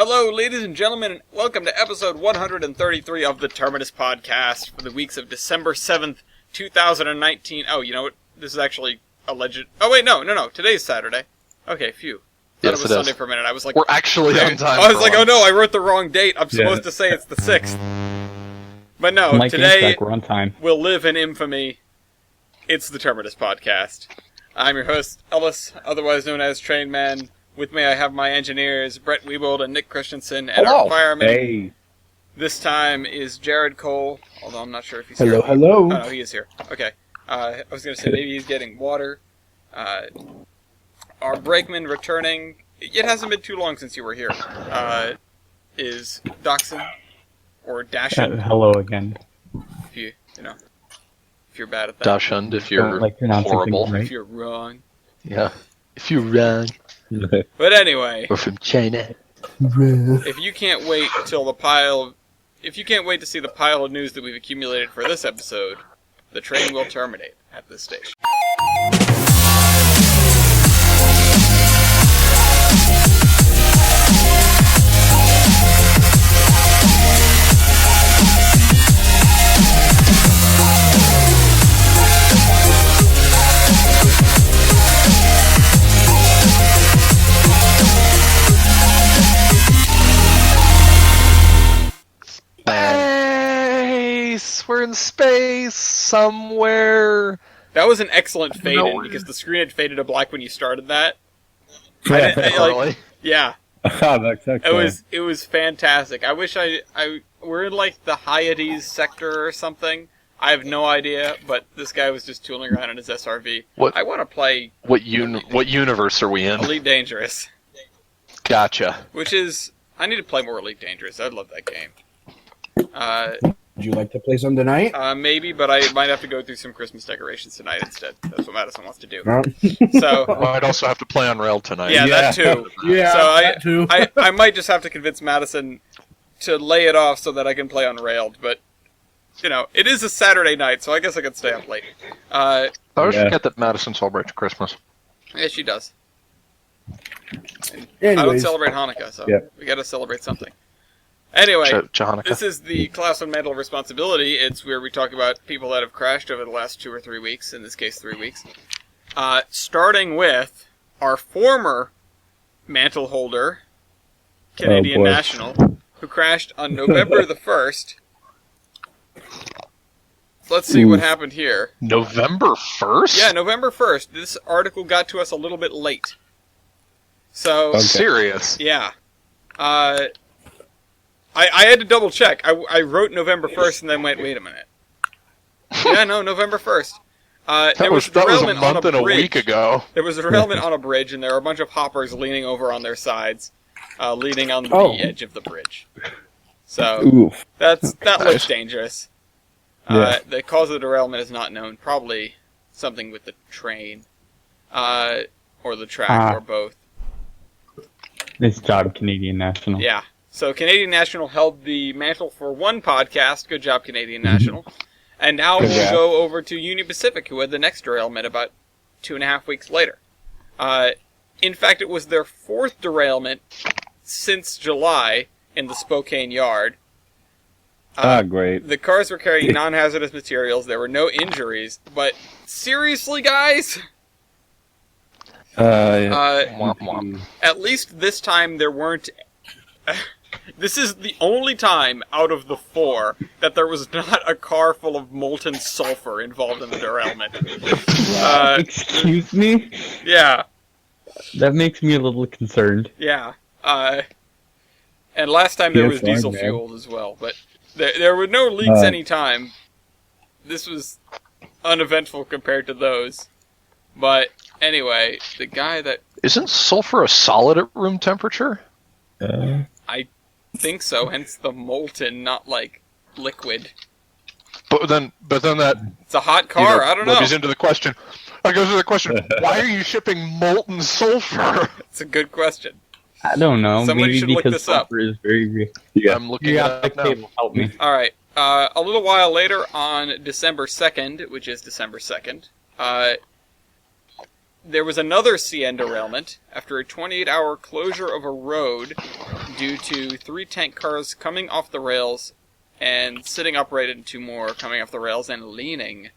Hello, ladies and gentlemen, and welcome to episode 133 of the Terminus podcast for the weeks of December 7th, 2019. Oh, you know what? This is actually alleged. Oh, wait, no. Today's Saturday. Okay, phew. Thought it was Sunday for a minute. I was like, we're actually on time. I was like, oh no, I wrote the wrong date. I'm supposed to say it's the 6th. But no, today we're on time. We'll live in infamy. It's the Terminus podcast. I'm your host, Ellis, otherwise known as Train Man. With me, I have my engineers, Brett Wiebold and Nick Christensen, and our fireman. Hey. This time is Jared Cole, although I'm not sure if he's here. Hello. Oh, no, he is here. Okay. I was going to say maybe he's getting water. Our brakeman returning, it hasn't been too long since you were here, is Dachshund, or Dachshund. Hello again. If you're bad at that. Dachshund, if you're horrible. Right? If you're wrong. Yeah. If you're wrong. But anyway. Or from China. If you can't wait to see the pile of news that we've accumulated for this episode, the train will terminate at this station. Space! We're in space somewhere. That was an excellent fade-in, because the screen had faded to black when you started that. Yeah. That's excellent. It was fantastic. I wish we're in like the Hyades sector or something. I have no idea, but this guy was just tooling around in his SRV. I want to play... What universe are we in? Elite Dangerous. Gotcha. Which is... I need to play more Elite Dangerous. I'd love that game. Would you like to play some tonight? Maybe, but I might have to go through some Christmas decorations tonight instead. That's what Madison wants to do. No. So I'd also have to play on Rail tonight. Yeah, that too. Yeah, so that too. I might just have to convince Madison to lay it off so that I can play on Railed, but, it is a Saturday night, so I guess I could stay up late. I always forget that Madison celebrates Christmas. Yeah, she does. Anyways. I don't celebrate Hanukkah, so we gotta celebrate something. Anyway, this is the Class 1 Mental Responsibility. It's where we talk about people that have crashed over the last 2 or 3 weeks, in this case 3 weeks. Starting with our former mantle holder, Canadian National, who crashed on November the 1st. Let's see what happened here. November 1st? Yeah, November 1st. This article got to us a little bit late. So Serious? Yeah. I had to double check. I wrote November 1st and then went, wait a minute. Yeah, no, November 1st. That was a month and a week ago. There was a derailment on a bridge, and there were a bunch of hoppers leaning over on their sides, leaning on the edge of the bridge. So that looks dangerous. The cause of the derailment is not known. Probably something with the train, or the track, or both. Nice job, Canadian National. Yeah. So Canadian National held the mantle for one podcast. Good job, Canadian National. And now we'll go over to Union Pacific, who had the next derailment about 2.5 weeks later. In fact, it was their 4th derailment since July in the Spokane yard. Great. The cars were carrying non-hazardous materials. There were no injuries. But seriously, guys? At least this time there weren't... This is the only time out of the 4 that there was not a car full of molten sulfur involved in the derailment. Excuse me? Yeah. That makes me a little concerned. Yeah. And last time there was diesel fueled as well, but there were no leaks any time. This was uneventful compared to those. But anyway, the guy that... Isn't sulfur a solid at room temperature? I think so, hence the molten, not like liquid. But then that... It's a hot car, I don't know. Goes into the question. Why are you shipping molten sulfur? It's a good question. I don't know. Somebody Maybe should look because this up. sulfur is very... I'm looking it up now. Help me. Alright, a little while later on December 2nd, which is December 2nd, there was another CN derailment after a 28-hour closure of a road due to 3 tank cars coming off the rails and sitting upright and 2 more coming off the rails and leaning,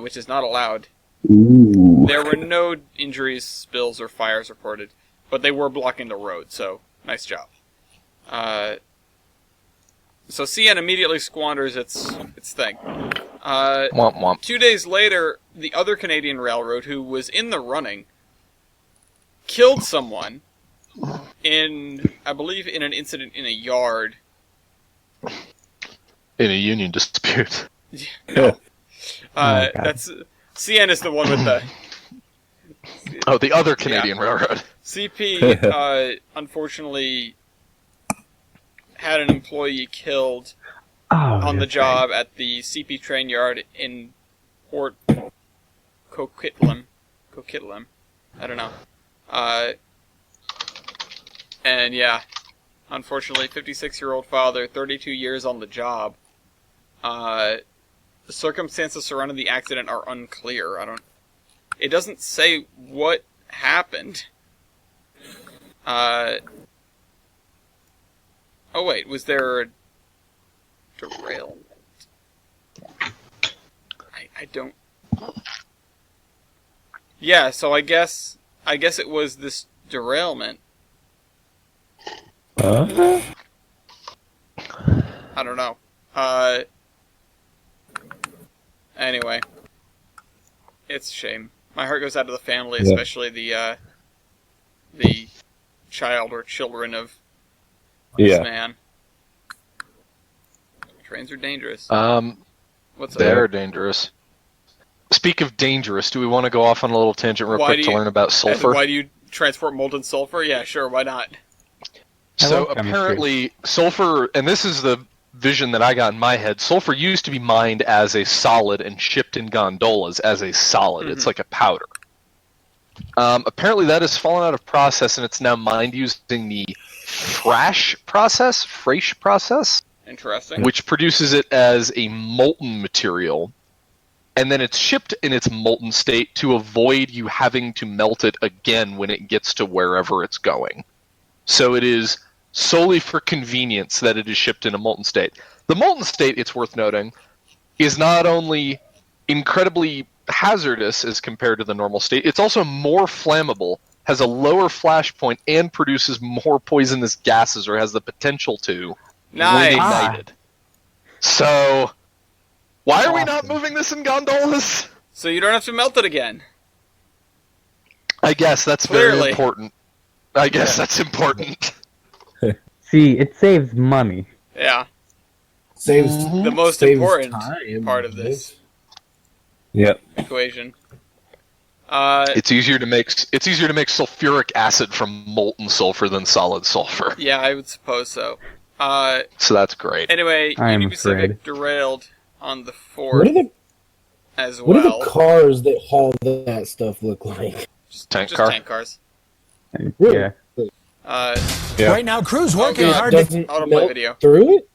which is not allowed. Ooh. There were no injuries, spills, or fires reported, but they were blocking the road, so nice job. So CN immediately squanders its thing. Womp womp. 2 days later, the other Canadian railroad, who was in the running, killed someone I believe, in an incident in a yard. In a union dispute. No. That's CN is the one with the... Oh, the other Canadian railroad. CP, unfortunately, had an employee killed on the job at the CP train yard in Port Coquitlam. I don't know. And yeah, unfortunately, 56-year-old father, 32 years on the job. The circumstances surrounding the accident are unclear. It doesn't say what happened. Oh wait, was there a derailment? I don't... Yeah, so I guess it was this derailment. I don't know. Anyway. It's a shame. My heart goes out to the family, especially the child or children of this man. Trains are dangerous. What's they're dangerous. Speak of dangerous, do we want to go off on a little tangent real quick to learn about sulfur? Why do you transport molten sulfur? Yeah, sure, why not? So apparently, sulfur, and this is the vision that I got in my head, sulfur used to be mined as a solid and shipped in gondolas as a solid. Mm-hmm. It's like a powder. Apparently that has fallen out of process, and it's now mined using the Frash process. Interesting. Which produces it as a molten material, and then it's shipped in its molten state to avoid you having to melt it again when it gets to wherever it's going. So it is solely for convenience that it is shipped in a molten state. The molten state, it's worth noting, is not only incredibly hazardous as compared to the normal state, it's also more flammable, has a lower flash point, and produces more poisonous gases, or has the potential to, when ignited. So, why are we not moving this in gondolas? So you don't have to melt it again. I guess that's very important. I guess that's important. See, it saves money. Yeah. Saves the most important part of this equation. It's easier to make sulfuric acid from molten sulfur than solid sulfur. Yeah, I would suppose so. So that's great. Anyway, Union Pacific derailed on the 4th as well. What do the cars that haul that stuff look like? Just tank cars. Really? Yeah. Right now, crew's working hard to autoplay video. Through it?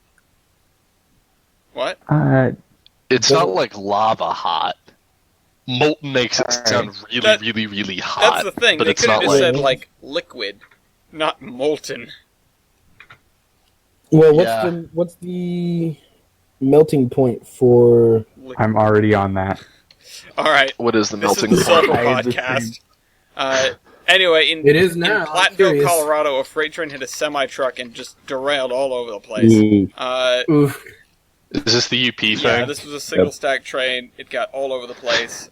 What? It's not like lava hot. Molten makes it sound really, really hot. That's the thing. But They it's could have not just like said, like, liquid, not molten. Well, what's the melting point for... I'm already on that. Alright. What is the melting point? This is the point? podcast. Anyway, in Platteville, Colorado, a freight train hit a semi-truck and just derailed all over the place. Is this the UP thing? Yeah, this was a single-stack train. It got all over the place.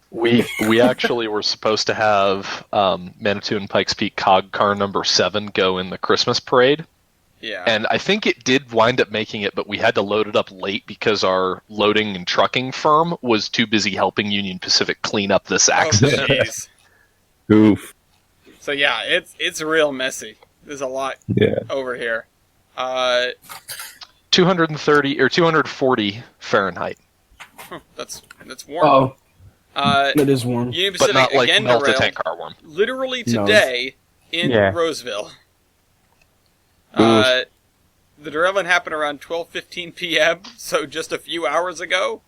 We actually were supposed to have Manitou and Pikes Peak Cog Car number 7 go in the Christmas parade. Yeah. And I think it did wind up making it, but we had to load it up late because our loading and trucking firm was too busy helping Union Pacific clean up this accident. Oof. So yeah, it's real messy. There's a lot over here. 230 or 240 Fahrenheit. That's warm. That is warm. Union Pacific but not like again melt a derailed tank car warm. Literally today in Roseville. The derailment happened around 12:15 p.m., so just a few hours ago.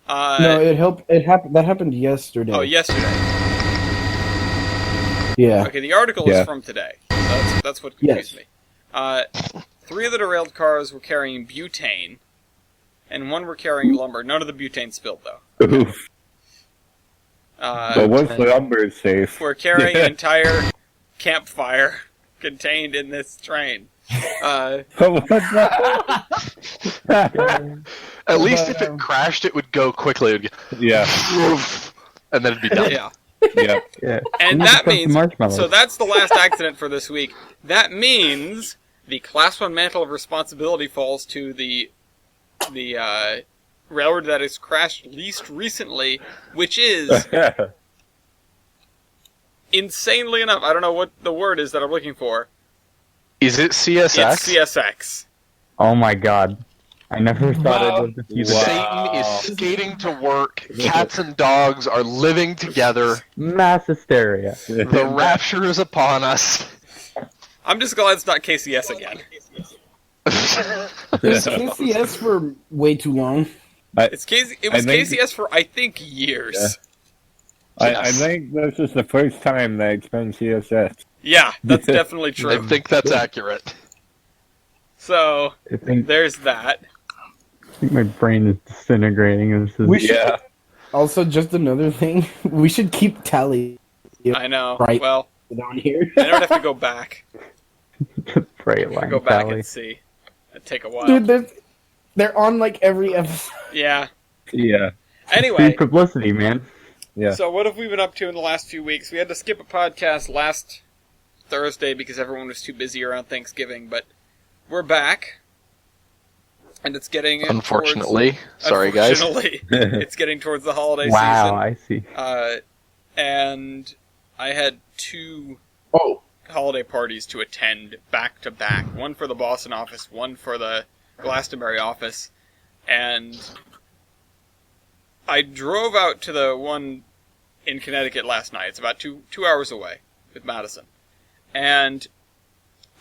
No, that happened yesterday. Oh, yesterday. Yeah. Okay, the article is from today. That's what confused me. 3 of the derailed cars were carrying butane, and 1 were carrying lumber. None of the butane spilled, though. Oof. But once the lumber is safe... We're carrying an entire campfire contained in this train. At least if it crashed, it would go quickly. It would and then it'd be done. Yeah. And that means... So that's the last accident for this week. That means the Class 1 mantle of responsibility falls to the railroad that has crashed least recently, which is... insanely enough, I don't know what the word is that I'm looking for. Is it CSX? It's CSX. Oh my god. I never thought it was Satan is skating to work. Cats and dogs are living together. Mass hysteria. The rapture is upon us. I'm just glad it's not KCS again. It's KCS for way too long. It was KCS for, I think, years. Yeah. I think this is the first time that it's been CSS. Yeah, that's definitely true. I think that's accurate. So, there's that. I think my brain is disintegrating. Also, just another thing, we should keep tally. I know. Right. Well, down here. I don't have to go back. Freight line Go back tally. and see. It'd take a while. Dude, they're on like every episode. Yeah. Yeah. Anyway. Free publicity, man. Yeah. So what have we been up to in the last few weeks? We had to skip a podcast last Thursday because everyone was too busy around Thanksgiving, but we're back. And it's getting Unfortunately. Sorry, guys. It's getting towards the holiday season. Wow, I see. And I had 2 holiday parties to attend back to back. One for the Boston office, one for the Glastonbury office. And I drove out to the one in Connecticut last night. It's about 2 hours away with Madison. And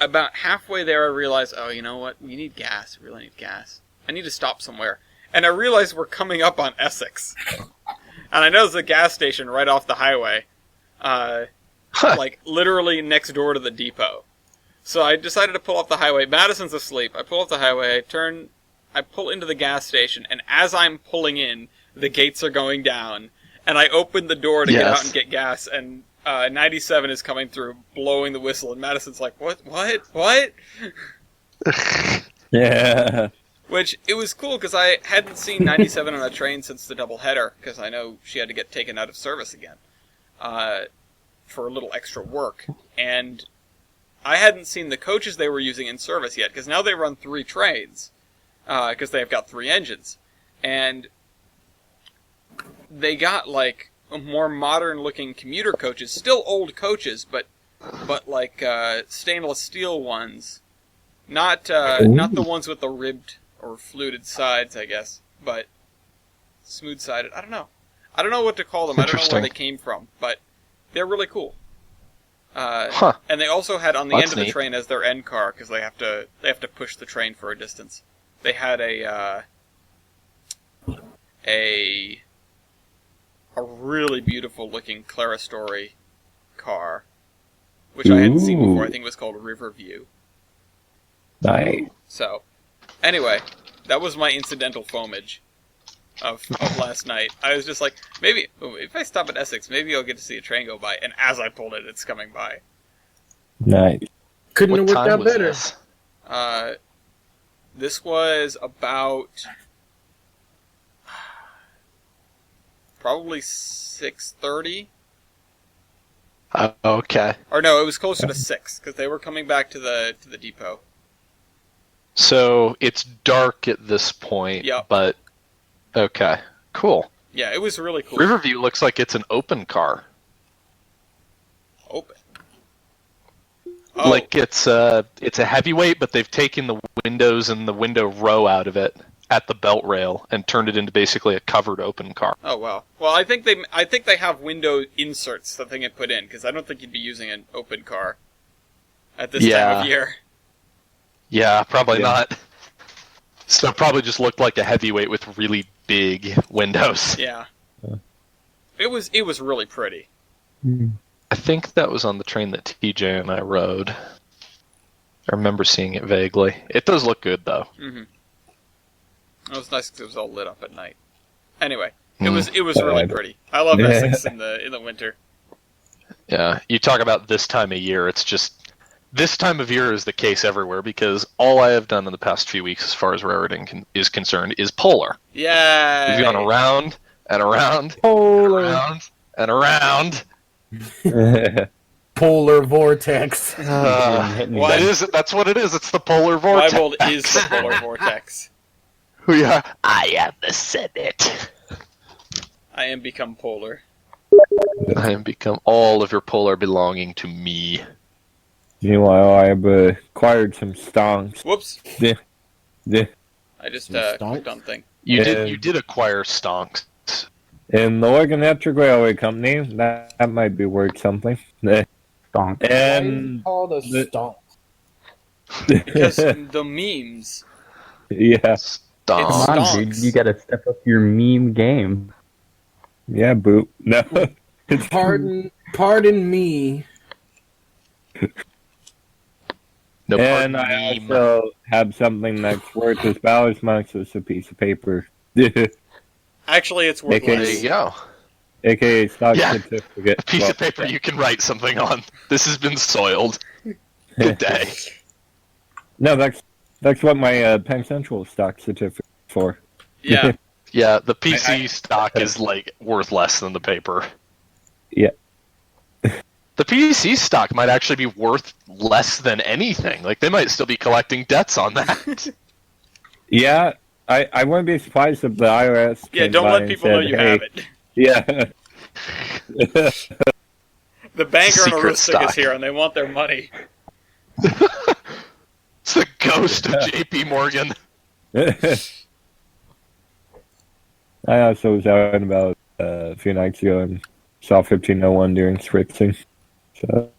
about halfway there, I realized, oh, you know what? We need gas. We really need gas. I need to stop somewhere. And I realized we're coming up on Essex. And I know there's a gas station right off the highway. Like, literally next door to the depot. So I decided to pull off the highway. Madison's asleep. I pull off the highway. I pull into the gas station. And as I'm pulling in, the gates are going down. And I open the door to get out and get gas. And 97 is coming through, blowing the whistle, and Madison's like, what? Yeah. Which, it was cool, because I hadn't seen 97 on a train since the doubleheader, because I know she had to get taken out of service again, for a little extra work. And I hadn't seen the coaches they were using in service yet, because now they run 3 trains, because they've got 3 engines. And they got, like, more modern-looking commuter coaches, still old coaches, but like stainless steel ones, not the ones with the ribbed or fluted sides, I guess, but smooth-sided. I don't know what to call them. I don't know where they came from, but they're really cool. And they also had on the end of the train as their end car because they have to push the train for a distance. They had a really beautiful looking Claristory car, which I hadn't seen before. I think it was called Riverview. Nice. So, anyway, that was my incidental foamage of last night. I was just like, maybe if I stop at Essex, maybe I'll get to see a train go by. And as I pulled it, it's coming by. Nice. Couldn't have worked out better. This was about probably 6:30. Okay. Or no, it was closer to 6 because they were coming back to the depot. So it's dark at this point. Yep. But okay, cool. Yeah, it was really cool. Riverview looks like it's an open car. Open. Oh. Like it's a heavyweight, but they've taken the windows and the window row out of it at the belt rail and turned it into basically a covered open car. Oh wow. Well, I think they have window inserts that they can put in because I don't think you'd be using an open car at this time of year. Yeah, probably not. So it probably just looked like a heavyweight with really big windows. Yeah. It was really pretty. I think that was on the train that TJ and I rode. I remember seeing it vaguely. It does look good, though. Mm-hmm. It was nice because it was all lit up at night. Anyway, it was really pretty. I love Essex in the winter. Yeah, you talk about this time of year. It's just this time of year is the case everywhere because all I have done in the past few weeks, as far as railroading is concerned, is polar. Yeah, we've gone around and around, polar, around and around. Polar vortex. What is it? That's what it is. It's the polar vortex. My world is the polar vortex. We are. I am the Senate. I am become polar. I am become all of your polar belonging to me. Meanwhile, I have acquired some stonks. Whoops. Yeah. I just clicked on thing. You did acquire stonks. In the Oregon Electric Railway Company, that might be worth something. Stonk. And called a stonk. Because the memes. Yes. Come on, dude, you gotta step up your meme game. Yeah, boot. No. Pardon me. No, and I also have something that's worth about as much as a piece of paper. Actually, it's worth less. There you go. AKA stock certificate. A piece of paper you can write something on. This has been soiled. Good day. No, that's what my Penn Central stock certificate is for. Yeah. Yeah, the PC stock is like worth less than the paper. Yeah. The PC stock might actually be worth less than anything. Like, they might still be collecting debts on that. Yeah, I wouldn't be surprised if the IRS. Yeah, don't let people know you have it. Yeah. The banker on Aroostook is here, and they want their money. It's the ghost of JP Morgan. I also was out and about a few nights ago and saw 1501 during spritzing. So,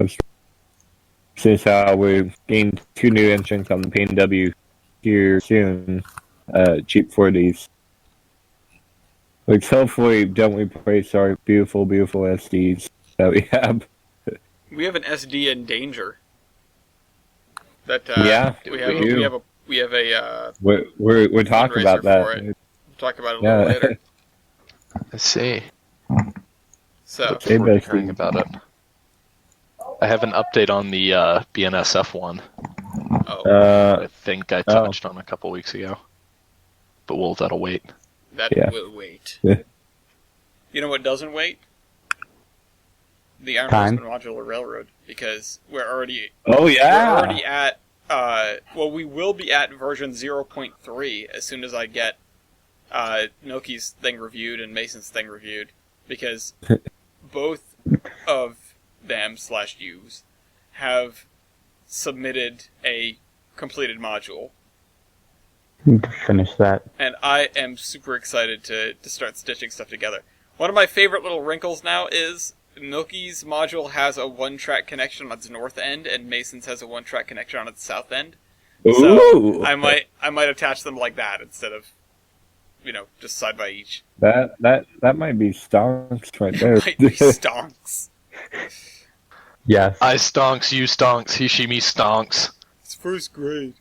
since how we gained 2 new engines on the P&W here soon, cheap 40s. Which hopefully don't replace our beautiful, beautiful SDs that we have. We have an SD in danger. That yeah, we have a we're talking about that. We'll talk about it a little later. I see. So we're hearing about it. I have an update on the BNSF one. I think I touched on a couple weeks ago, but that'll wait. That will wait. Yeah. You know what doesn't wait? The Iron Horseman Modular Railroad, because we're already. Oh yeah. We're already at. We will be at version 0.3 as soon as I get Noki's thing reviewed and Mason's thing reviewed, because both of them/yous have submitted a completed module. Finish that. And I am super excited to start stitching stuff together. One of my favorite little wrinkles now is Noki's module has a one-track connection on its north end, and Mason's has a one-track connection on its south end. Ooh. So I might attach them like that instead of, just side by each. That might be stonks right there. Might be stonks. Yes. I stonks, you stonks, he, she, me stonks. It's first grade.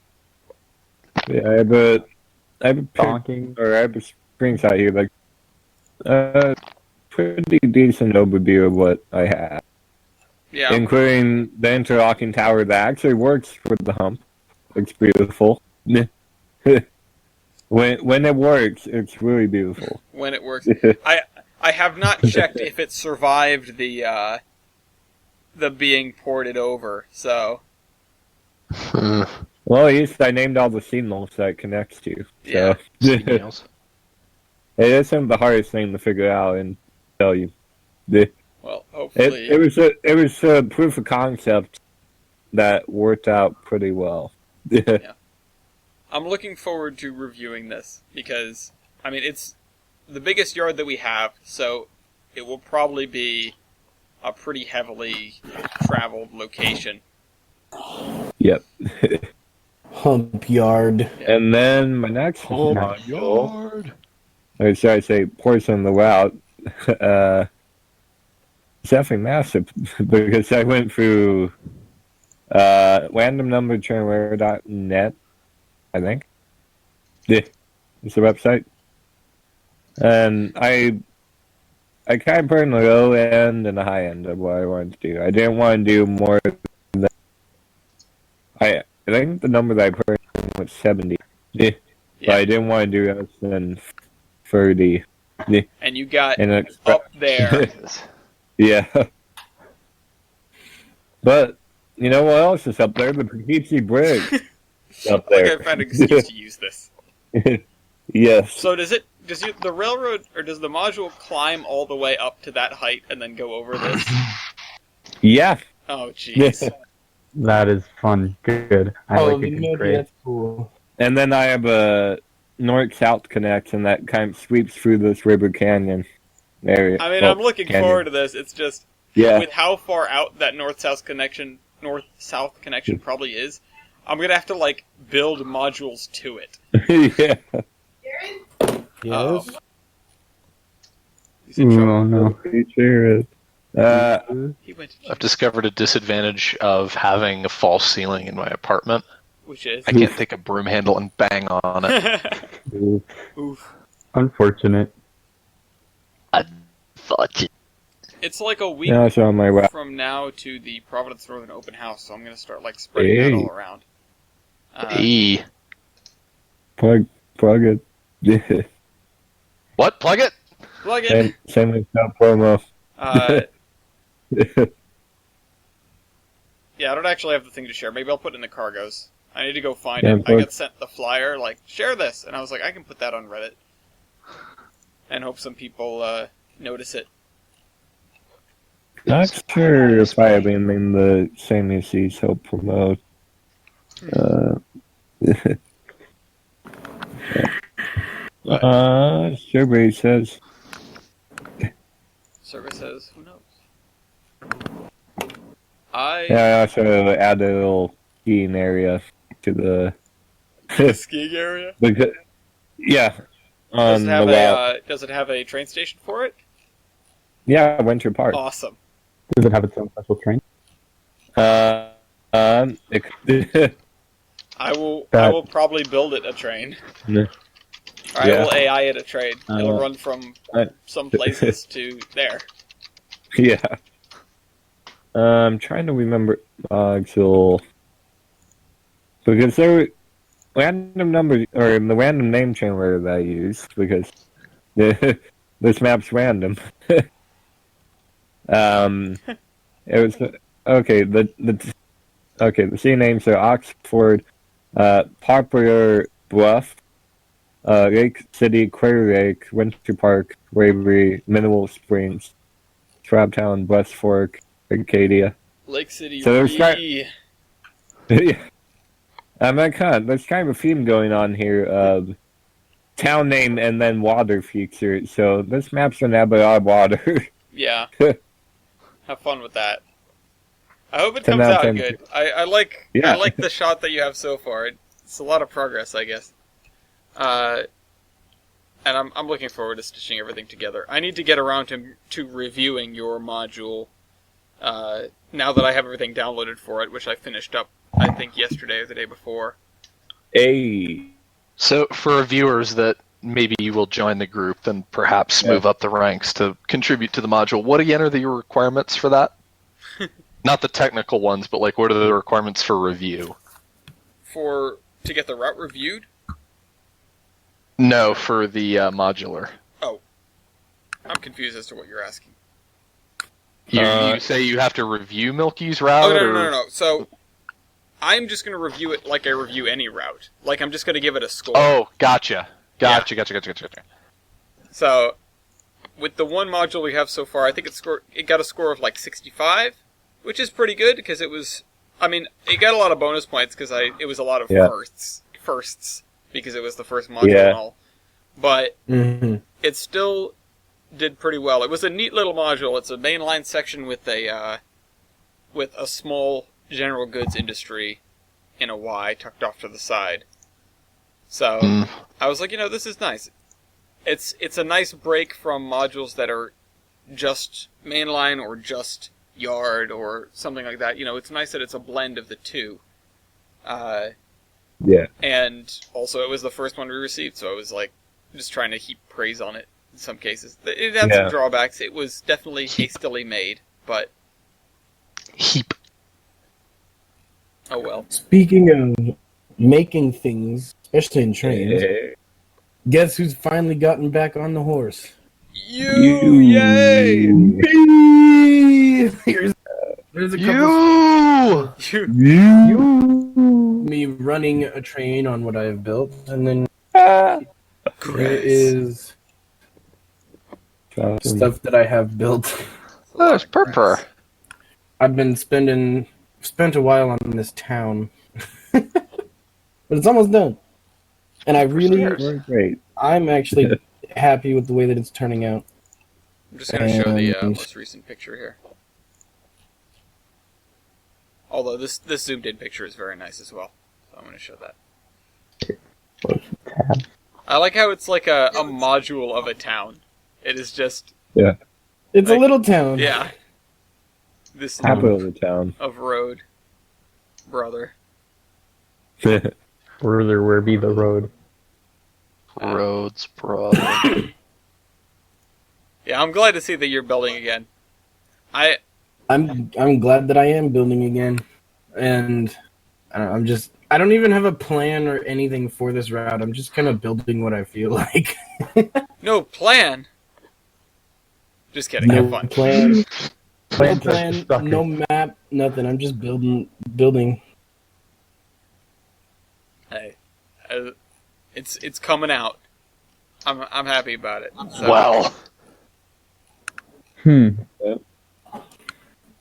Yeah, I have a screenshot here, like, pretty decent overview of what I have. Yeah. Including the interlocking tower that actually works for the hump. It's beautiful. When it works, it's really beautiful. When it works. I have not checked if it survived the being ported over, so... Well, at least I named all the signals that it connects to. So. Yeah. It isn't the hardest thing to figure out and tell you. Well, hopefully... It was a proof of concept that worked out pretty well. Yeah. I'm looking forward to reviewing this, because, it's the biggest yard that we have, so it will probably be a pretty heavily traveled location. Yep. Hump yard. And then my next yard. Or should I say portion of the route, definitely massive because I went through randomnumbertrainware.net, I think. Yeah, it's the website. And I kind of put in the low end and the high end of what I wanted to do. I didn't want to do more than... I think the number that I put in was 70. Yeah. But I didn't want to do less than 30. Yeah. And you got up there. Yeah. But, you know what else is up there? The Poughkeepsie Bridge. Up there. Like I found an excuse to use this. Yes. So does the railroad, or does the module climb all the way up to that height and then go over this? Yeah. Oh, jeez. That is fun. Good. I like it. Great. That's cool. And then I have a north-south connection that kind of sweeps through this river canyon area. I mean, I'm looking forward to this. It's just, with how far out that north-south connection probably is, I'm going to have to, like, build modules to it. Yeah. Yes? He's in trouble. Oh, no. He went to I've discovered a disadvantage of having a false ceiling in my apartment. Which is? I can't take a broom handle and bang on it. Oof. Unfortunate. It's like a week on my way. from now to the Providence Northern Open House, so I'm going to start, like, spreading that all around. Plug it. Yeah. What? Plug it? Plug it! Same with that promo. Yeah, I don't actually have the thing to share. Maybe I'll put it in the cargoes. I need to go find it. I got sent the flyer, like, share this! And I was like, I can put that on Reddit. And hope some people notice it. Not sure if I have been in the same as these help promote. Survey says. Survey says, who knows? I also added a little skiing area to the skiing area? Because, yeah. Does it have a train station for it? Yeah, Winter Park. Awesome. Does it have its own special train? I will probably build it a train. Yeah. Or I will AI it a train. It'll run from some places to there. Yeah. I'm trying to remember because there were random numbers, or the random name generator that I used, because this map's random. It was okay. The C names are Oxford, Poplar Bluff, Lake City, Quarry Lake, Winter Park, Waverly, Mineral Springs, Traptown, West Fork, Arcadia. Lake City. So there's there's kind of a theme going on here of town name and then water feature. So this map's gonna have a lot of water. Yeah. Have fun with that. I hope it comes out good. I like the shot that you have so far. It's a lot of progress, I guess. And I'm looking forward to stitching everything together. I need to get around to reviewing your module now that I have everything downloaded for it, which I finished up, I think, yesterday or the day before. So, for viewers that maybe you will join the group and perhaps move up the ranks to contribute to the module, what again are the requirements for that? Not the technical ones, but like what are the requirements for review? To get the route reviewed? No, for the modular. Oh. I'm confused as to what you're asking. You say you have to review Milky's route? Oh, no. So, I'm just going to review it like I review any route. Like, I'm just going to give it a score. Oh, gotcha. Gotcha. So, with the one module we have so far, I think it got a score of like 65, which is pretty good, because it was... I mean, it got a lot of bonus points, because it was a lot of firsts, because it was the first module and all. But it still did pretty well. It was a neat little module. It's a mainline section with a small general goods industry in a Y tucked off to the side. So I was like, this is nice. It's a nice break from modules that are just mainline or just yard or something like that. It's nice that it's a blend of the two. Yeah. And also, it was the first one we received, so I was like just trying to heap praise on it in some cases. It had some drawbacks. It was definitely hastily made, but heap. Oh well. Speaking of making things, especially in trains, guess who's finally gotten back on the horse? You! Yay! There's a couple. You! Me running a train on what I have built, and then there is stuff that I have built. Oh, it's purple. I've been spent a while on this town, but it's almost done, and I'm actually happy with the way that it's turning out. I'm just going to show the most recent picture here. Although this zoomed in picture is very nice as well, so I'm going to show that. I like how it's like a module of a town. It is just it's like, a little town. Yeah. This capital of the town of road, brother. Further, where be the road? Roads, brother. Yeah, I'm glad to see that you're building again. I'm glad that I am building again, and I don't even have a plan or anything for this route. I'm just kind of building what I feel like. No plan. Just kidding. Have fun. Plan. No plan, no map, nothing. I'm just building. Hey, it's coming out. I'm happy about it. So. Well.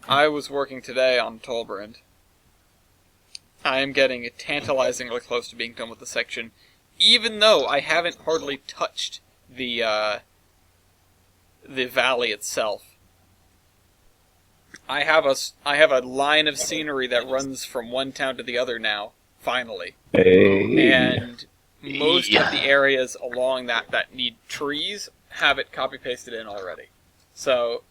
I was working today on Tolbrand. I am getting tantalizingly close to being done with the section, even though I haven't hardly touched the valley itself. I have a line of scenery that runs from one town to the other now, finally. Hey. And most of the areas along that need trees have it copy-pasted in already. So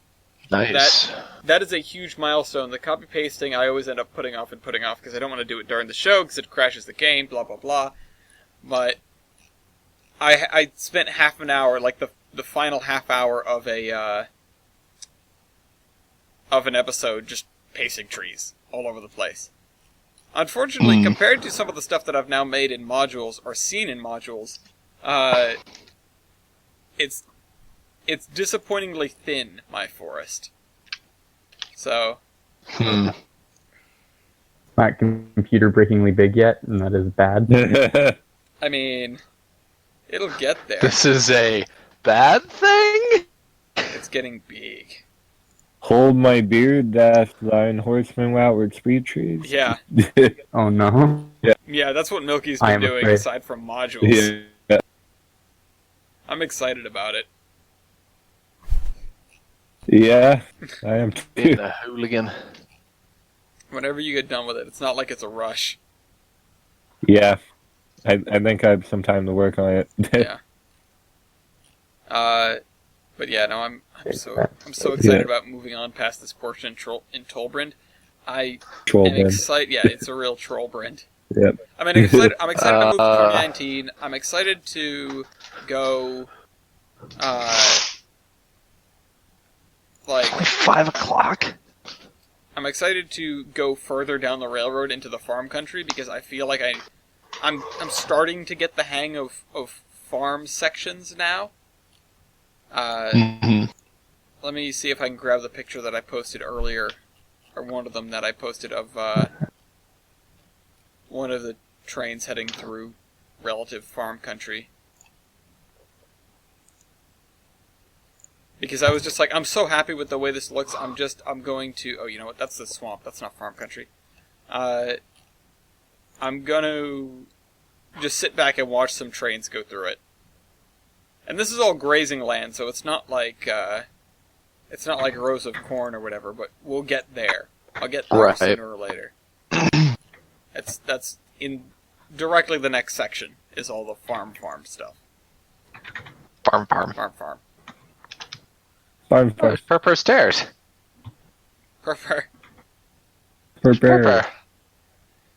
nice. That is a huge milestone. The copy-pasting I always end up putting off because I don't want to do it during the show because it crashes the game, blah, blah, blah. But I spent half an hour, like the final half hour of an episode just pasting trees all over the place. Unfortunately, compared to some of the stuff that I've now made in modules or seen in modules, it's disappointingly thin, my forest. So Not computer breakingly big yet, and that is bad. I mean, it'll get there. This is a bad thing? It's getting big. Hold my beard, dash line horseman outward speed trees. Yeah. Oh no. Yeah, that's what Milky's been doing afraid. aside from modules. Yeah. I'm excited about it. Yeah, I am Being too. a hooligan. Whenever you get done with it, it's not like it's a rush. Yeah, I think I have some time to work on it. Yeah. But yeah, no, I'm so excited about moving on past this portion in Tolbrand. I'm excited. Yeah, it's a real Trollbrand. Yep. I mean, I'm excited to move to 2019. I'm excited to go, like 5 o'clock. I'm excited to go further down the railroad into the farm country because I feel like I'm starting to get the hang of farm sections now. Let me see if I can grab the picture that I posted earlier, or one of them that I posted of one of the trains heading through relative farm country. Because I was just like, I'm so happy with the way this looks, I'm going to... Oh, you know what? That's the swamp. That's not farm country. I'm gonna just sit back and watch some trains go through it. And this is all grazing land, so it's not like rows of corn or whatever, but we'll get there. I'll get there sooner or later. That's in directly the next section is all the farm stuff. Farm. Farm. Purpur stairs. Purpur.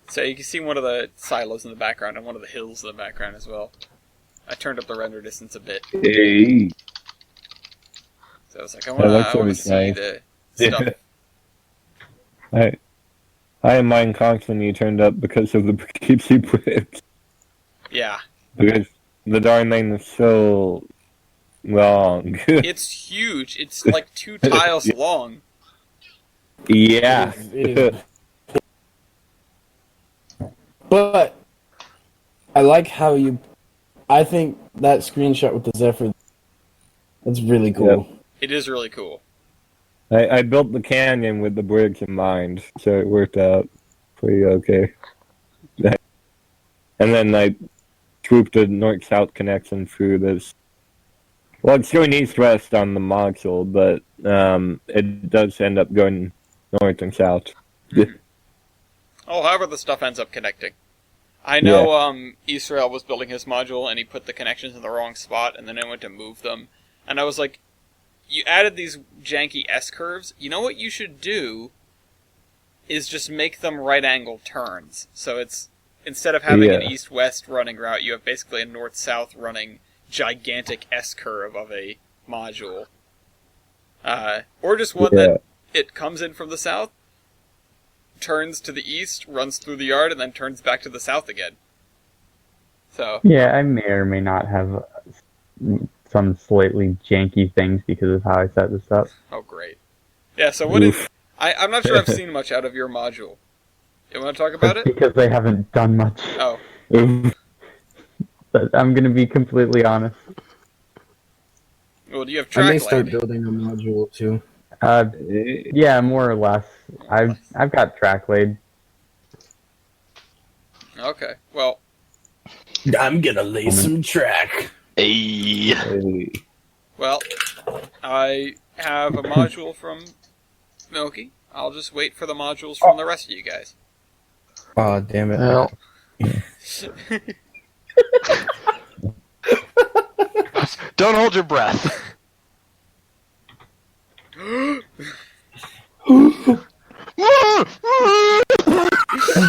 So you can see one of the silos in the background and one of the hills in the background as well. I turned up the render distance a bit. Hey. So I was like, I want to see the stuff. I am mine constantly turned up because of the Poughkeepsie Bridge. Yeah. Because the darn thing is so long. It's huge. It's like 2 tiles long. Yeah. It is. But I like how I think that screenshot with the Zephyr, that's really cool. Yep. It is really cool. I built the canyon with the bridge in mind, so it worked out pretty okay. And then I swooped a north-south connection through this. Well, it's going east-west on the module, but it does end up going north and south. Oh, however the stuff ends up connecting. I know Israel was building his module, and he put the connections in the wrong spot, and then I went to move them. And I was like, you added these janky S-curves. You know what you should do is just make them right-angle turns. So it's, instead of having an east-west running route, you have basically a north-south running gigantic S-curve of a module. Or just one that it comes in from the south, turns to the east, runs through the yard, and then turns back to the south again. So yeah, I may or may not have some slightly janky things because of how I set this up. Oh, great. Yeah, so what is... I'm not sure I've seen much out of your module. You want to talk about it? Because I haven't done much. Oh. But I'm going to be completely honest. Well, do you have track I may start building a module, too. Yeah, more or less. I've got track laid. Okay, well... I'm gonna lay some track. Hey. Well, I have a module from Milky. I'll just wait for the modules from the rest of you guys. Oh, damn it. Well. Don't hold your breath.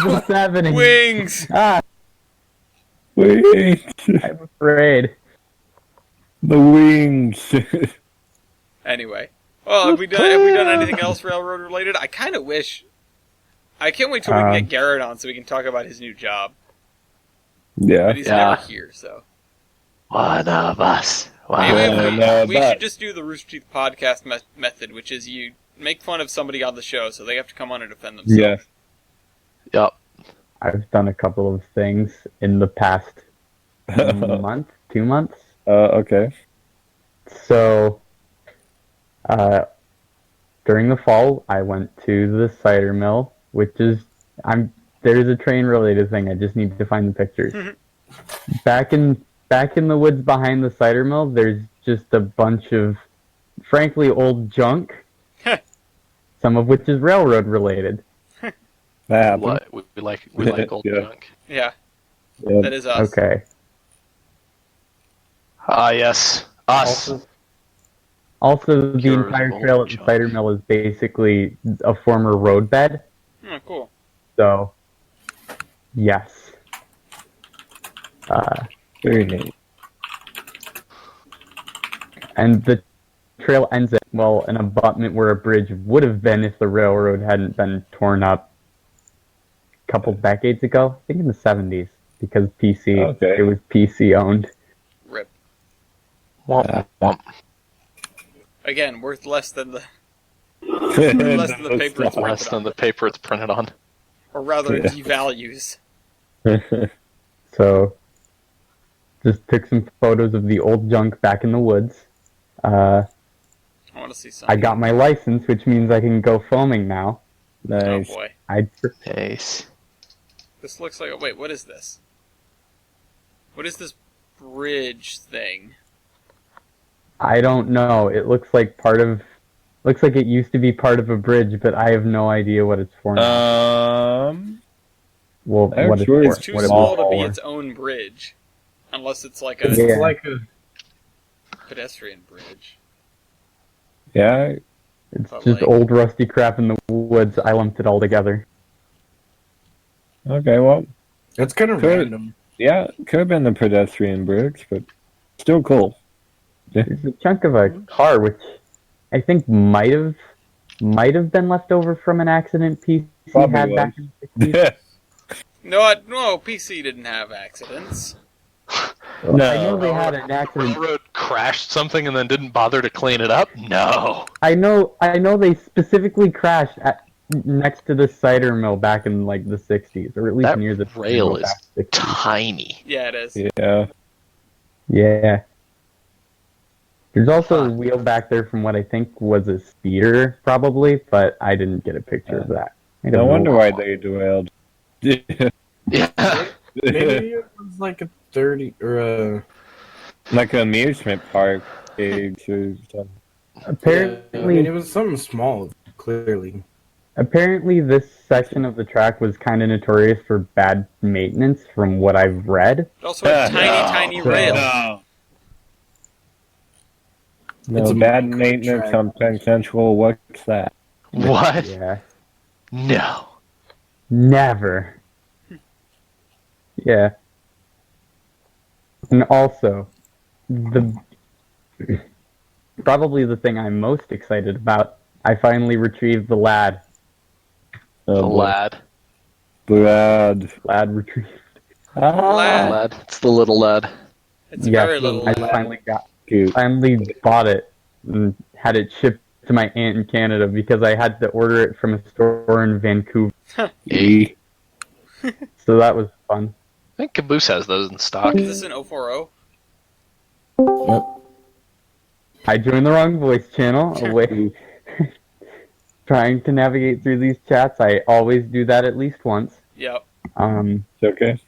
What's happening? Wings! Wings! I'm afraid. The wings! Anyway. Well, have we done anything else railroad related? I kind of wish... I can't wait till we can get Garrett on so we can talk about his new job. Yeah. But he's never here, so... One of us. We should just do the Rooster Teeth podcast method, which is you make fun of somebody on the show, so they have to come on and defend themselves. Yeah. Yep. I've done a couple of things in the past month, 2 months. Okay. So, during the fall, I went to the cider mill, which is, there's a train-related thing, I just need to find the pictures. Back in the woods behind the cider mill, there's just a bunch of, frankly, old junk, some of which is railroad-related. What? We like old junk. Yeah. That is us. Okay. Yes. Us. Also, the entire trail at the cider mill is basically a former roadbed. Oh, cool. So, yes. Very neat. And the trail ends at, well, an abutment where a bridge would have been if the railroad hadn't been torn up a couple decades ago. I think in the 70s, because it was PC owned. Rip. Womp, womp. Again, worth less than the paper it's printed on. Or rather, devalues. So, just took some photos of the old junk back in the woods. I want to see something. I got my license, which means I can go filming now. Nice. Oh boy. Nice. This looks like... Wait, what is this? What is this bridge thing? I don't know. It looks like looks like it used to be part of a bridge, but I have no idea what it's for now. Well, what it's too small to be its own bridge. Unless it's like a... It's like a pedestrian bridge. Yeah. It's just old rusty crap in the woods. I lumped it all together. Okay, well. That's kind of random. Yeah, could have been the pedestrian bricks, but still cool. There's a chunk of a car, which I think might have been left over from an accident PC had back in the 60s. No, PC didn't have accidents. No. I know they had an accident. Railroad crashed something and then didn't bother to clean it up? No. I know they specifically crashed next to the cider mill back in like the 60s, or at least near the rail is tiny. Yeah, it is. Yeah. There's also a wheel back there from what I think was a speeder, probably, but I didn't get a picture of that. No wonder why they derailed. Yeah. Maybe it was like a 30 or a... Like an amusement park age or something. Apparently, it was something small, clearly. Apparently, this section of the track was kind of notorious for bad maintenance, from what I've read. It also had tiny rails. No, bad maintenance on Penn Central. What's that? What? Yeah. No. Never. Yeah. And also, probably the thing I'm most excited about, I finally retrieved the lad. The lad. Lad retrieved. Lad. It's the little lad. It's a very little lad. I finally bought it and had it shipped to my aunt in Canada because I had to order it from a store in Vancouver. So that was fun. I think Caboose has those in stock. Is this an 040? Yep. I joined the wrong voice channel. Trying to navigate through these chats, I always do that at least once. Yep. It's okay.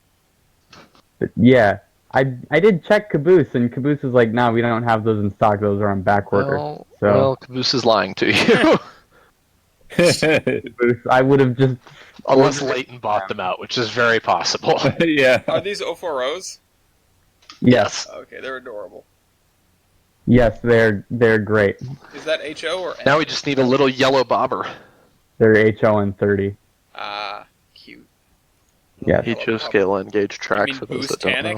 But yeah, I did check Caboose, and Caboose was like, "No, we don't have those in stock. Those are on back order." Well, Caboose is lying to you. Caboose, I would have just... Unless Leighton bought them out, which is very possible. Yeah. Are these 040s? Yes. Okay, they're adorable. Yes, they're great. Is that HO or N? Now we just need a little yellow bobber. They're HO and 30. Ah, cute. Yes. HO scale and gauge track for those that don't know.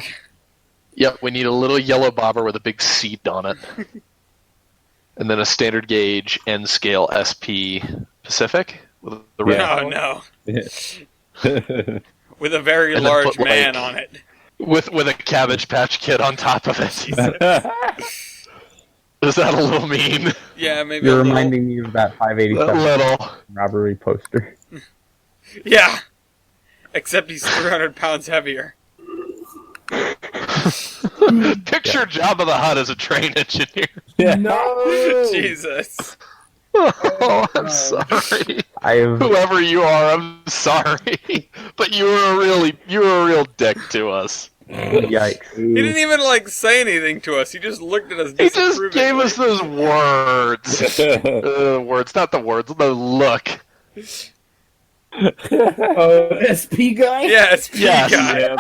Yep, we need a little yellow bobber with a big seat on it. And then a standard gauge N scale SP Pacific with the red. Oh no. With a very large man on it. With a Cabbage Patch Kid on top of it. Is that a little mean? Yeah, maybe. You're reminding me of that 587 little robbery poster. Yeah, except he's 300 pounds heavier. Picture Jabba the Hutt as a train engineer. Yeah. No! Jesus. Oh, I'm sorry. Whoever you are, I'm sorry. But you were a real dick to us. Yikes. He didn't even, say anything to us. He just looked at us He just gave us those words. Words, not the words, the look. SP guy? Yeah, SP guy.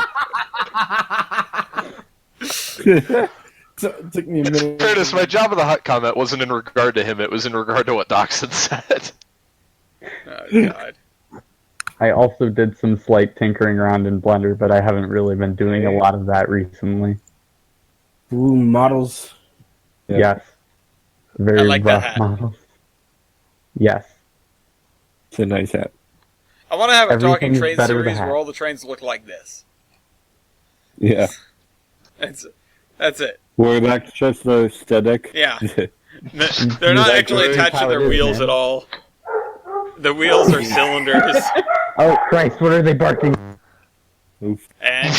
So, it took me a minute. Curtis, my Jabba the Hutt comment wasn't in regard to him, it was in regard to what Doxson said. Oh, God. I also did some slight tinkering around in Blender, but I haven't really been doing a lot of that recently. Ooh, models. Yeah. Yes. Very I like that rough hat. models. Yes. It's a nice hat. I want to have a talking Everything's train better with a series hat. where all the trains look like this. Yeah. That's it. We're back to just the aesthetic. Yeah. They're not actually attached to their wheels at all. The wheels are cylinders. Oh, Christ, what are they barking? Oof. And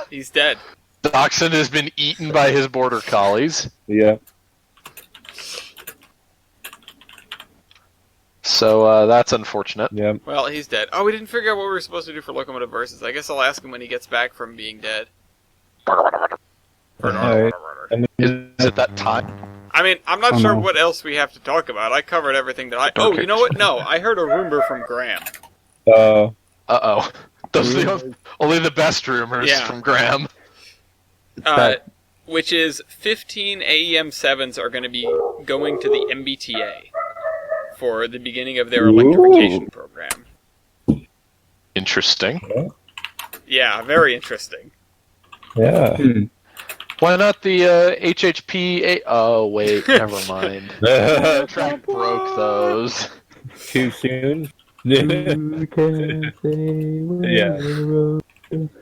he's dead. Doxson has been eaten by his border collies. Yeah. So that's unfortunate. Yeah. Well, he's dead. Oh, we didn't figure out what we were supposed to do for Locomotive Versus. I guess I'll ask him when he gets back from being dead. Alright. Is it that time? I mean, I'm not sure what else we have to talk about. I covered everything that I... Oh, you know what? No, I heard a rumor from Graham. Uh-oh. Those are only the best rumors from Graham. which is 15 AEM 7s are going to be going to the MBTA for the beginning of their electrification program. Interesting. Yeah, very interesting. Yeah. Why not the HHP? Oh, wait, never mind. Track broke those. Too soon? You can say Yeah.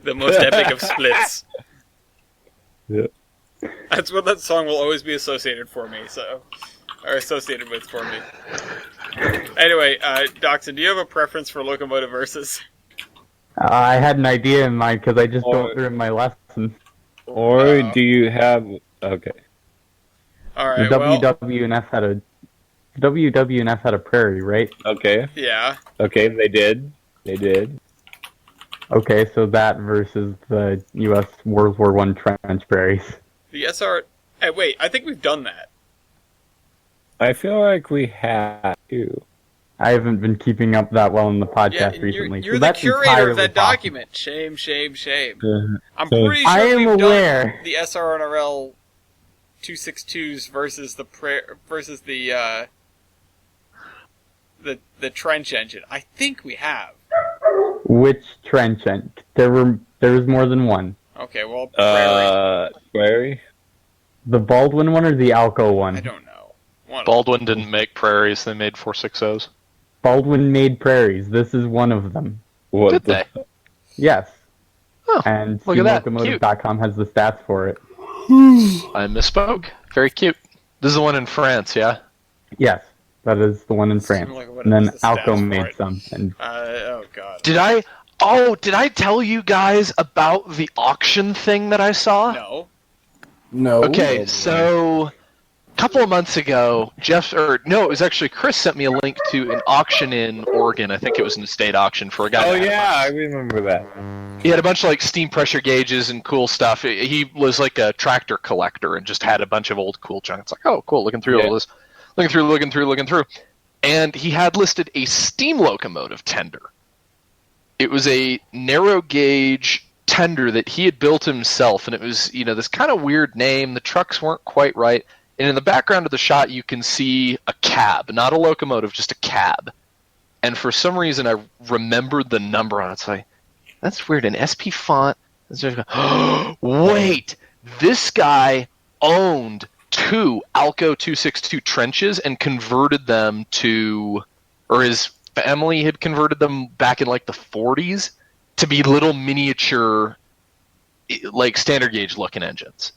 The most epic of splits. Yeah. That's what that song will always be associated with for me. Anyway, Doxon, do you have a preference for Locomotive versus? I had an idea in mind because I just don't learn my lesson. Or do you have... Okay. Alright, the WWF had a prairie, right? Okay. Yeah. Okay, they did. Okay, so that versus the U.S. World War I trench prairies. The SR... Hey, wait, I think we've done that. I feel like we have to. I haven't been keeping up that well in the podcast recently. You're the curator of that document. Shame. I'm pretty sure I am aware. Done the SRNRL 262s versus the the trench engine. I think we have. Which trench engine? There was more than one. Okay, well, Prairie. Prairie? The Baldwin one or the Alco one? I don't know. Baldwin didn't make prairies; they made 460s. Baldwin made prairies. This is one of them. What Did they? Yes. Oh, and look at that. Locomotive.com has the stats for it. I misspoke. Very cute. This is the one in France, yeah? Yes, that is the one in France. And then Alco made some. And oh god. Did I tell you guys about the auction thing that I saw? No. Okay, so a couple of months ago, it was actually Chris sent me a link to an auction in Oregon. I think it was an estate auction for a guy. Oh yeah, I remember that. He had a bunch of like steam pressure gauges and cool stuff. He was like a tractor collector and just had a bunch of old cool junk. It's like, oh cool, looking through all this. Looking through. And he had listed a steam locomotive tender. It was a narrow gauge tender that he had built himself, and it was, this kind of weird name. The trucks weren't quite right. And in the background of the shot, you can see a cab, not a locomotive, just a cab. And for some reason, I remembered the number on it. It's like, that's weird. An SP font. Wait, this guy owned 2 Alco 262 trenches and converted them or his family had converted them back in like the 40s to be little miniature, like standard gauge looking engines.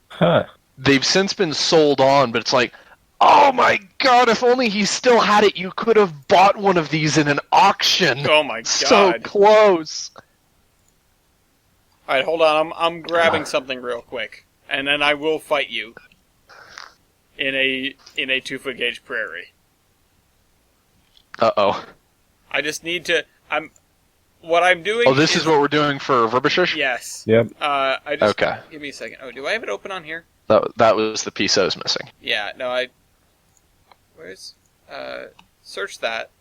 Huh. They've since been sold on, but it's like, oh my god, if only he still had it, you could have bought one of these in an auction. Oh my god. So close. Alright, hold on, I'm grabbing something real quick, and then I will fight you in a 2-foot gauge prairie. Uh-oh. I just need to... What I'm doing... Oh, this is what we're doing for Verbishish? Yes. Yep. Okay. Give me a second. Oh, do I have it open on here? That was the piece I was missing. Yeah, no, Where's... search that.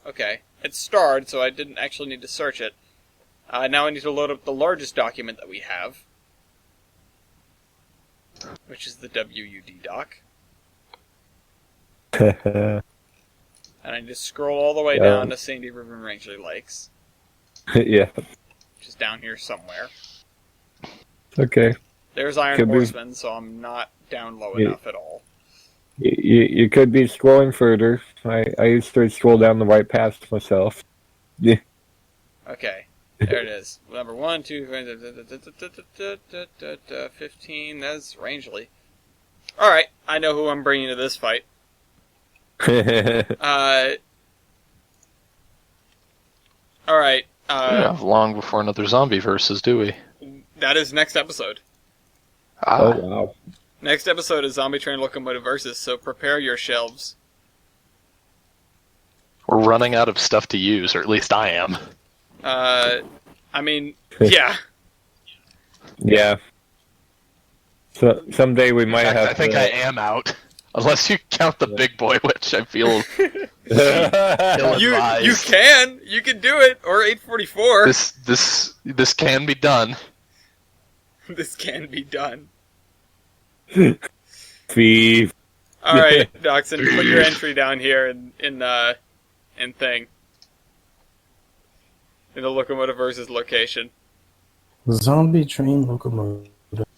Okay. It's starred, so I didn't actually need to search it. Now I need to load up the largest document that we have, which is the WUD doc. And I just scroll all the way down to Sandy River and Rangeley Lakes. Yeah. Which is down here somewhere. Okay. There's Iron Horseman, so I'm not down low enough at all. You could be scrolling further. I used to scroll down the right path myself. Yeah. Okay. There it is. Number 1, 2, 15. That's Rangeley. Alright, I know who I'm bringing to this fight. Alright. Long before another zombie versus, do we? That is next episode. Oh, wow. Next episode is Zombie Train Locomotive versus, so prepare your shelves. We're running out of stuff to use, or at least I am. Yeah. Yeah. So someday we might have. I think I am out, unless you count the big boy, which I feel. You can do it, or 844. This can be done. This can be done. Thief. All right, Dachshund, put your entry down here in thing. In the Locomotive versus location. Zombie train locomotive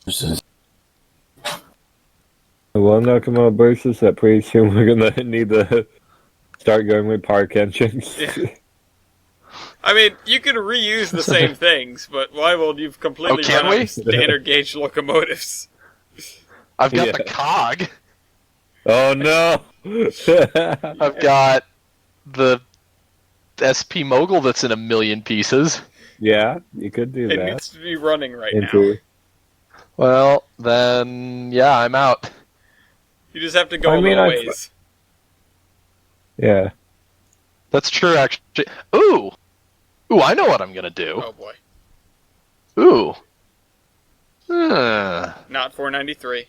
versus. Well, Locomotive versus that pretty soon we're gonna need to start going with park engines. Yeah. I mean, you can reuse the same things, but why will you completely run out of standard gauge locomotives? I've got the cog. Oh no! I've got the SP Mogul that's in a million pieces. Yeah, you could do that. It needs to be running right now. Well, then, yeah, I'm out. You just have to go a little ways. Yeah. That's true, actually. Ooh! Ooh, I know what I'm gonna do. Oh, boy. Ooh. Not 493.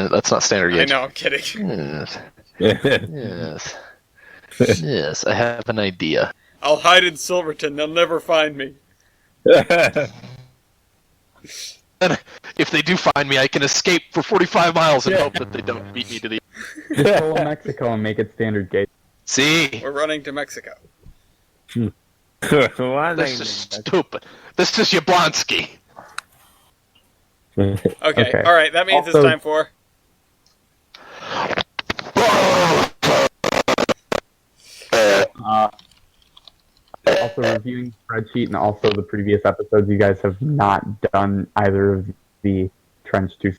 That's not standard gauge. I know, I'm kidding. Yes. Yes, I have an idea. I'll hide in Silverton. They'll never find me. And if they do find me, I can escape for 45 miles and hope that they don't beat me to the... Go to Mexico and make it standard gauge. See? We're running to Mexico. This is stupid. This is Yablonsky. Okay, alright, that means it's time for... Also reviewing the spreadsheet and also the previous episodes, you guys have not done either of the Trench 2.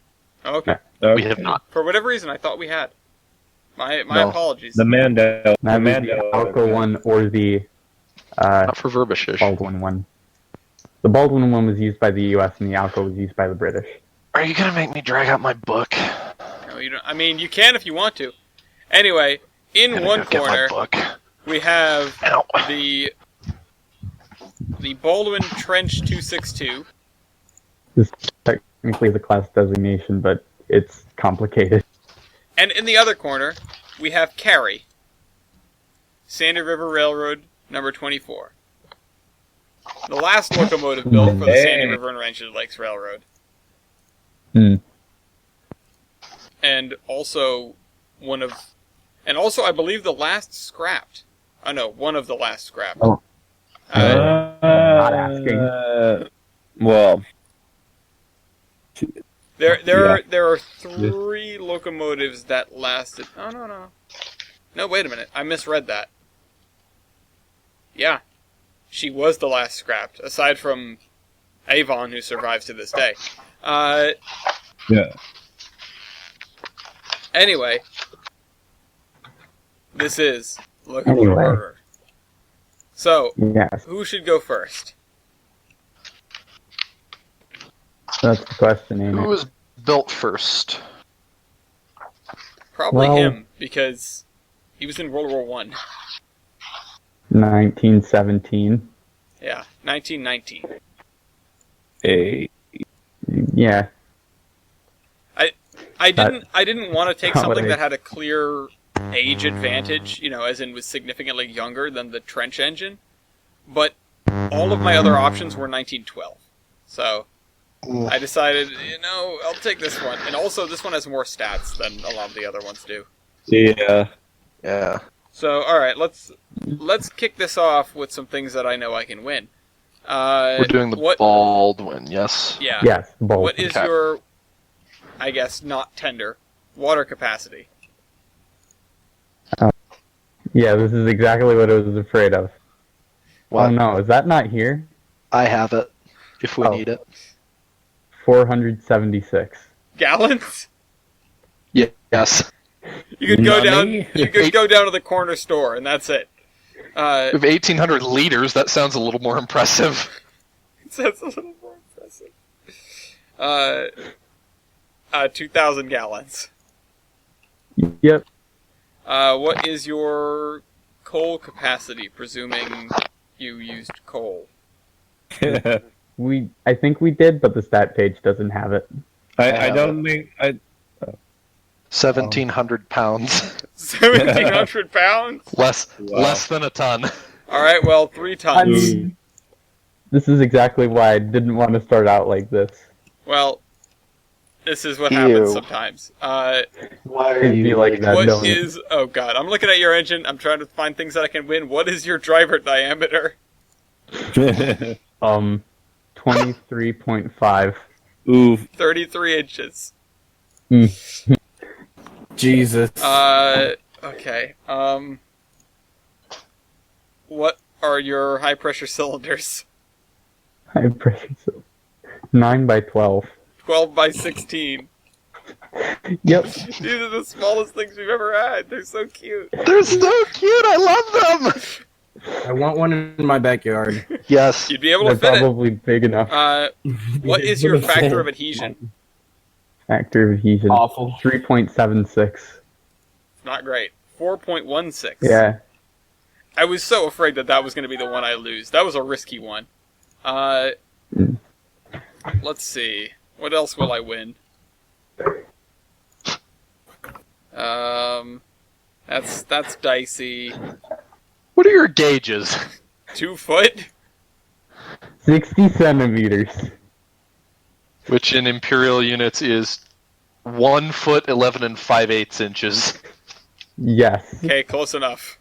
Okay. We have not. For whatever reason, I thought we had. My apologies. The Mando. The Alco one or the not for Verbishish. Baldwin one. The Baldwin one was used by the US and the Alco was used by the British. Are you gonna make me drag out my book? No, you don't. I mean, you can if you want to. Anyway, in one corner, we have the Baldwin Trench 262. This is technically the class designation, but it's complicated. And in the other corner, we have Cary, Sandy River Railroad, number 24. The last locomotive built for the Sandy River and Ranches Lakes Railroad. And also I believe the last scrapped. Oh no, one of the last scrapped. Oh. Not asking. Well, there are 3 locomotives that lasted. Oh no, wait a minute, I misread that. Yeah, she was the last scrapped, aside from Avon, who survives to this day. Yeah. Anyway, this is Locomotive Order. So, who should go first? That's the question, ain't it? Who was built first? Probably him, because he was in World War I. 1917. Yeah, 1919. Yeah. I didn't want to take something that had a clear age advantage, as in was significantly younger than the trench engine, but all of my other options were 1912. So I decided, I'll take this one. And also, this one has more stats than a lot of the other ones do. Yeah. So, alright, let's kick this off with some things that I know I can win. We're doing the Baldwin, yes? Yeah. Yes, Baldwin. What is your, I guess, not tender, water capacity? Yeah, this is exactly what I was afraid of. What? Oh no, is that not here? I have it, if we need it. 476. Gallons? Yes. You could go down. You could go down to the corner store, and that's it. We have 1,800 liters. That sounds a little more impressive. It sounds a little more impressive. 2,000 gallons. Yep. What is your coal capacity, presuming you used coal? I think we did, but the stat page doesn't have it. I don't think... 1,700 pounds. 1,700 pounds? Less than a ton. Alright, well, 3 tons. This is exactly why I didn't want to start out like this. Well, This is what happens sometimes. Why are you like that? What is... Oh, God. I'm looking at your engine. I'm trying to find things that I can win. What is your driver diameter? 23.5. Ooh. 33 inches. Jesus. Okay. What are your high-pressure cylinders? High pressure cylinder. 9 by 12. 12 by 16. Yep. These are the smallest things we've ever had. They're so cute. They're so cute. I love them. I want one in my backyard. Yes. You'd be able to They're fit probably big enough. what is your factor of adhesion? Factor of adhesion. Awful. 3.76. Not great. 4.16. Yeah. I was so afraid that was going to be the one I lose. That was a risky one. Let's see. What else will I win? That's dicey. What are your gauges? 2 foot? 60 centimeters. Which in imperial units is 1 foot 11 5/8 inches. Yes. Okay, close enough.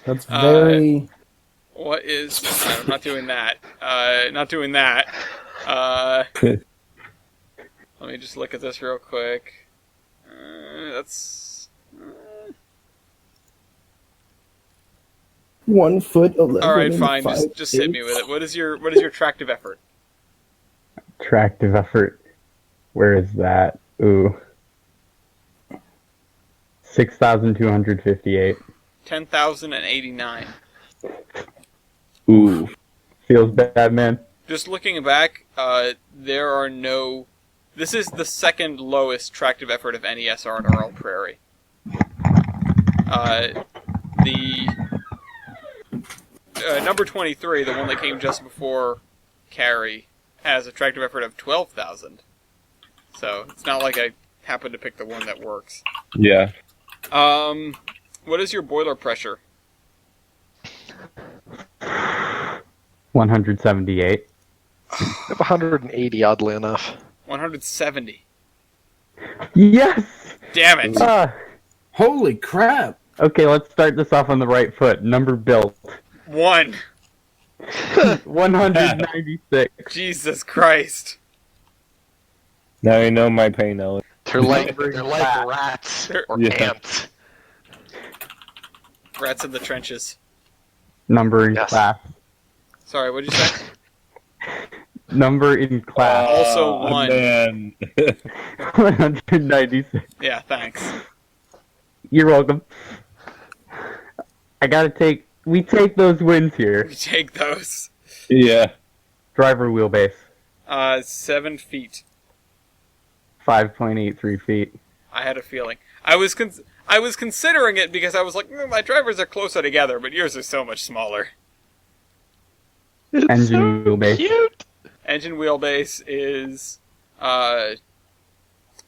That's very... What is... I'm not doing that. Not doing that. Let me just look at this real quick. That's... 1 foot 11. Alright, fine. Just hit me with it. What is your tractive effort? Tractive effort. Where is that? Ooh. 6,258. 10,089. Ooh. Feels bad, man. Just looking back, there are no... This is the second lowest tractive effort of any SR in Oral Prairie. The number 23, the one that came just before Carry, has a tractive effort of 12,000. So it's not like I happened to pick the one that works. Yeah. What is your boiler pressure? 178. I have 180, oddly enough. 170. Yes! Damn it! Holy crap! Okay, let's start this off on the right foot. Number built. 1. 196. Jesus Christ. Now you know my pain, Ellen. They're like rats or ants. Rats in the trenches. Number in class. Sorry, what did you say? Number in class. Also 1. Man. 196. Yeah, thanks. You're welcome. We take those wins here. We take those. Yeah. Driver wheelbase. 7 feet. 5.83 feet. I had a feeling. I was considering it because I was like, my drivers are closer together, but yours are so much smaller. It's Engine so wheelbase. Cute. Engine wheelbase is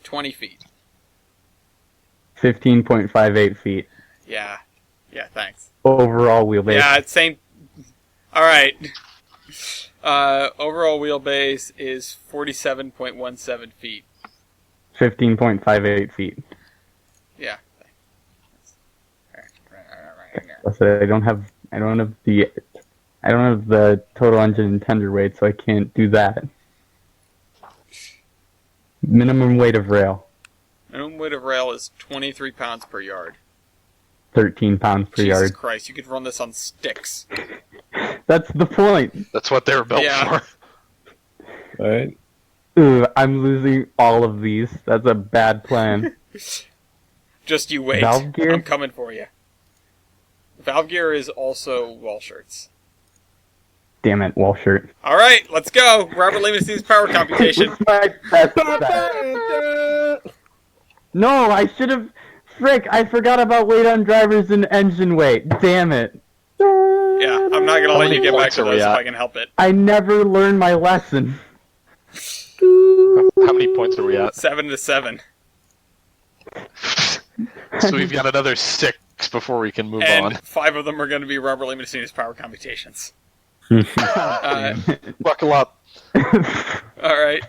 20 feet. 15.58 feet. Yeah, thanks. Overall wheelbase. Yeah, it's same. All right. Overall wheelbase is 47.17 feet. 15.58 feet. Yeah. So I don't have the total engine and tender weight, so I can't do that. Minimum weight of rail. Minimum weight of rail is 23 pounds per yard. 13 pounds per yard. Jesus Christ, you could run this on sticks. That's the point. That's what they were built for. Alright. Ugh, I'm losing all of these. That's a bad plan. Just you wait. Valve gear? I'm coming for you. Valve gear is also wall shirts. Damn it, wall shirt. All right, let's go. Robert Lewis's power computation. No, I should have... Frick, I forgot about weight on drivers and engine weight. Damn it. Yeah, I'm not going to let you get back to those if I can help it. I never learned my lesson. How many points are we at? 7-7. So we've got another 6 before we can move on. And 5 of them are going to be Robert Lewis's power computations. Buckle up. All right.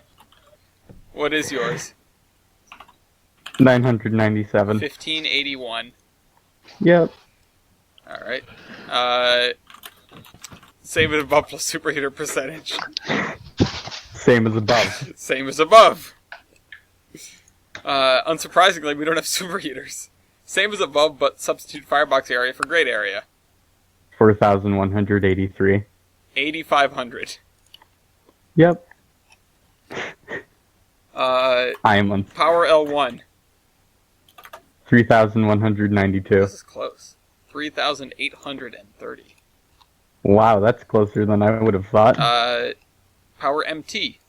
What is yours? 997. 1581. Yep. Alright. Same as above plus superheater percentage. Same as above. Same as above. Unsurprisingly, we don't have superheaters. Same as above, but substitute firebox area for great area. 4,183. 8,500. Yep. I am on Power L1. 3,192. This is close. 3,830. Wow, that's closer than I would have thought. Power MT.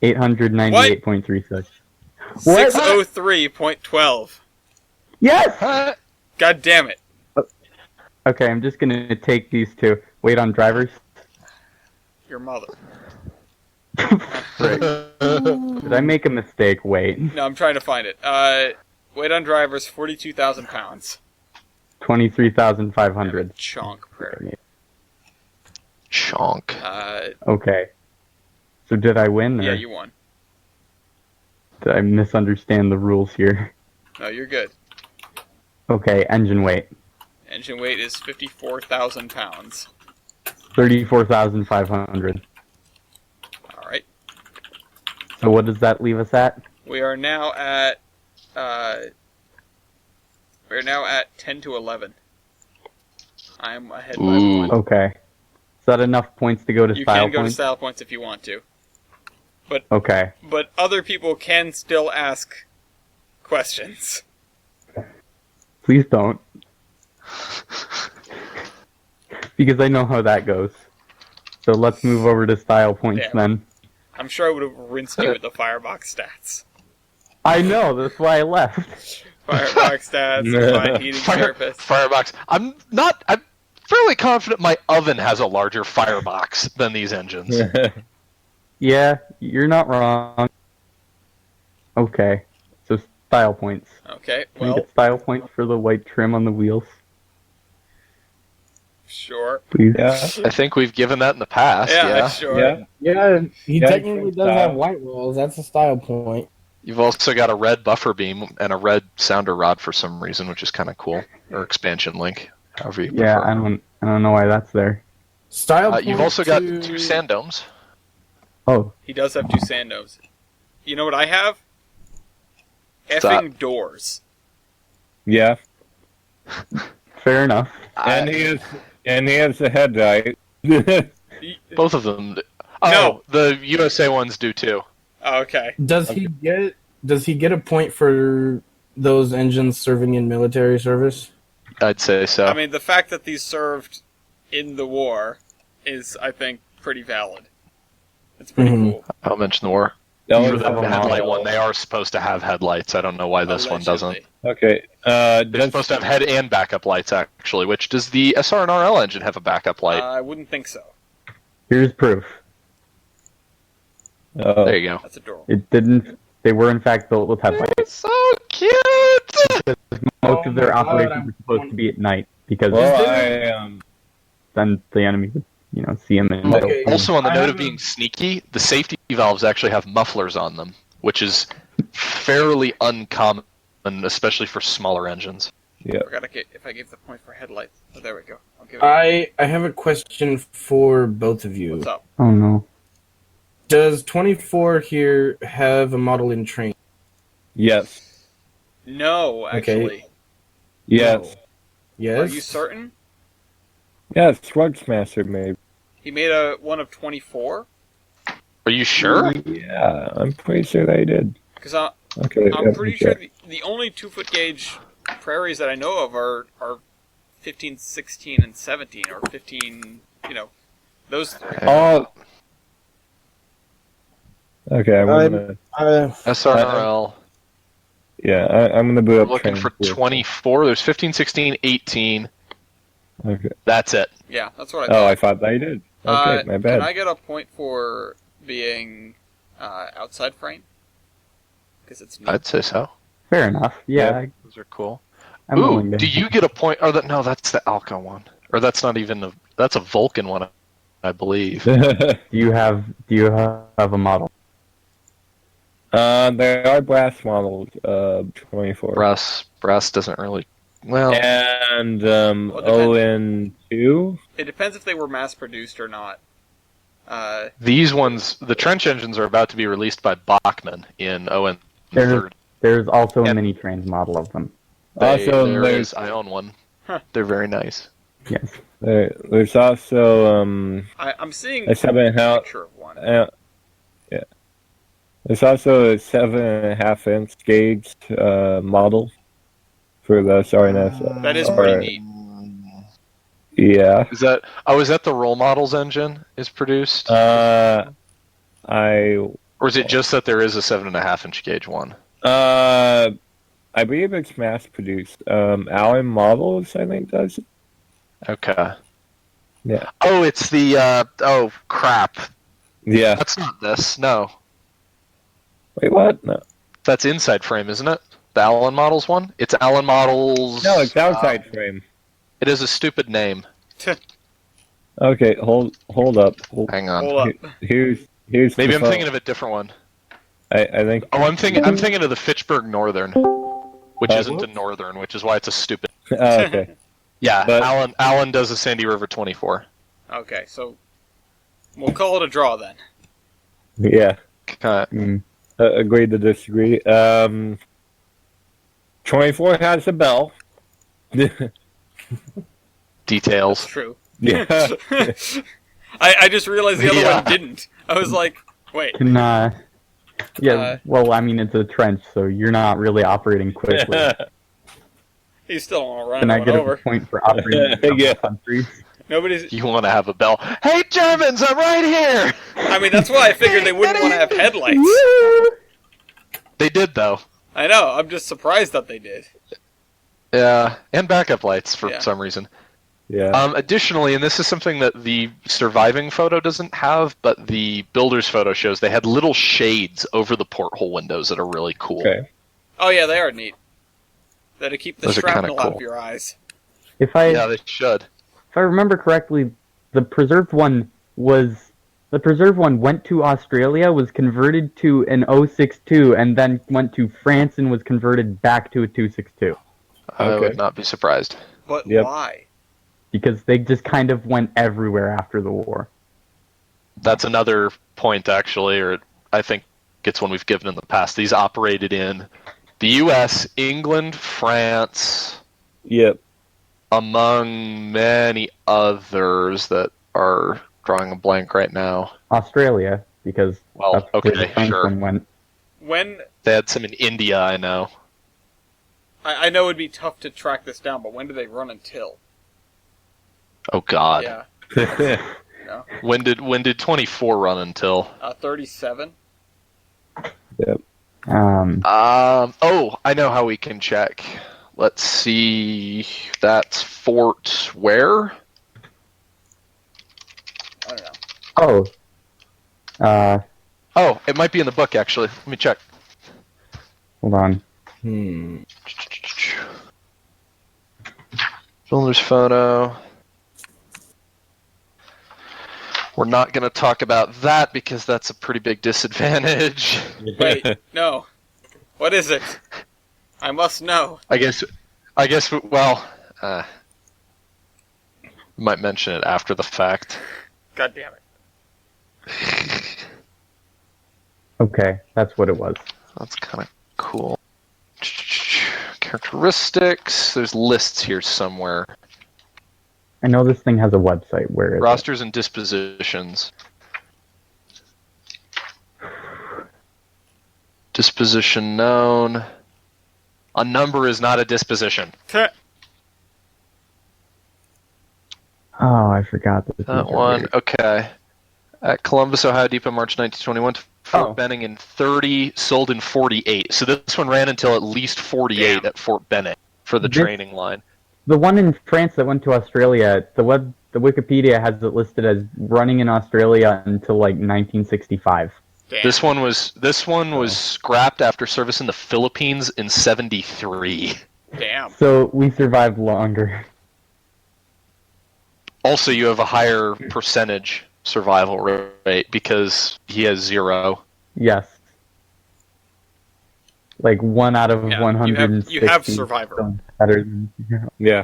898.36. 603.12. Yes! God damn it. Okay, I'm just gonna take these two. Wait on drivers. Your mother. Right. Did I make a mistake? Wait. No, I'm trying to find it. Weight on drivers, 42,000 pounds. 23,500. Chonk prairie. Chonk. Okay. So did I win? Or Yeah, you won. did I misunderstand the rules here? No, you're good. Okay, engine weight. Engine weight is 54,000 pounds. 34,500. Alright. So what does that leave us at? We are now at 10 to 11. I'm ahead by 1. Okay. Is that enough points to go to You style can go points? to style points if you want to. But Okay. But other people can still ask questions. Please don't. Because I know how that goes. So let's move over to style points then. I'm sure I would have rinsed you with the firebox stats. I know, that's why I left. Firebox stats, fine heating surface. Firebox. I'm fairly confident my oven has a larger firebox than these engines. Yeah, you're not wrong. Okay, so style points. Okay, Can we well, get style points for the white trim on the wheels? sure. Please. Yeah. I think we've given that in the past. Yeah, sure. Yeah. Yeah, he Yeah, technically does style. have white rolls. That's a style point. You've also got a red buffer beam and a red sounder rod for some reason, which is kind of cool. Or expansion link, however you prefer. Yeah, I don't know why that's there. Style point. You've also got to... 2 sand domes. Oh, He does have 2 sand domes. You know what I have? What's Effing doors. Yeah. fair enough. And he has a headlight. Both of them. Oh, No. The USA ones do too. Okay. Does he get a point for those engines serving in military service? I'd say so. I mean, the fact that these served in the war is, I think, pretty valid. It's pretty cool. I'll mention the war. That For was the a headlight model. one, they are supposed to have headlights. I don't know why this one doesn't. Allegedly. Okay. They're supposed to have head and backup lights, actually. Which, does the SR and RL engine have a backup light? I wouldn't think so. Here's proof. There you go. That's adorable. It didn't. They were in fact built with headlights. So cute! Most of their my God, operations were supposed to be at night because Well, then the enemy would, see them. In Okay. Also, on the I note have of being sneaky, the safety valves actually have mufflers on them, which is fairly uncommon, especially for smaller engines. Yeah. Forgot if I gave the point for headlights. Oh, there we go. I'll give it. I have a question for both of you. What's up? Oh no. Does 24 here have a model in train? Yes. No, actually. Yes. Yes. Are you certain? Yes. Slugsmaster maybe. He made one of 24? Are you sure? Yeah, I'm pretty sure they did. Because I'm Okay. pretty sure the only 2-foot gauge prairies that I know of are 15, 16, and 17, or 15, those three. Oh. Okay, I'm gonna. SRL. Yeah, I'm gonna boot We're up. looking for train. 24. There's 15, 16, 18. Okay. That's it. Yeah, that's what I Oh, thought. I thought they did. Okay, my bad. Can I get a point for being outside frame? Because it's neat. I'd say so. Fair enough. Yeah. Those are cool. I'm Ooh, willing to. do you get a point? Or no, that's the Alco one. Or that's not even that's a Vulcan one, I believe. Do you have a model? There are brass models of 24. Brass doesn't really... Well... And ON2? It depends if they were mass-produced or not. These ones, the trench engines are about to be released by Bachmann in ON. There's also a mini trains model of them. I own one. Huh. They're very nice. Yes. There's also I'm seeing a 7.5 picture of one. Yeah. There's also a 7.5 inch gauge model for the SRNS. That is pretty neat. Yeah. Is that the Roll Models engine is produced? Or is it just that there is a 7.5 inch gauge one? I believe it's mass produced. Allen Models, I think, does it. Okay. Yeah. Oh, it's the oh crap. Yeah. That's not this. No. Wait, what? No. That's Inside Frame, isn't it? The Allen Models one? It's Allen Models... No, it's Outside Frame. It has a stupid name. Okay, hold up. Hang on. Hold up. Here's Maybe I'm thinking of a different one. I think... Oh, I'm thinking of the Fitchburg Northern, which isn't a Northern, which is why it's a stupid... okay. Yeah, but... Allen does a Sandy River 24. Okay, so we'll call it a draw then. Yeah. Okay. Agree to disagree. 24 has a bell. Details. That's true. Yeah. I just realized the other one didn't. I was like, wait. Well, I mean, it's a trench, so you're not really operating quickly. He's still on a run. Can I get a point for operating in countries? You want to have a bell. Hey, Germans, I'm right here! I mean, that's why I figured they wouldn't want to have headlights. They did, though. I know, I'm just surprised that they did. Yeah, and backup lights for some reason. Yeah. Additionally, and this is something that the surviving photo doesn't have, but the builder's photo shows, they had little shades over the porthole windows that are really cool. Okay. Oh yeah, they are neat. That'll keep the Those shrapnel out of your eyes. Yeah, they should. If I remember correctly, the preserved one went to Australia, was converted to an 062, and then went to France and was converted back to a 262. I would not be surprised. But why? Because they just kind of went everywhere after the war. That's another point, actually, or I think it's one we've given in the past. These operated in the U.S., England, France. Yep. Among many others that are drawing a blank right now. Australia, because that's where the Franklin went. When they had some in India, I know. I know it'd be tough to track this down, but when do they run until? Oh God. Yeah. No. When did 24 run until? 37. Yep. Oh, I know how we can check. Let's see. That's Fort where? I don't know. Oh, it might be in the book, actually. Let me check. Hold on. Builder's photo. We're not going to talk about that because that's a pretty big disadvantage. Wait, no. What is it? I must know. I guess. Well, we might mention it after the fact. God damn it. Okay, that's what it was. That's kind of cool. Characteristics. There's lists here somewhere. I know this thing has a website. Where is Rosters and dispositions. Disposition known. A number is not a disposition. Oh, I forgot that one. Okay. At Columbus, Ohio Depot, March 1921 to Fort Benning in 30, sold in 48. So this one ran until at least 48 at Fort Benning for the training line. The one in France that went to Australia, the Wikipedia has it listed as running in Australia until like 1965. Damn. This one was scrapped after service in the Philippines in 73. Damn. So we survived longer. Also, you have a higher percentage survival rate because he has 0. Yes. Like 1 out of 160. You have Survivor. Better than, Yeah.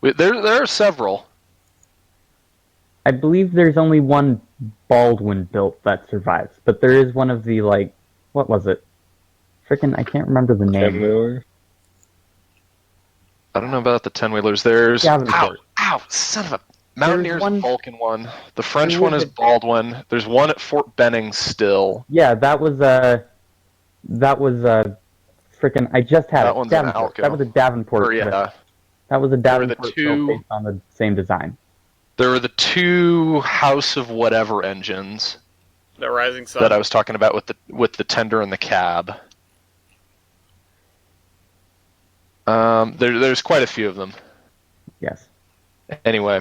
There are several. I believe there's only one Baldwin built that survives, but there is one of the, like, what was it? Frickin', I can't remember the name. 10-wheeler? I don't know about the 10-wheelers. There's... Davenport. Ow, son of a... Mountaineer's Vulcan one. The French one is Baldwin. There's one at Fort Benning still. Yeah, that was frickin', I just had that one's Davenport. That was a Davenport. Yeah. That was a Davenport built based on the same design. There were the 2 House of Whatever engines. The Rising Sun. That I was talking about with the tender and the cab. There's quite a few of them. Yes. Anyway.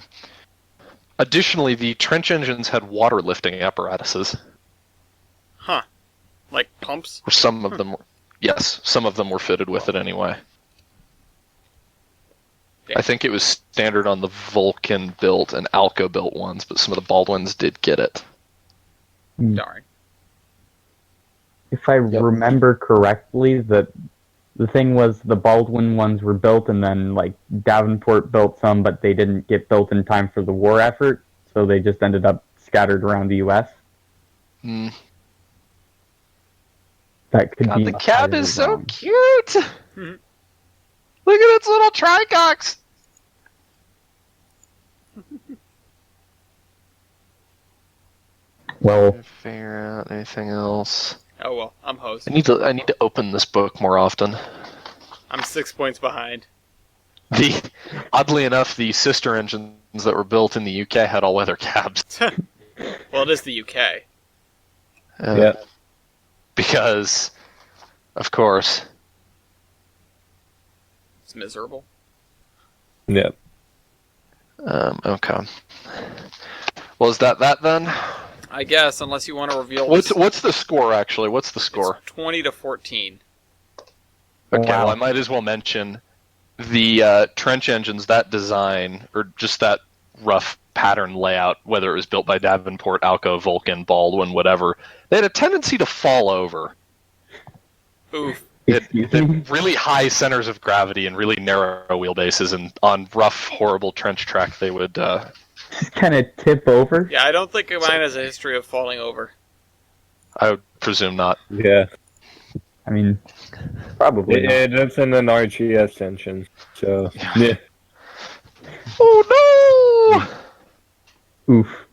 Additionally, the trench engines had water lifting apparatuses. Huh. Like pumps? Or some of them... Yes, some of them were fitted with it anyway. Yeah. I think it was standard on the Vulcan-built and Alco-built ones, but some of the Baldwins did get it. Darn. If I remember correctly, the thing was the Baldwin ones were built, and then like Davenport built some, but they didn't get built in time for the war effort, so they just ended up scattered around the U.S. That could be. The cab is so cute. Look at its little tricox. Well, figure out anything else. Oh well, I'm host. I need to open this book more often. I'm 6 points behind. Oddly enough, the sister engines that were built in the UK had all-weather cabs. Well, it is the UK. Yeah. Because, of course, it's miserable. Yep. Okay. Well, is that then? I guess, unless you want to reveal. What's the score actually? What's the score? It's 20-14. Okay, well, I might as well mention the trench engines, that design, or just that rough pattern layout, whether it was built by Davenport, Alco, Vulcan, Baldwin, whatever, they had a tendency to fall over. Oof. They had really high centers of gravity and really narrow wheelbases, and on rough, horrible trench track they would... kind of tip over? Yeah, I don't think mine has a history of falling over. I would presume not. Yeah. I mean, probably. It's in an RGS engine, so yeah. Oh no! Oof.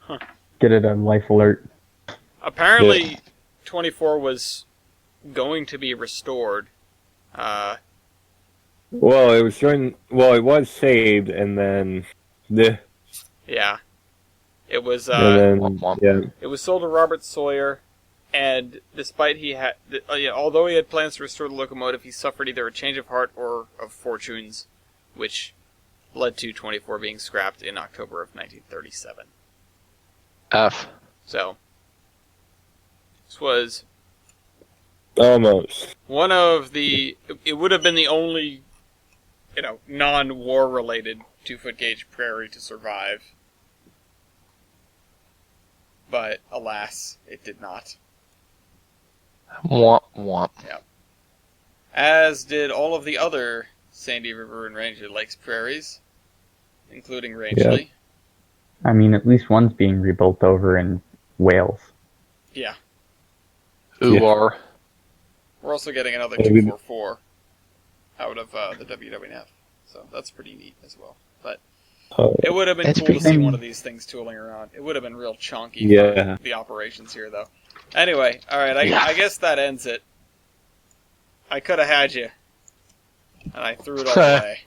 Huh. Get it on life alert. Apparently, 24 was going to be restored. Well, it was saved, and then yeah, it was. It was sold to Robert Sawyer. And despite although he had plans to restore the locomotive, he suffered either a change of heart or of fortunes, which led to 24 being scrapped in October of 1937. So, this was almost one of the. It would have been the only, non-war related 2-foot gauge prairie to survive, but alas, it did not. Womp womp. Yeah. As did all of the other Sandy River and Rangeley Lakes prairies, including Rangeley. Yeah. I mean, at least one's being rebuilt over in Wales. Yeah. We're also getting another 244 out of the WWF, so that's pretty neat as well. But it would have been cool to see one of these things tooling around. It would have been real chonky for the operations here, though. Anyway, alright, I guess that ends it. I could have had you, and I threw it all away.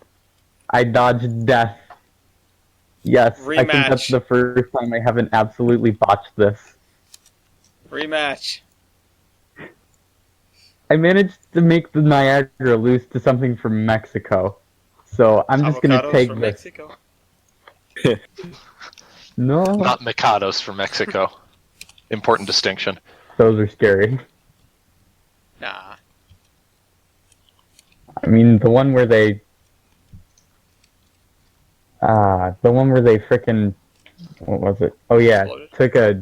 I dodged death. Yes, Rematch. I think that's the first time I haven't absolutely botched this. Rematch. I managed to make the Niagara lose to something from Mexico, so I'm just going to take from this. Mexico? No. Not Mikados from Mexico. Important distinction. Those are scary. Nah. I mean, the one where they frickin', what was it? Oh yeah, took a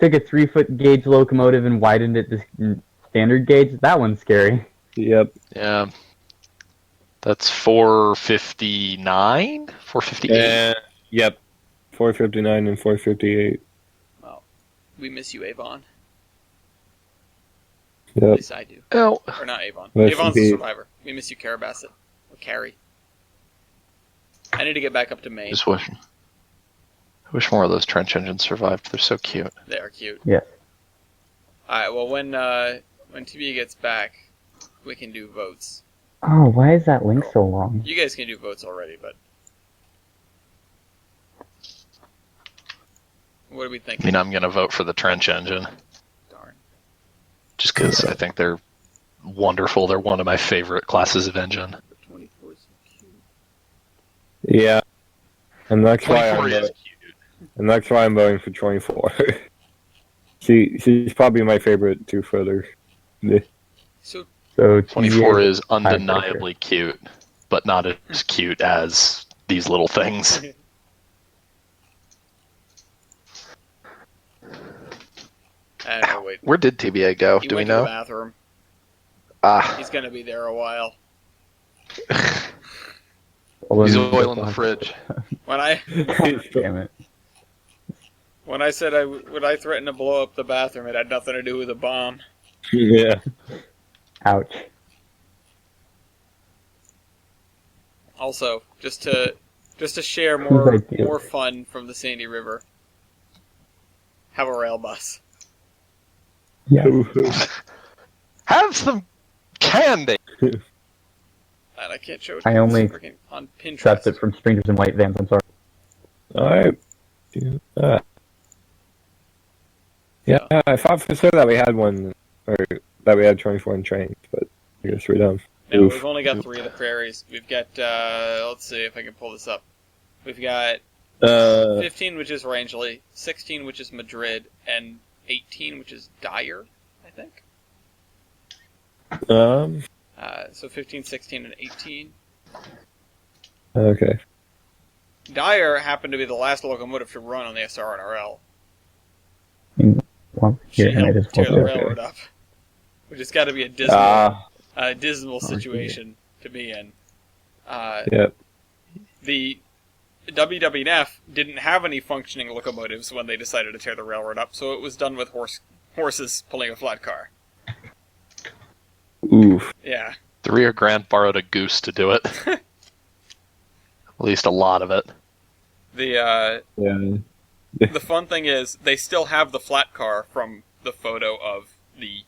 took a 3-foot gauge locomotive and widened it to standard gauge. That one's scary. Yep. Yeah. That's 459? 458? Yep. 459 and 458. Well, we miss you, Avon. Yep. At least I do. Oh. Or not Avon. Rest Avon's in a peace. survivor. We miss you, Carabasset. Or Carrie. I need to get back up to Maine. I wish more of those trench engines survived. They're so cute. They are cute. Yes. Alright, well, when TBA gets back, we can do votes. Oh, why is that link so long? You guys can do votes already, but... What do we think? I mean, I'm going to vote for the trench engine. Darn. Just because I think they're wonderful. They're one of my favorite classes of engine. 24 is so cute. Yeah. And that's why 24 is cute. And that's why I'm voting for 24. She's probably my favorite two-footer. So, 24 is undeniably cute, but not as cute as these little things. I don't know, wait. Where did TBA go? He Do we went to know? the bathroom. Ah, He's gonna be there a while. he's oil in the fridge. When I Damn it. when I said would I threaten to blow up the bathroom, it had nothing to do with a bomb. Yeah. Ouch. Also, just to share Whose more idea? more fun from the Sandy River. Have a rail bus. Yeah. Have some candy! And I can't show it. I only on Pinterest. Trapped it from strangers in white vans, I'm sorry. Alright. Yeah, I thought for sure that we had one, or that we had 24 in trains, but I guess we don't. No, Oof. we've only got 3 of the prairies. We've got, let's see if I can pull this up. We've got 15, which is Rangeley, 16, which is Madrid, and 18, which is Dyer, I think. So 15, 16, and 18. Okay. Dyer happened to be the last locomotive to run on the SRNRL. Well, She here, and I helped just tear pulled the it. railroad up, which has got to be a dismal situation to be in. Yep. The WWF didn't have any functioning locomotives when they decided to tear the railroad up, so it was done with horses pulling a flat car. Oof. Yeah. The Rio Grande borrowed a goose to do it. At least a lot of it. The Yeah. the fun thing is, they still have the flat car from the photo of the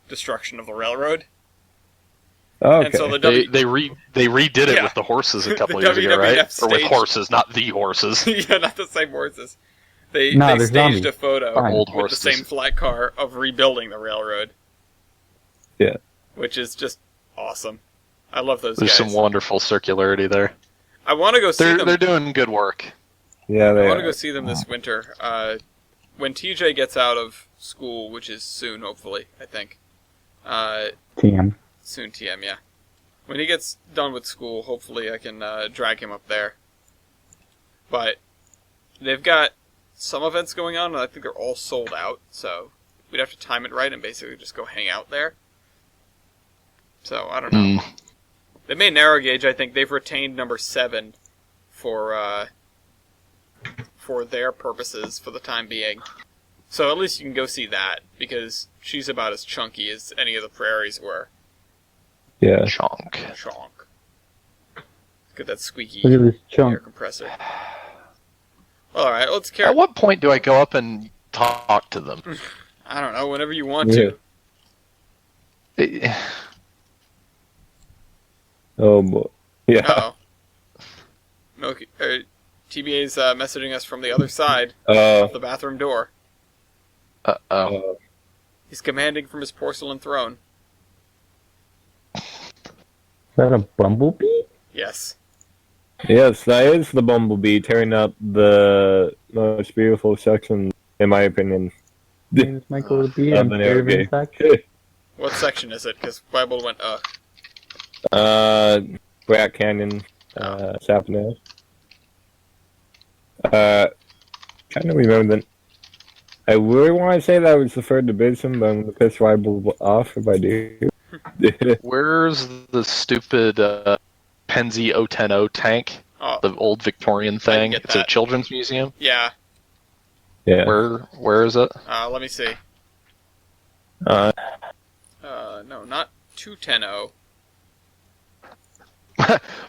destruction of the railroad. Okay. And so the They redid it with the horses a couple The years ago, right? WWF Or with staged- horses, not the horses. yeah, not the same horses. They No, they they're staged zombies. a photo Old with horses. the same flat car of rebuilding the railroad. Yeah. Which is just awesome. I love those There's guys. some wonderful circularity there. I want to go see them. They're doing good work. Yeah, I they want to are. go see them this winter. When TJ gets out of school, which is soon, hopefully, I think. TM. Soon, TM, yeah. When he gets done with school, hopefully I can drag him up there. But they've got some events going on, and I think they're all sold out, so we'd have to time it right and basically just go hang out there. So, I don't know. They made narrow gauge, I think. They've retained number 7 for their purposes for the time being. So at least you can go see that, because she's about as chunky as any of the prairies were. Yeah. Chonk. Chonk. Look at that squeaky Look at this chunk. air compressor. Well, alright, let's carry... At what point do I go up and talk to them? I don't know, whenever you want to. Oh boy. Yeah. Uh-oh. TBA's messaging us from the other side Oh. of the bathroom door. Uh-oh. He's commanding from his porcelain throne. Is that a bumblebee? Yes. Yes, that is the bumblebee tearing up the most beautiful section, in my opinion. My name is Michael the Bee. Of I'm the scared of narrow insects. What section is it? Because Bible went, Black Canyon, Sapness. Trying to remember I really want to say that I was the third division, but I'm going to piss Rival off if I do. Where's the stupid Penzi 010 tank? Oh, the old Victorian thing. It's that. a children's museum. Yeah. Yeah. Where is it? Let me see. No, not 210.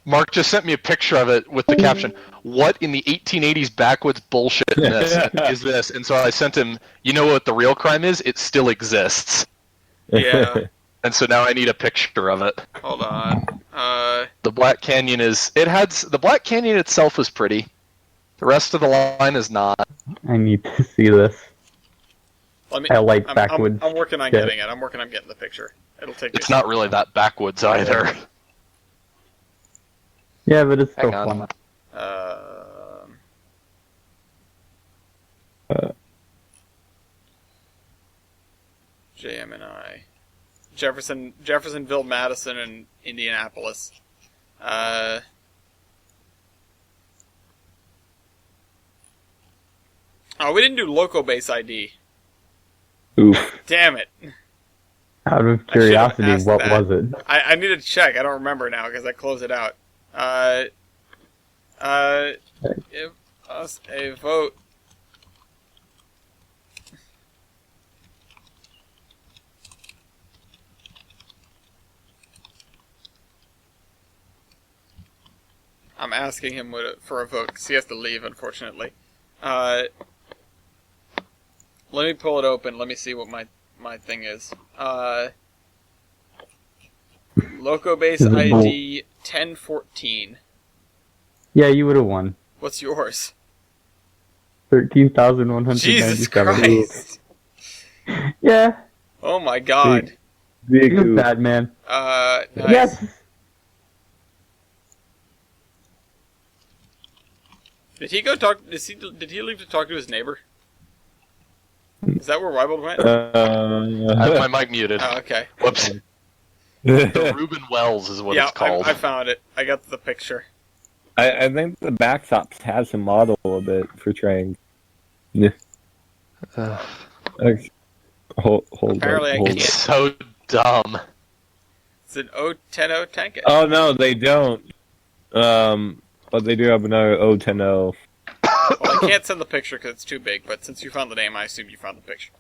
Mark just sent me a picture of it with the caption, "What in the 1880s backwoods bullshit is this?" And so I sent him, you know what the real crime is? It still exists. Yeah. And so now I need a picture of it. Hold on. The Black Canyon the Black Canyon itself is pretty. The rest of the line is not. I need to see this. I like backwoods. I'm working on getting it. I'm working on getting the picture. It'll take. It's not really that backwoods either. Yeah, but it's still fun. JM&I. Jeffersonville, Madison, and Indianapolis. Oh, we didn't do local base ID. Oof. Damn it. Out of curiosity, what was it? I need to check. I don't remember now because I closed it out. Give us a vote. I'm asking him for a vote because he has to leave, unfortunately. Let me pull it open. Let me see what my thing is. Locobase ID 1014. Yeah, you would have won. What's yours? 13,197. Jesus Christ! Yeah. Oh my God. You're bad, man. Nice. Yes. Did he go talk? Did he leave to talk to his neighbor? Is that where Weibold went? I have my mic muted. Oh, okay. Whoops. The Reuben Wells is what it's called. I found it. I got the picture. I think the backstops has a model a bit for trains. Yeah. Hold Apparently on. I can't. It's so dumb. It's an 010 tank. Oh no, they don't. But they do have another 010. Well, I can't send the picture because it's too big. But since you found the name, I assume you found the picture.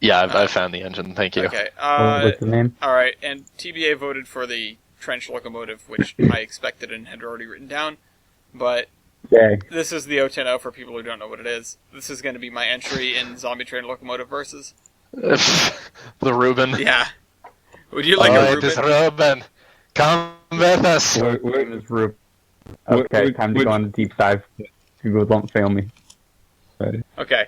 Yeah, I found the engine. Thank you. Okay. What's the name? All right, and TBA voted for the trench locomotive, which I expected and had already written down. But this is the 010 for people who don't know what it is. This is going to be my entry in Zombie Train Locomotive Versus. The Reuben. Yeah. Would you like a Reuben? It is Reuben. Come with us. Where is Reuben? Okay, time to go on a deep dive. Google, don't fail me. Okay.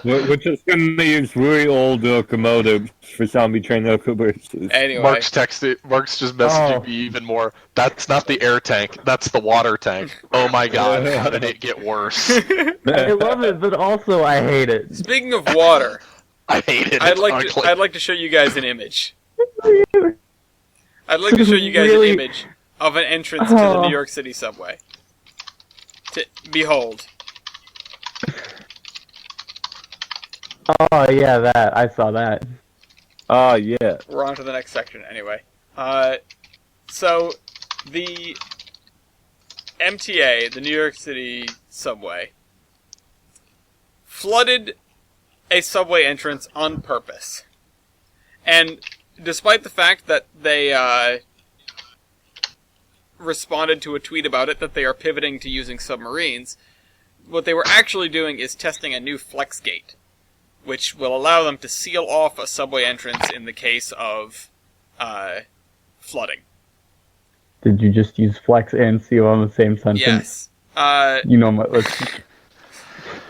We're just going to use really old locomotives for Zombie Train Locomotives. Anyway. Mark's just messaging me even more. That's not the air tank. That's the water tank. Oh my God, how did it get worse? I love it, but also I hate it. Speaking of water, I hate it. I'd like to show you guys an image. I'd like to show you guys an image of an entrance to the New York City subway. Behold. Oh yeah, that I saw that. Oh yeah. We're on to the next section anyway. So the MTA, the New York City subway, flooded a subway entrance on purpose. And despite the fact that they responded to a tweet about it that they are pivoting to using submarines, what they were actually doing is testing a new flex gate, which will allow them to seal off a subway entrance in the case of flooding. Did you just use flex and seal on the same sentence? Yes. You know my...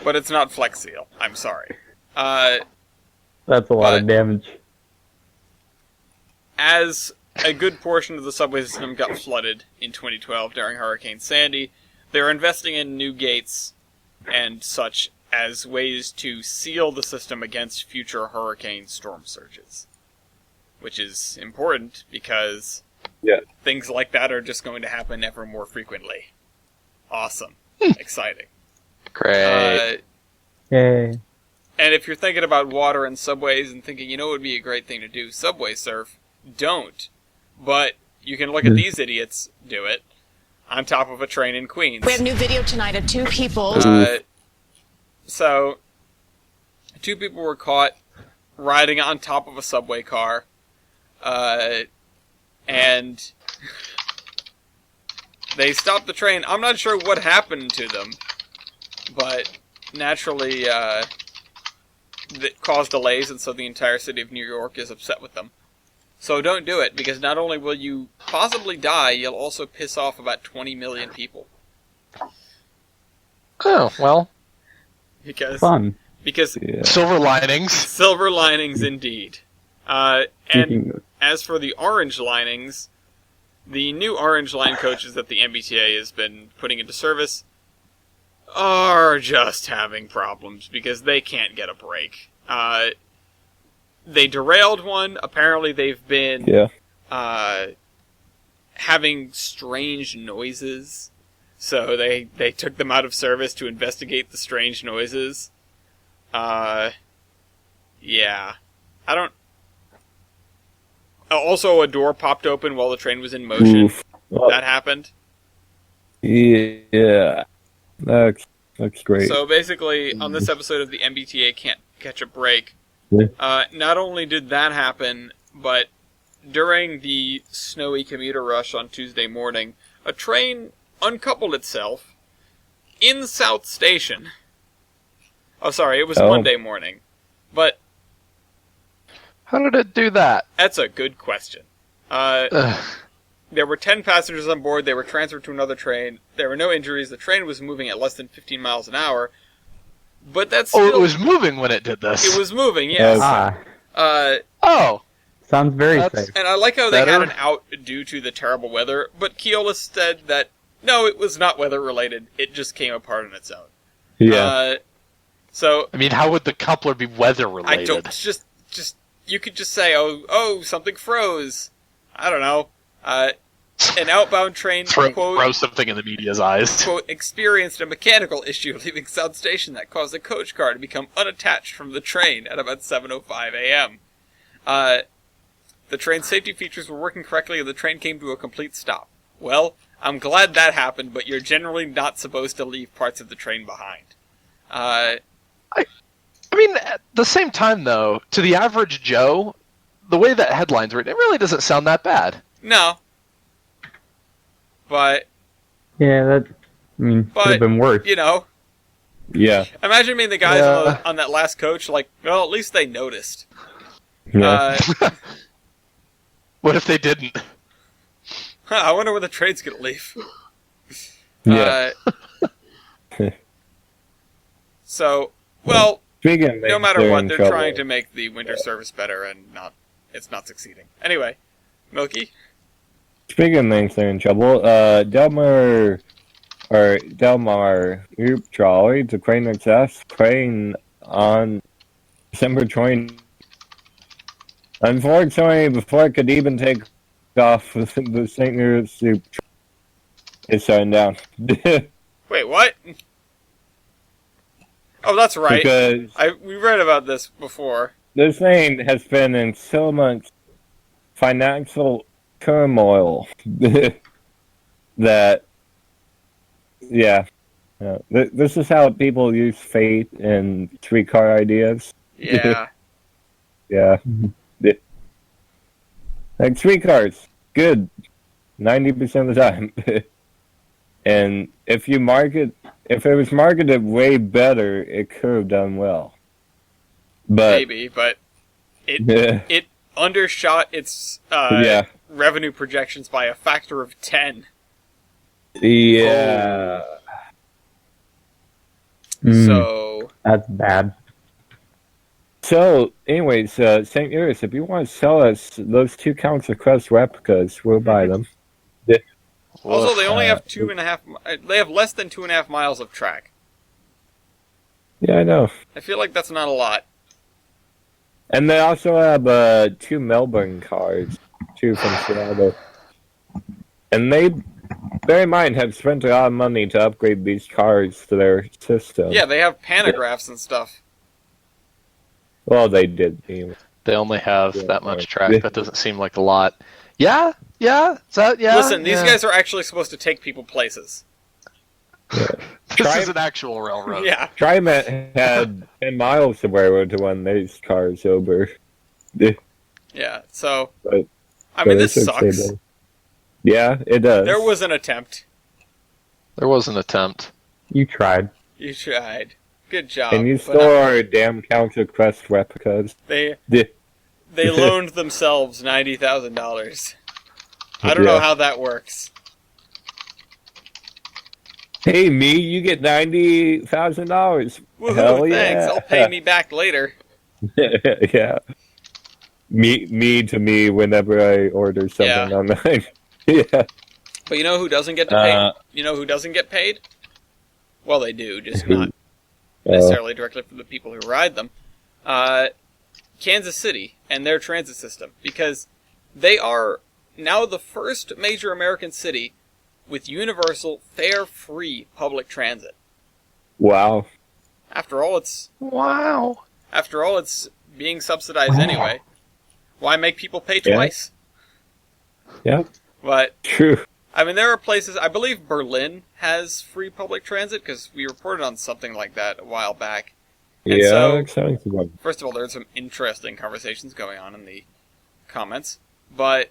But it's not flex seal. I'm sorry. That's a lot of damage. As a good portion of the subway system got flooded in 2012 during Hurricane Sandy, they're investing in new gates and such as ways to seal the system against future hurricane storm surges. Which is important because things like that are just going to happen ever more frequently. Awesome. Exciting. Great. Yay. And if you're thinking about water and subways and thinking, it would be a great thing to do, subway surf, don't. But you can look at these idiots do it on top of a train in Queens. We have new video tonight of two people. So, two people were caught riding on top of a subway car, and they stopped the train. I'm not sure what happened to them, but naturally, that caused delays, and so the entire city of New York is upset with them. So don't do it, because not only will you possibly die, you'll also piss off about 20 million people. Oh, well. Fun. Because silver linings. Silver linings, indeed. And as for the orange linings, the new Orange Line coaches that the MBTA has been putting into service are just having problems because they can't get a break. They derailed one. Apparently they've been having strange noises. So they took them out of service to investigate the strange noises. Yeah. I don't... Also, a door popped open while the train was in motion. That happened. Yeah. That's great. So basically, on this episode of the MBTA Can't Catch a Break, not only did that happen, but during the snowy commuter rush on Tuesday morning, a train uncoupled itself in South Station. Oh, sorry, it was Monday morning. But how did it do that? That's a good question. There were 10 passengers on board. They were transferred to another train. There were no injuries. The train was moving at less than 15 miles an hour. But that's still... it was moving when it did this. It was moving, yes. Sounds very safe. And I like how they had an out due to the terrible weather, but Keolis said that, no, it was not weather-related. It just came apart on its own. Yeah. So... I mean, how would the coupler be weather-related? I don't... Just... You could just say, oh, something froze. I don't know. An outbound train, quote... Throw something in the media's eyes. Quote, experienced a mechanical issue leaving South Station that caused the coach car to become unattached from the train at about 7:05 a.m. The train's safety features were working correctly and the train came to a complete stop. Well, I'm glad that happened, but you're generally not supposed to leave parts of the train behind. I mean, at the same time, though, to the average Joe, the way that headline's written, it really doesn't sound that bad. No. But... Yeah, could have been worse. Yeah. Imagine being the guys on that last coach, like, well, at least they noticed. Yeah. What if they didn't? I wonder where the train's gonna leave. Yeah. So, well, no matter what, they're trouble. trying to make the winter service better, and it's not succeeding. Anyway, Milky? Speaking of things they're in trouble, Delmar Group Trolley to Crane Access, Crane on December 20. Unfortunately, before it could even take off, the St. Louis Soup is shutting down. Wait, what? Oh, that's right. Because we read about this before. This thing has been in so much financial turmoil that, this is how people use fate and streetcar ideas. Yeah. Yeah. Like streetcars, good, 90% of the time. And if it was marketed way better, it could have done well. But maybe, but it undershot its revenue projections by a factor of 10. Yeah. So that's bad. So, anyways, St. Louis, if you want to sell us those 2 counts of Crest replicas, we'll buy them. Also, they only have 2.5. They have less than 2.5 miles of track. Yeah, I know. I feel like that's not a lot. And they also have 2 Melbourne cars, 2 from Seattle. And they, bear in mind, have spent a lot of money to upgrade these cars to their system. Yeah, they have pantographs and stuff. Well, they did. Anyway. They only have that much track. That doesn't seem like a lot. Yeah. Listen, these guys are actually supposed to take people places. This is an actual railroad. Yeah. TriMet had 10 miles to railroad to one of these cars over. Yeah, so... But, I mean, this sucks. Yeah, it does. There was an attempt. You tried. You tried. Good job. And you store damn Council Crest replicas. They loaned themselves $90,000. I don't know how that works. Hey, me, you get $90,000. Woohoo, Hell thanks. yeah. I'll pay me back later. Yeah. Me to me whenever I order something online. Yeah. But you know who doesn't get paid? You know who doesn't get paid? Well, they do, just not necessarily directly from the people who ride them. Kansas City and their transit system. Because they are now the first major American city with universal, fare-free public transit. Wow. After all, it's being subsidized anyway. Why make people pay twice? Yeah. But true. I mean, there are places. I believe Berlin has free public transit because we reported on something like that a while back. And first of all, there's some interesting conversations going on in the comments, but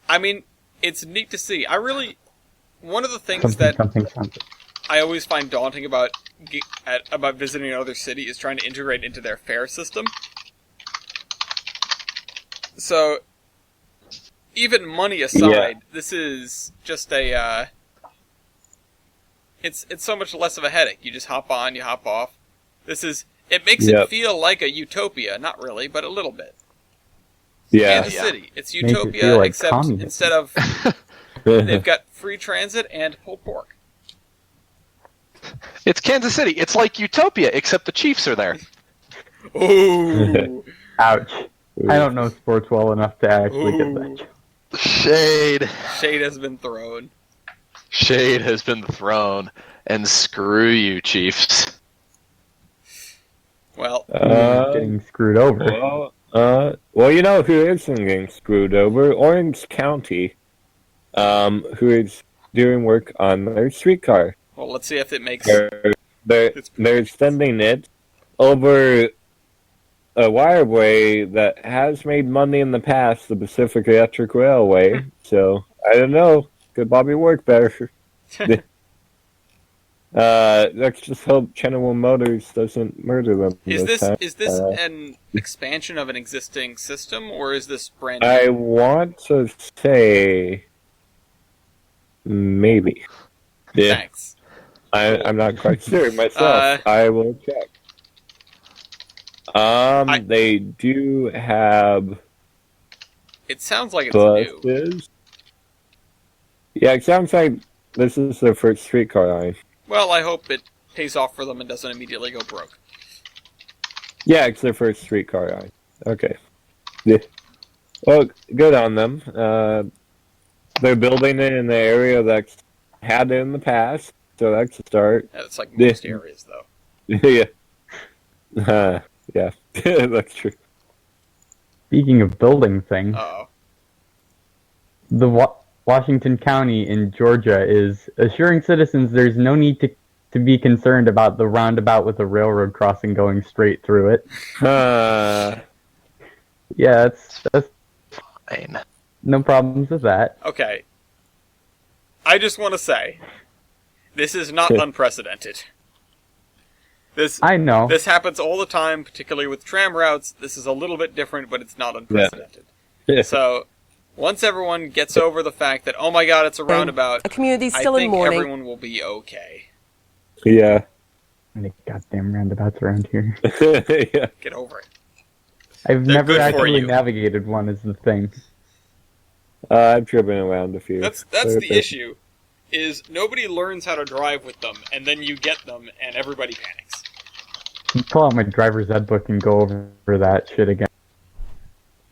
I mean, it's neat to see. One of the things I always find daunting about visiting another city is trying to integrate into their fare system. So, even money aside, this is just a, it's so much less of a headache. You just hop on, you hop off. It makes it feel like a utopia. Not really, but a little bit. Kansas City. It's utopia, like except communism. Instead of they've got free transit and pulled pork. It's Kansas City. It's like utopia, except the Chiefs are there. Ooh. Ouch. I don't know sports well enough to actually get that. Shade. Shade has been thrown. Shade has been thrown. And screw you, Chiefs. Well, getting screwed over. Well, you know who isn't getting screwed over? Orange County, who is doing work on their streetcar. Well, let's see if it makes... They're extending it over a wireway that has made money in the past, the Pacific Electric Railway. So, I don't know. Could Bobby work better? Let's just hope General Motors doesn't murder them. Is this an expansion of an existing system, or is this brand new? I want to say maybe. Yeah. Thanks. I'm not quite sure myself. I will check. They do have. It sounds like it's new. Yeah, it sounds like this is their first streetcar line. Well, I hope it pays off for them and doesn't immediately go broke. Yeah, it's their first streetcar line. Okay. Yeah. Well, good on them. They're building it in the area that's had it in the past, so that's a start. Yeah, it's like most areas, though. Yeah. Yeah, that's true. Speaking of building things, Uh-oh. Washington County in Georgia is assuring citizens there's no need to be concerned about the roundabout with a railroad crossing going straight through it. Yeah, that's fine. No problems with that. Okay. I just want to say, this is not unprecedented. I know. This happens all the time, particularly with tram routes. This is a little bit different, but it's not unprecedented. Yeah. So, once everyone gets over the fact that, oh my god, it's a roundabout, a community still in mourning, everyone will be okay. Yeah. Any goddamn roundabouts around here. Yeah. Get over it. I've never actually navigated one, is the thing. I've driven around a few. That's the issue, is nobody learns how to drive with them, and then you get them, and everybody panics. You pull out my driver's ed book and go over that shit again.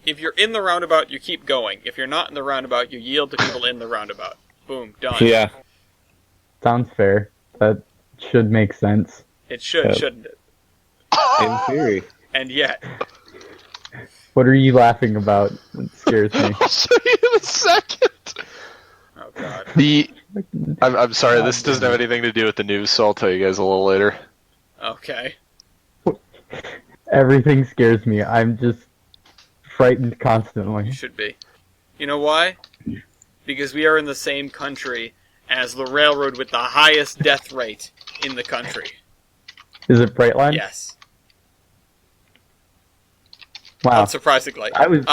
If you're in the roundabout, you keep going. If you're not in the roundabout, you yield to people in the roundabout. Boom, done. Yeah. Sounds fair. That should make sense. It should, shouldn't it? In theory. And yet. What are you laughing about? It scares me. I'll show you in a second. Oh, God. I'm sorry, this doesn't have anything to do with the news, so I'll tell you guys a little later. Okay. Everything scares me. I'm just frightened constantly. You should be. You know why? Because we are in the same country as the railroad with the highest death rate in the country. Is it Brightline? Yes. Wow. Unsurprisingly. I was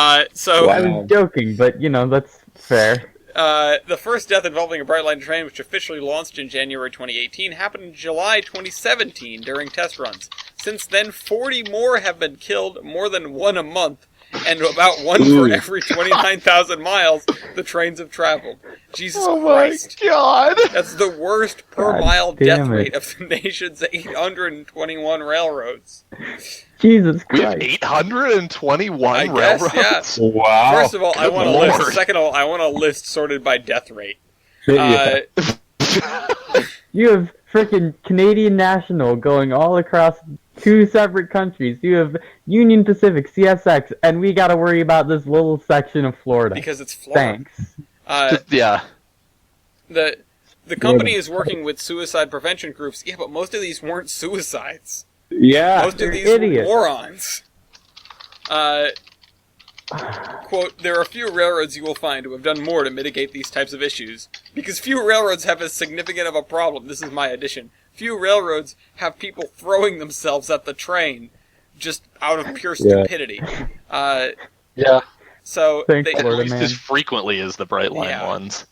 joking, but that's fair. The first death involving a Brightline train, which officially launched in January 2018, happened in July 2017 during test runs. Since then, 40 more have been killed, more than one a month, and about one for every 29,000 miles the trains have traveled. Jesus Christ. Oh my God! That's the worst per-mile death rate of the nation's 821 railroads. Jesus Christ. We have 821 railroads? Yeah. Wow. First of all, I want a list. Second of all, I want a list sorted by death rate. You have frickin' Canadian National going all across 2 separate countries. You have Union Pacific, CSX, and we gotta worry about this little section of Florida. Because it's Florida. Thanks. Yeah. The company is working with suicide prevention groups. Yeah, but most of these weren't suicides. Yeah. Most of these idiots. were morons. Quote, there are few railroads you will find who have done more to mitigate these types of issues. Because few railroads have as significant of a problem. This is my addition. Few railroads have people throwing themselves at the train just out of pure stupidity. Yeah. So Thanks, they, At Florida least man. as frequently as the Brightline ones.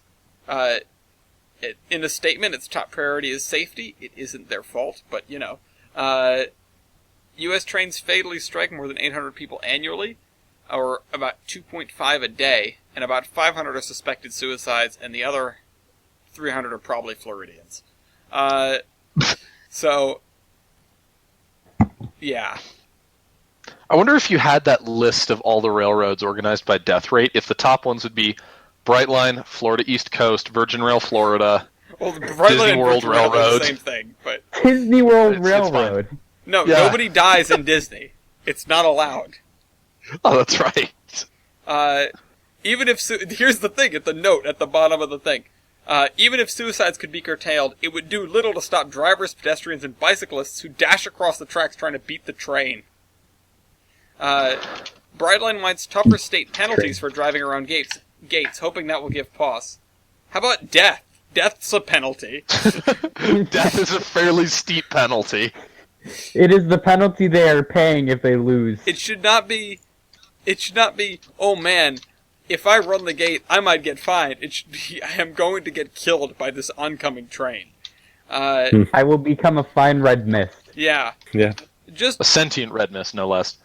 In a statement, its top priority is safety. It isn't their fault, but U.S. trains fatally strike more than 800 people annually, or about 2.5 a day, and about 500 are suspected suicides, and the other 300 are probably Floridians. So, yeah. I wonder if you had that list of all the railroads organized by death rate, if the top ones would be Brightline, Florida East Coast, Virgin Rail Florida, Well, Brightline Disney and World Virgin Rail are Railroad. the same thing, but Disney World It's Railroad. no, Yeah. nobody dies in Disney. It's not allowed. Oh, that's right. Even if here's the thing at the note at the bottom of the thing. Even if suicides could be curtailed, it would do little to stop drivers, pedestrians, and bicyclists who dash across the tracks trying to beat the train. Brightline wants tougher state penalties for driving around gates, hoping that will give pause. How about death? Death's a penalty. Death is a fairly steep penalty. It is the penalty they are paying if they lose. It should not be, oh man, if I run the gate, I might get fined. It should be, I am going to get killed by this oncoming train. I will become a fine red mist. Yeah. Yeah. Just A sentient red mist, no less.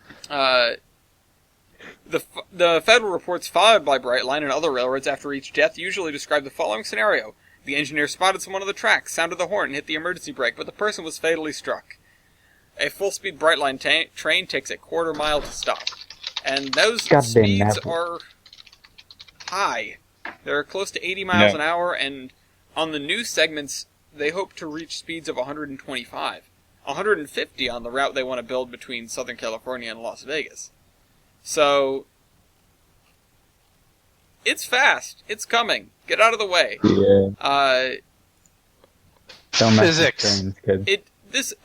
the federal reports filed by Brightline and other railroads after each death usually describe the following scenario. The engineer spotted someone on the tracks, sounded the horn, and hit the emergency brake, but the person was fatally struck. A full-speed Brightline train takes a quarter mile to stop. And those speeds are high. They're close to 80 miles an hour, and on the new segments, they hope to reach speeds of 125. 150 on the route they want to build between Southern California and Las Vegas. So, it's fast. It's coming. Get out of the way. Yeah. Physics.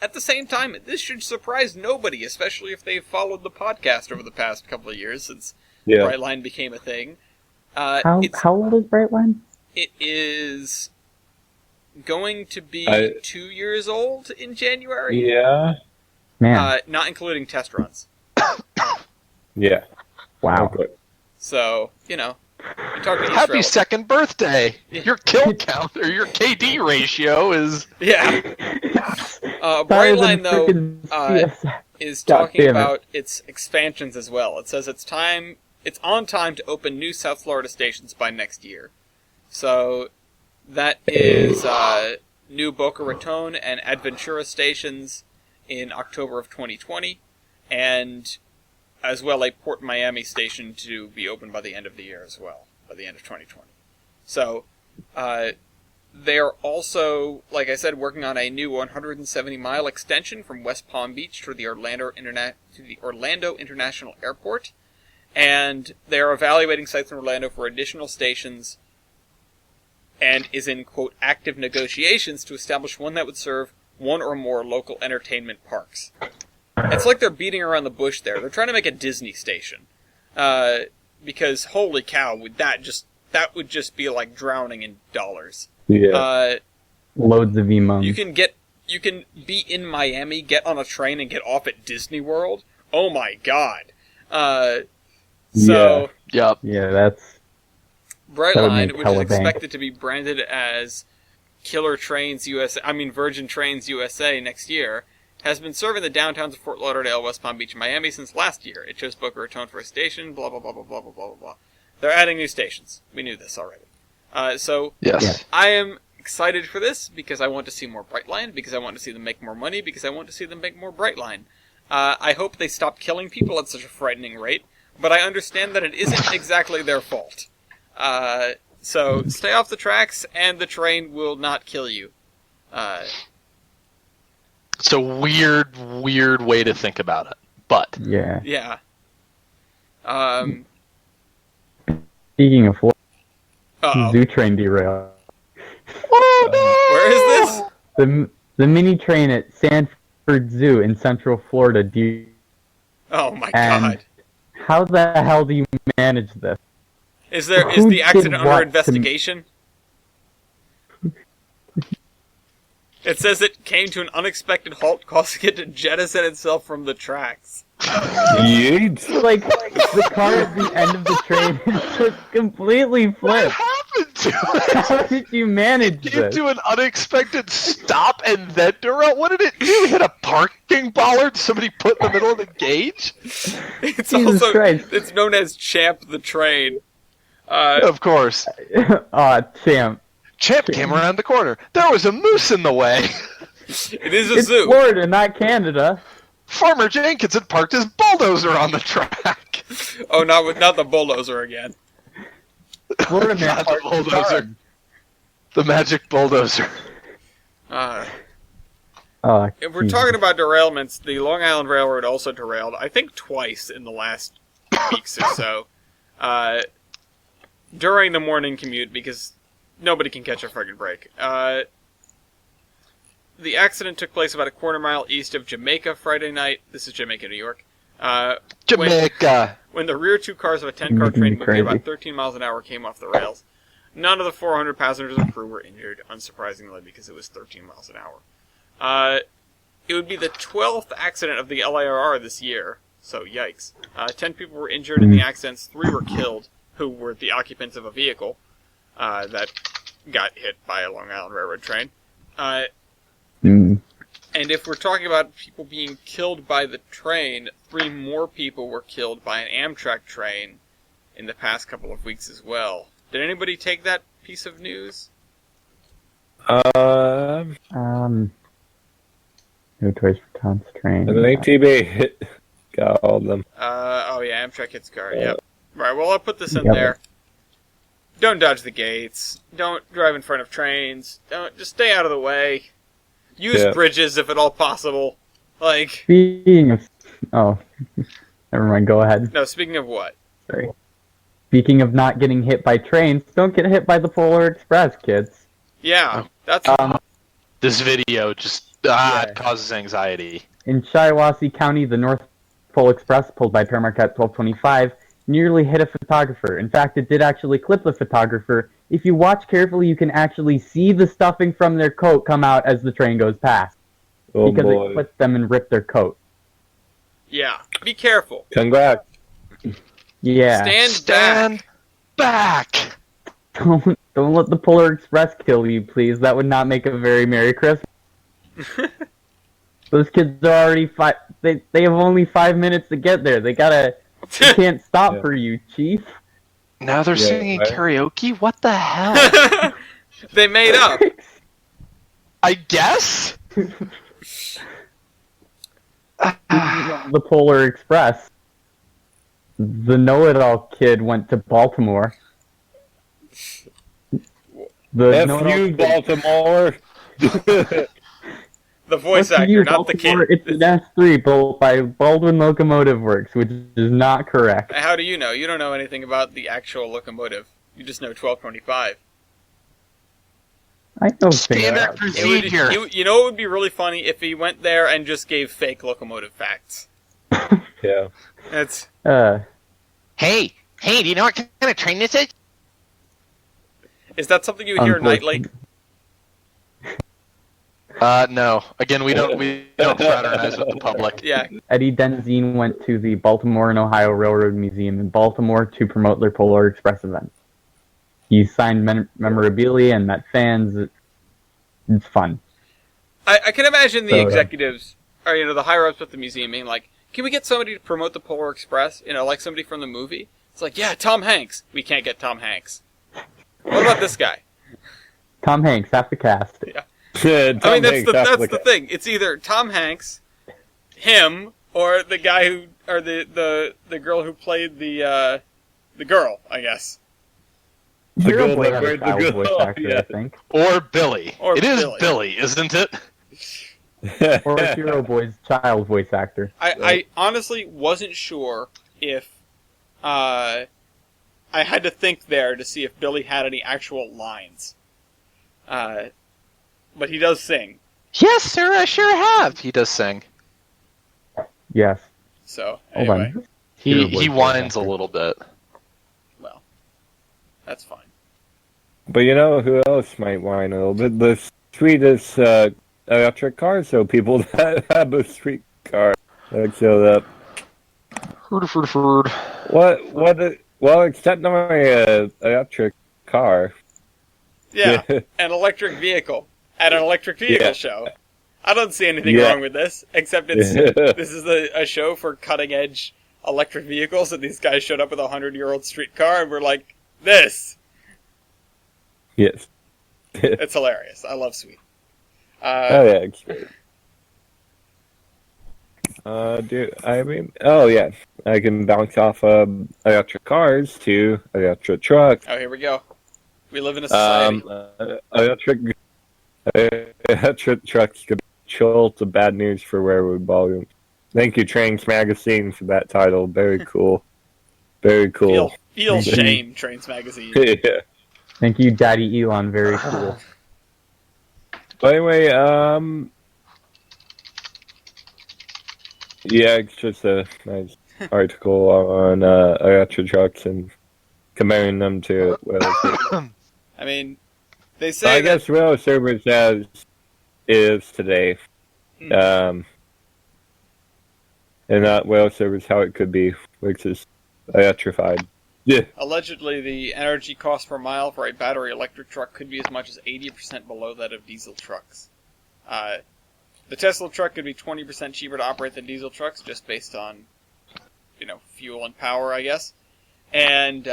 At the same time, this should surprise nobody, especially if they've followed the podcast over the past couple of years since Brightline became a thing. How old is Brightline? It is going to be 2 years old in January. Yeah. Man. Not including test runs. Yeah. Wow. Okay. So, you're talking to Happy second birthday! Your kill count, or your KD ratio is... Yeah. Brightline, though, is talking about its expansions as well. It says it's on time to open new South Florida stations by next year. So, that is new Boca Raton and Adventura stations in October of 2020, and as well a Port Miami station to be opened by the end of the year as well, by the end of 2020. So, They are also, like I said, working on a new 170-mile extension from West Palm Beach to the Orlando International Airport, and they are evaluating sites in Orlando for additional stations, and is in, quote, active negotiations to establish one that would serve one or more local entertainment parks. It's like they're beating around the bush there. They're trying to make a Disney station. Because, holy cow, that would just be like drowning in dollars. Yeah. Loads of emotes. You can be in Miami, get on a train, and get off at Disney World. Oh my god. Yeah, that's... Brightline, which is expected to be branded as Virgin Trains USA next year, has been serving the downtowns of Fort Lauderdale, West Palm Beach, and Miami since last year. It chose Boca Raton for a station, blah, blah, blah, blah, blah, blah, blah, blah. They're adding new stations. We knew this already. Yes. I am excited for this because I want to see more Brightline, because I want to see them make more money, because I want to see them make more Brightline. I hope they stop killing people at such a frightening rate, but I understand that it isn't exactly their fault. So stay off the tracks, and the train will not kill you. It's a weird way to think about it, but... Yeah. Speaking of Florida, Uh-oh. Zoo train derailed. Oh, no! Where is this? The mini train at Sanford Zoo in Central Florida Oh my god. How the hell do you manage this? Is the accident under investigation? It says it came to an unexpected halt, causing it to jettison itself from the tracks. Like, the car at the end of the train is just completely flipped. What happened to it? How did you manage It came this? to an unexpected stop and then derail? What did it do? Hit a parking bollard somebody put in the middle of the gauge? It's Jesus Christ. It's known as Champ the Train. Of course. Champ. Champ came around the corner. There was a moose in the way. It is a It's zoo. Florida, not Canada. Farmer Jenkins had parked his bulldozer on the track. Oh, not the bulldozer again. Florida man Not the parked his bulldozer. car. The magic bulldozer. If we're talking about derailments, the Long Island Railroad also derailed, I think twice in the last weeks or so. During the morning commute, because nobody can catch a friggin' break. The accident took place about a quarter mile east of Jamaica Friday night. This is Jamaica, New York. Jamaica. When the rear two cars of a 10-car train moving about 13 miles an hour came off the rails. None of the 400 passengers and crew were injured, unsurprisingly, because it was 13 miles an hour. It would be the 12th accident of the LIRR this year, so yikes. 10 people were injured in the accidents, 3 were killed, who were the occupants of a vehicle that got hit by a Long Island Railroad train. And if we're talking about people being killed by the train, 3 more people were killed by an Amtrak train in the past couple of weeks as well. Did anybody take that piece of news? No Toys for Tots train. I think TB got all of them. Amtrak hits car, yep. Right, well, I'll put this in there. Don't dodge the gates. Don't drive in front of trains. Just stay out of the way. Use bridges if at all possible. Speaking of... Oh, never mind, go ahead. No, speaking of what? Sorry. Speaking of not getting hit by trains, don't get hit by the Polar Express, kids. Yeah, that's... This video just causes anxiety. In Shiawassee County, the North Pole Express, pulled by Terminus at 1225, nearly hit a photographer. In fact, it did actually clip the photographer. If you watch carefully, you can actually see the stuffing from their coat come out as the train goes past. Because it clipped them and ripped their coat. Yeah, be careful. Congrats. Yeah. Stand back! Don't let the Polar Express kill you, please. That would not make a very Merry Christmas. Those kids are already they have only 5 minutes to get there. They can't stop for you, Chief. Now they're singing karaoke? What the hell? They made up. I guess? The Polar Express. The know-it-all kid went to Baltimore. F.U. Baltimore. The voice actor, not the kid. It's an S3 built by Baldwin Locomotive Works, which is not correct. How do you know? You don't know anything about the actual locomotive. You just know 1225. I know standard procedure. You know, it would be really funny if he went there and just gave fake locomotive facts. Yeah. That's. Hey, do you know what kind of train this is? Is that something you hear nightly? No. Again, we don't fraternize with the public. Yeah. Eddie Denzine went to the Baltimore and Ohio Railroad Museum in Baltimore to promote their Polar Express event. He signed memorabilia and met fans. It's fun. I can imagine the executives, or the higher ups at the museum being like, "Can we get somebody to promote the Polar Express? Like somebody from the movie." It's like, "Yeah, Tom Hanks." We can't get Tom Hanks. What about this guy? Tom Hanks, half the cast. Yeah. That's the thing. It's either Tom Hanks, him, or the guy who, or the girl who played the girl, I guess. The girl voice actor, I think. Or Billy. It is Billy, isn't it? Or Hero Boy's child voice actor. I honestly wasn't sure if I had to think there to see if Billy had any actual lines. But he does sing. Yes, sir, I sure have. He does sing. Yes. So, anyway. He whines a little bit. Well, that's fine. But who else might whine a little bit? The sweetest electric cars, so people that have a sweet car that showed up. Well, except my electric car. Yeah, an electric vehicle at an electric vehicle show. I don't see anything wrong with this, except this is a show for cutting-edge electric vehicles, and these guys showed up with a 100-year-old street car, and we're like, this! Yes. It's hilarious. I love Sweet. It's great. I can bounce off electric cars to electric trucks. Oh, here we go. We live in a society. Electric trucks could chill to bad news for railroad volume. Thank you, Trains Magazine, for that title. Very cool. Very cool. Feel shame, Trains Magazine. Yeah. Thank you, Daddy Elon. Very cool. But anyway, it's just a nice article on electric trucks and comparing them to I mean, they say I guess rail service as is today. And not rail service how it could be, which is electrified. Yeah. Allegedly, the energy cost per mile for a battery electric truck could be as much as 80% below that of diesel trucks. The Tesla truck could be 20% cheaper to operate than diesel trucks, just based on, fuel and power, I guess. And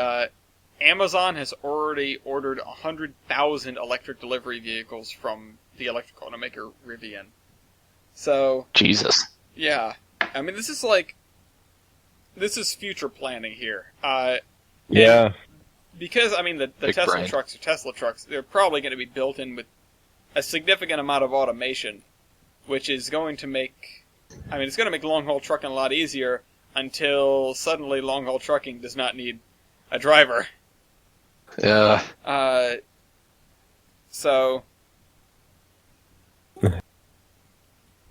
Amazon has already ordered 100,000 electric delivery vehicles from the electric automaker Rivian. So... Jesus. Yeah. I mean, this is future planning here. Yeah. Because, the Tesla trucks are Tesla trucks, they're probably going to be built in with a significant amount of automation, which is going to make... it's going to make long-haul trucking a lot easier until suddenly long-haul trucking does not need a driver. Yeah. So...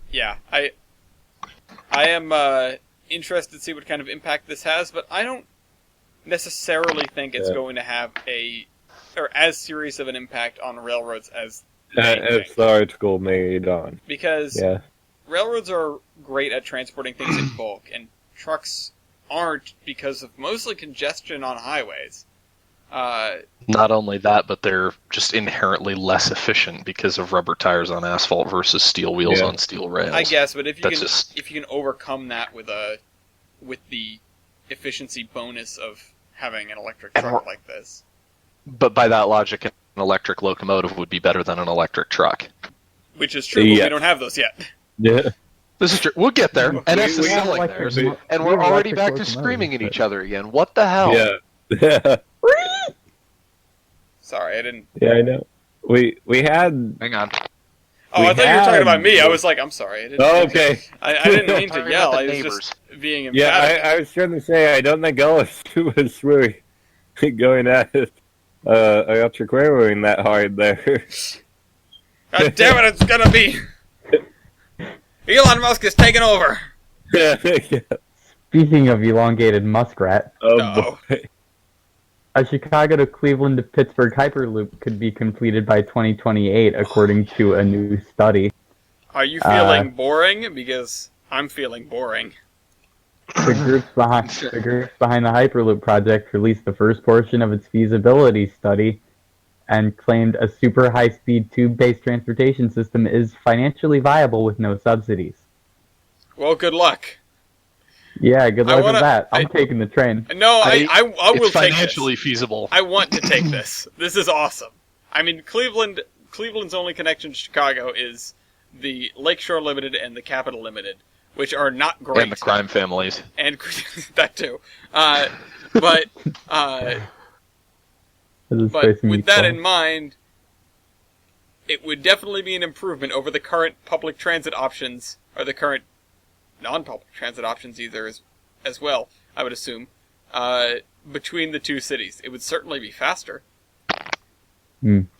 Yeah, I am interested to see what kind of impact this has, but I don't necessarily think it's going to have as serious of an impact on railroads as the article made on. Because railroads are great at transporting things in bulk, and trucks aren't because of mostly congestion on highways. Not only that, but they're just inherently less efficient because of rubber tires on asphalt versus steel wheels on steel rails. I guess, but if you can overcome that with the efficiency bonus of having an electric truck like this. But by that logic, an electric locomotive would be better than an electric truck. Which is true, but we don't have those yet. Yeah. This is true. We'll get there. NS is selling theirs, and we're already back to screaming at each other again. What the hell? Yeah. Sorry, I didn't... Yeah, I know. We had. Hang on. Oh, I thought you were talking about me. I was like, I'm sorry. Okay. I didn't mean to yell. I was just being emphatic. Yeah, I was trying to say, I don't think Ellis was really going at it. Electric that hard there. God damn it, it's gonna be... Elon Musk is taking over. Yeah. Speaking of elongated muskrat, boy. A Chicago to Cleveland to Pittsburgh Hyperloop could be completed by 2028, according to a new study. Are you feeling boring? Because I'm feeling boring. The groups behind the Hyperloop project released the first portion of its feasibility study and claimed a super high-speed tube-based transportation system is financially viable with no subsidies. Well, good luck. Yeah, good luck with that. I'm taking the train. No, I will take this. It's financially feasible. I want to take this. This is awesome. I mean, Cleveland's only connection to Chicago is the Lakeshore Limited and the Capital Limited, which are not great. And the crime families. And that too. But with that in mind, it would definitely be an improvement over the current public transit options, or the current non-public transit options either as well, I would assume, between the two cities. It would certainly be faster.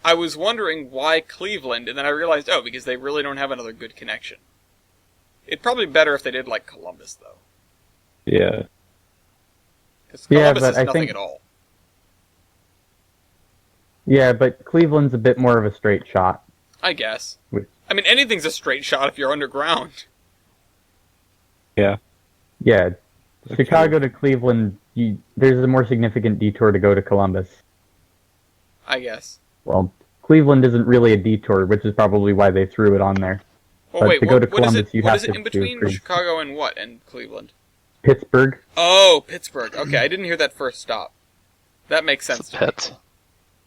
I was wondering why Cleveland, and then I realized, because they really don't have another good connection. It'd probably be better if they did like Columbus, though. Yeah. Because Columbus is nothing at all. Yeah, but Cleveland's a bit more of a straight shot. I guess. I mean, anything's a straight shot if you're underground. Yeah. Yeah. Chicago to Cleveland, there's a more significant detour to go to Columbus. I guess. Well, Cleveland isn't really a detour, which is probably why they threw it on there. Well, wait, what is it in between Chicago and Cleveland? Pittsburgh. Oh, Pittsburgh. Okay, I didn't hear that first stop. That makes sense to me.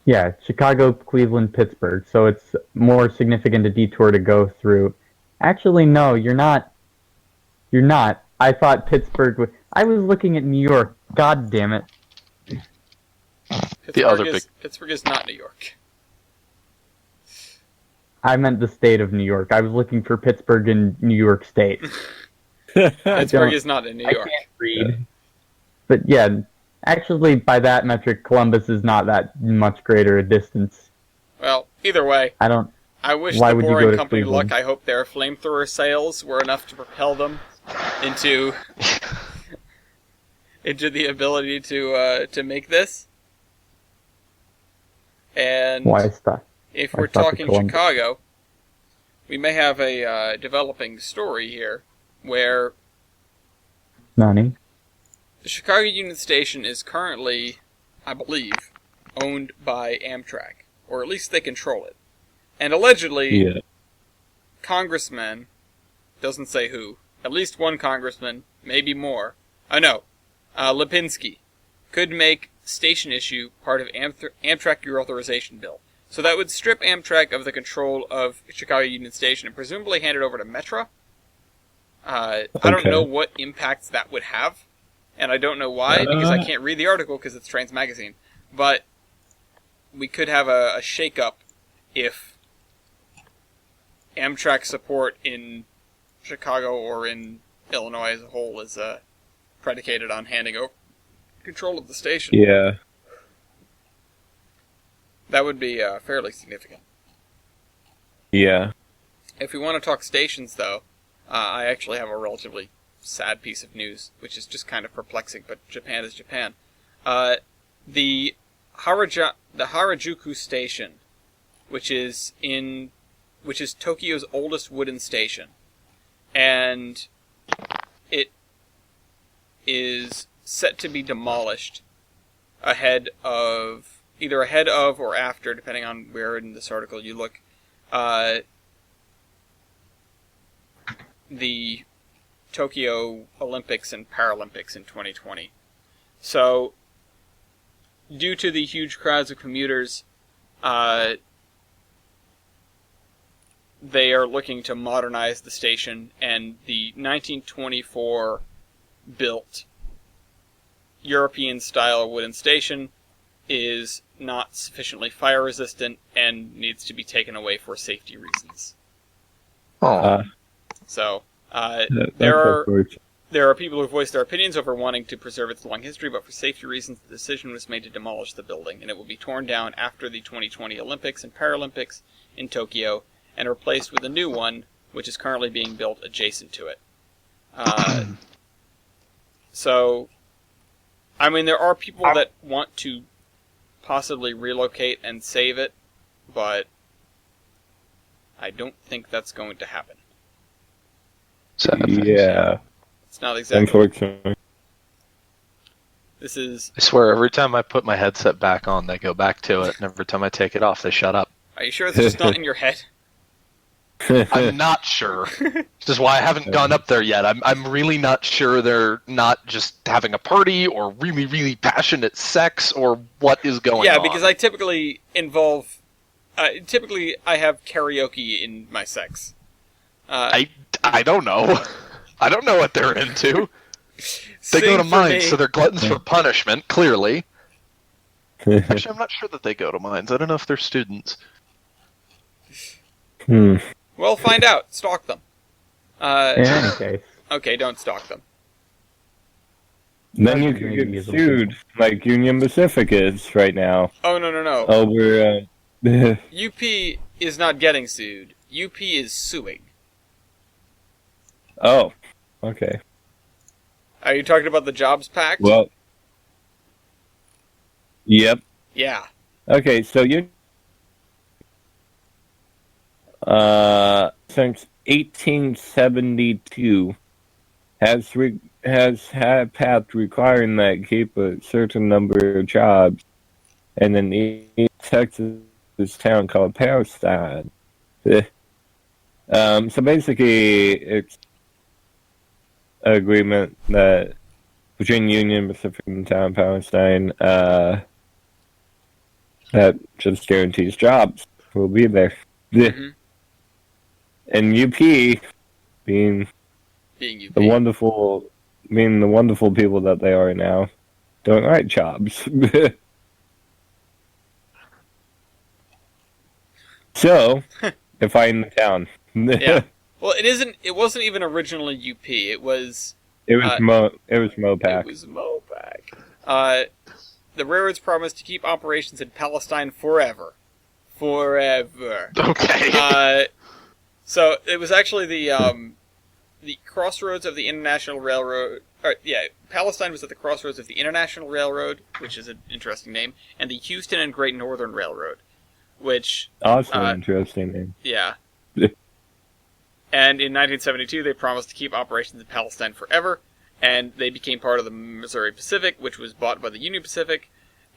Yeah, Chicago, Cleveland, Pittsburgh. So it's more significant a detour to go through. Actually, no, you're not. You're not. I thought Pittsburgh was... I was looking at New York. God damn it. Pittsburgh is not New York. I meant the state of New York. I was looking for Pittsburgh in New York State. Pittsburgh is not in New York. I can't read. But yeah, actually, by that metric, Columbus is not that much greater a distance. Well, either way. I wish the Boring Company luck. I hope their flamethrower sales were enough to propel them into the ability to make this. And if we're talking Chicago, we may have a developing story here where Nani? The Chicago Union Station is currently, I believe, owned by Amtrak, or at least they control it. And allegedly, congressmen, doesn't say who, at least one congressman, maybe more, Lipinski, could make station issue part of Amtrak reauthorization bill. So that would strip Amtrak of the control of Chicago Union Station and presumably hand it over to Metra. I don't know what impacts that would have, and I don't know why, because I can't read the article because it's Trans Magazine. But we could have a shake-up if Amtrak support in Chicago or in Illinois as a whole is predicated on handing over control of the station. Yeah. That would be fairly significant. Yeah. If we want to talk stations, though, I actually have a relatively sad piece of news, which is just kind of perplexing, but Japan is Japan. The Harajuku Station, which is Tokyo's oldest wooden station, and it is set to be demolished either ahead of or after, depending on where in this article you look, the Tokyo Olympics and Paralympics in 2020. So, due to the huge crowds of commuters, they are looking to modernize the station, and the 1924 built European-style wooden station is not sufficiently fire resistant and needs to be taken away for safety reasons. So, there are people who voiced their opinions over wanting to preserve its long history, but for safety reasons, the decision was made to demolish the building, and it will be torn down after the 2020 Olympics and Paralympics in Tokyo, and replaced with a new one, which is currently being built adjacent to it. So, I mean, there are people that want to possibly relocate and save it, but I don't think that's going to happen. Yeah. It's not exactly. Unfortunately. This is... I swear, every time I put my headset back on, they go back to it, and every time I take it off, they shut up. Are you sure it's just not in your head? I'm not sure. Which is why I haven't gone up there yet. I'm really not sure they're not just having a party or really, really passionate sex or what is going on. Yeah, because I typically involve... typically, I have karaoke in my sex. I don't know. I don't know what they're into. They go to mines, so they're gluttons for punishment, clearly. Actually, I'm not sure that they go to mines. I don't know if they're students. Well, find out. Stalk them. In any case. Okay, don't stalk them. Then you could get sued, like Union Pacific is right now. Oh, no. Over, UP is not getting sued. UP is suing. Oh, okay. Are you talking about the Jobs Pact? Well, yep. Yeah. Okay, so since 1872 has had a path requiring that keep a certain number of jobs, and then East Texas town called Palestine. So basically, it's an agreement that between Union Pacific and town Palestine that just guarantees jobs will be there. Mm-hmm. And UP, being UP. the wonderful people that they are now, don't like jobs. So, they find the town. Yeah. Well, it wasn't even originally UP. It was Mopac. It was Mopac. The railroads promised to keep operations in Palestine forever. Okay. So it was actually the crossroads of the International Railroad. Palestine was at the crossroads of the International Railroad, which is an interesting name, and the Houston and Great Northern Railroad, which also an interesting name. Yeah. And in 1972, they promised to keep operations in Palestine forever, and they became part of the Missouri Pacific, which was bought by the Union Pacific,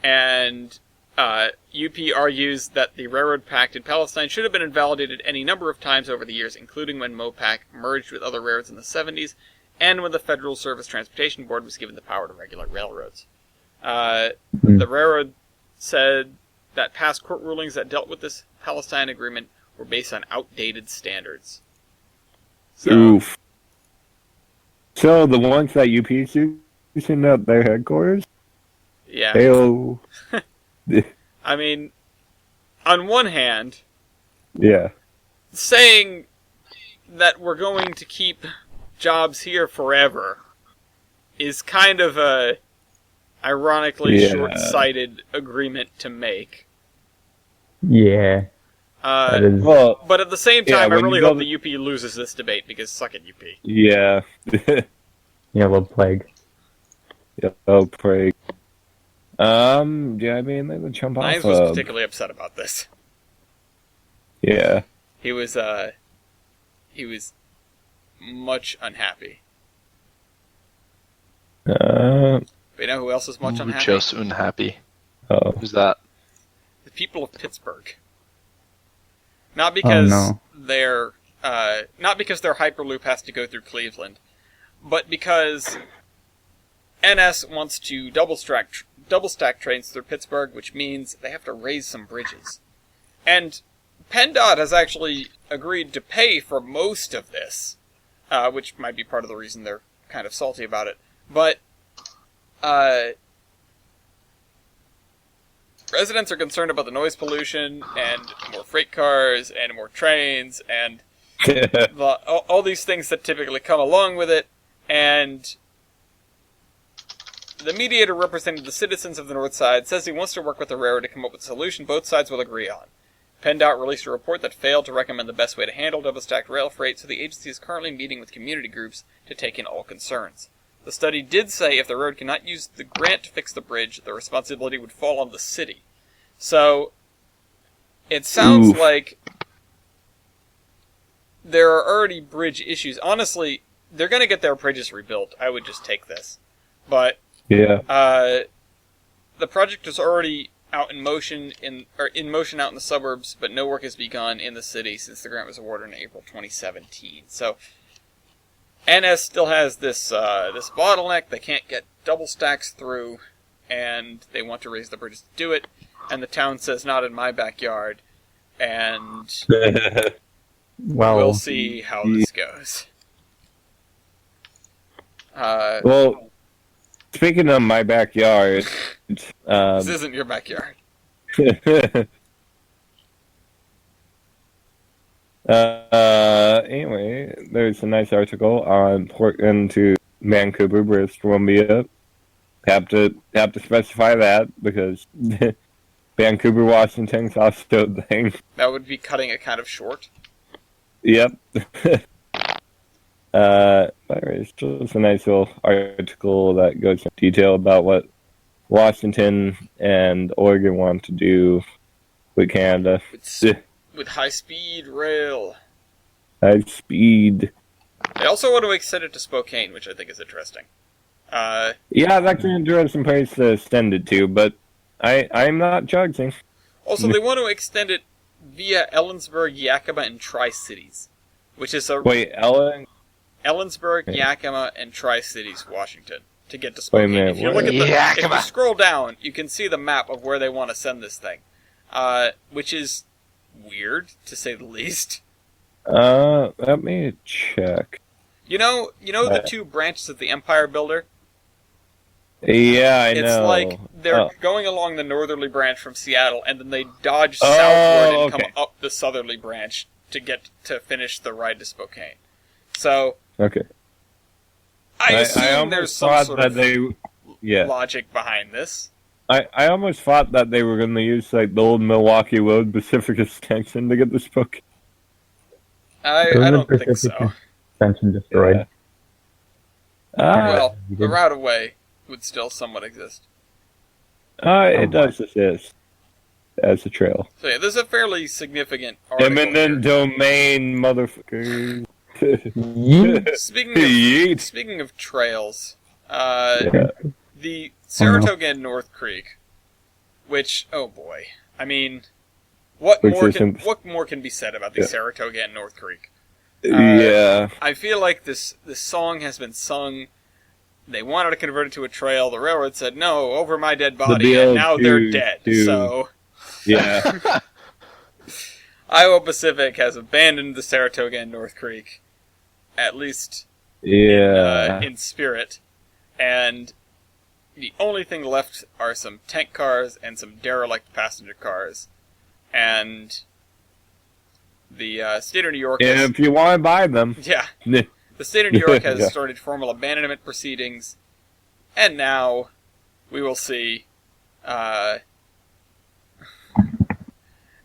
and UP argues that the railroad pact in Palestine should have been invalidated any number of times over the years, including when Mopac merged with other railroads in the 70s, and when the Federal Surface Transportation Board was given the power to regulate railroads. The railroad said that past court rulings that dealt with this Palestine agreement were based on outdated standards. Oof. So the ones that UP is using at their headquarters? Yeah. Hey-o. I mean, on one hand, yeah, saying that we're going to keep jobs here forever is kind of a ironically short-sighted agreement to make. Yeah. But at the same time, I really hope the UP loses this debate, because suck it, UP. Yeah. Yellow plague. Yellow plague. Yeah, I mean, they would jump off. Nines was particularly upset about this. Yeah. He was much unhappy. But you know who else is much unhappy? Just unhappy. Oh. Who's that? The people of Pittsburgh. Not because they're Hyperloop has to go through Cleveland, but because NS wants to double stack trains through Pittsburgh, which means they have to raise some bridges. And PennDOT has actually agreed to pay for most of this, which might be part of the reason they're kind of salty about it. But residents are concerned about the noise pollution and more freight cars and more trains and all these things that typically come along with it. And the mediator representing the citizens of the North Side says he wants to work with the railroad to come up with a solution both sides will agree on. PennDOT released a report that failed to recommend the best way to handle double-stacked rail freight, so the agency is currently meeting with community groups to take in all concerns. The study did say if the road cannot use the grant to fix the bridge, the responsibility would fall on the city. So, it sounds like there are already bridge issues. Honestly, they're going to get their bridges rebuilt. I would just take this. But the project is already out in motion out in the suburbs, but no work has begun in the city since the grant was awarded in April 2017. So NS still has this bottleneck. They can't get double stacks through, and they want to raise the bridges to do it. And the town says, "Not in my backyard." And we'll see how this goes. Well, speaking of my backyard, this isn't your backyard. Anyway, there's a nice article on Portland to Vancouver, British Columbia. Have to specify that because Vancouver, Washington's also a thing. That would be cutting it kind of short. Yep. It's just a nice little article that goes into detail about what Washington and Oregon want to do with Canada. With high-speed rail. High speed. They also want to extend it to Spokane, which I think is interesting. Yeah, that's an interesting place to extend it to, but I'm not judging. Also, they want to extend it via Ellensburg, Yakima, and Tri-Cities, which is a... Wait, Ellensburg, Yakima, and Tri-Cities, Washington, to get to Spokane. Wait a minute, if you scroll down, you can see the map of where they want to send this thing, which is weird, to say the least. Let me check. You know the two branches of the Empire Builder? Yeah, I know. It's like they're going along the northerly branch from Seattle, and then they dodge southward and come up the southerly branch to get to finish the ride to Spokane. So, I assume there's some sort of logic behind this. I almost thought that they were going to use like the old Milwaukee Road Pacific Extension to get this book. I don't think so. Extension destroyed. Well, the right-of-way would still somewhat exist. It does exist as a trail. So yeah, there's a fairly significant article Eminent domain, motherfucker. Speaking of trails, the Saratoga and North Creek, which, oh boy, I mean, what more can be said about the Saratoga and North Creek? I feel like this song has been sung. They wanted to convert it to a trail. The railroad said, no, over my dead body, and now they're dead. So, yeah. Iowa Pacific has abandoned the Saratoga and North Creek, at least in spirit. And the only thing left are some tank cars and some derelict passenger cars. And the state of New York... if you want to buy them. Yeah. The state of New York has started formal abandonment proceedings, and now we will see. Now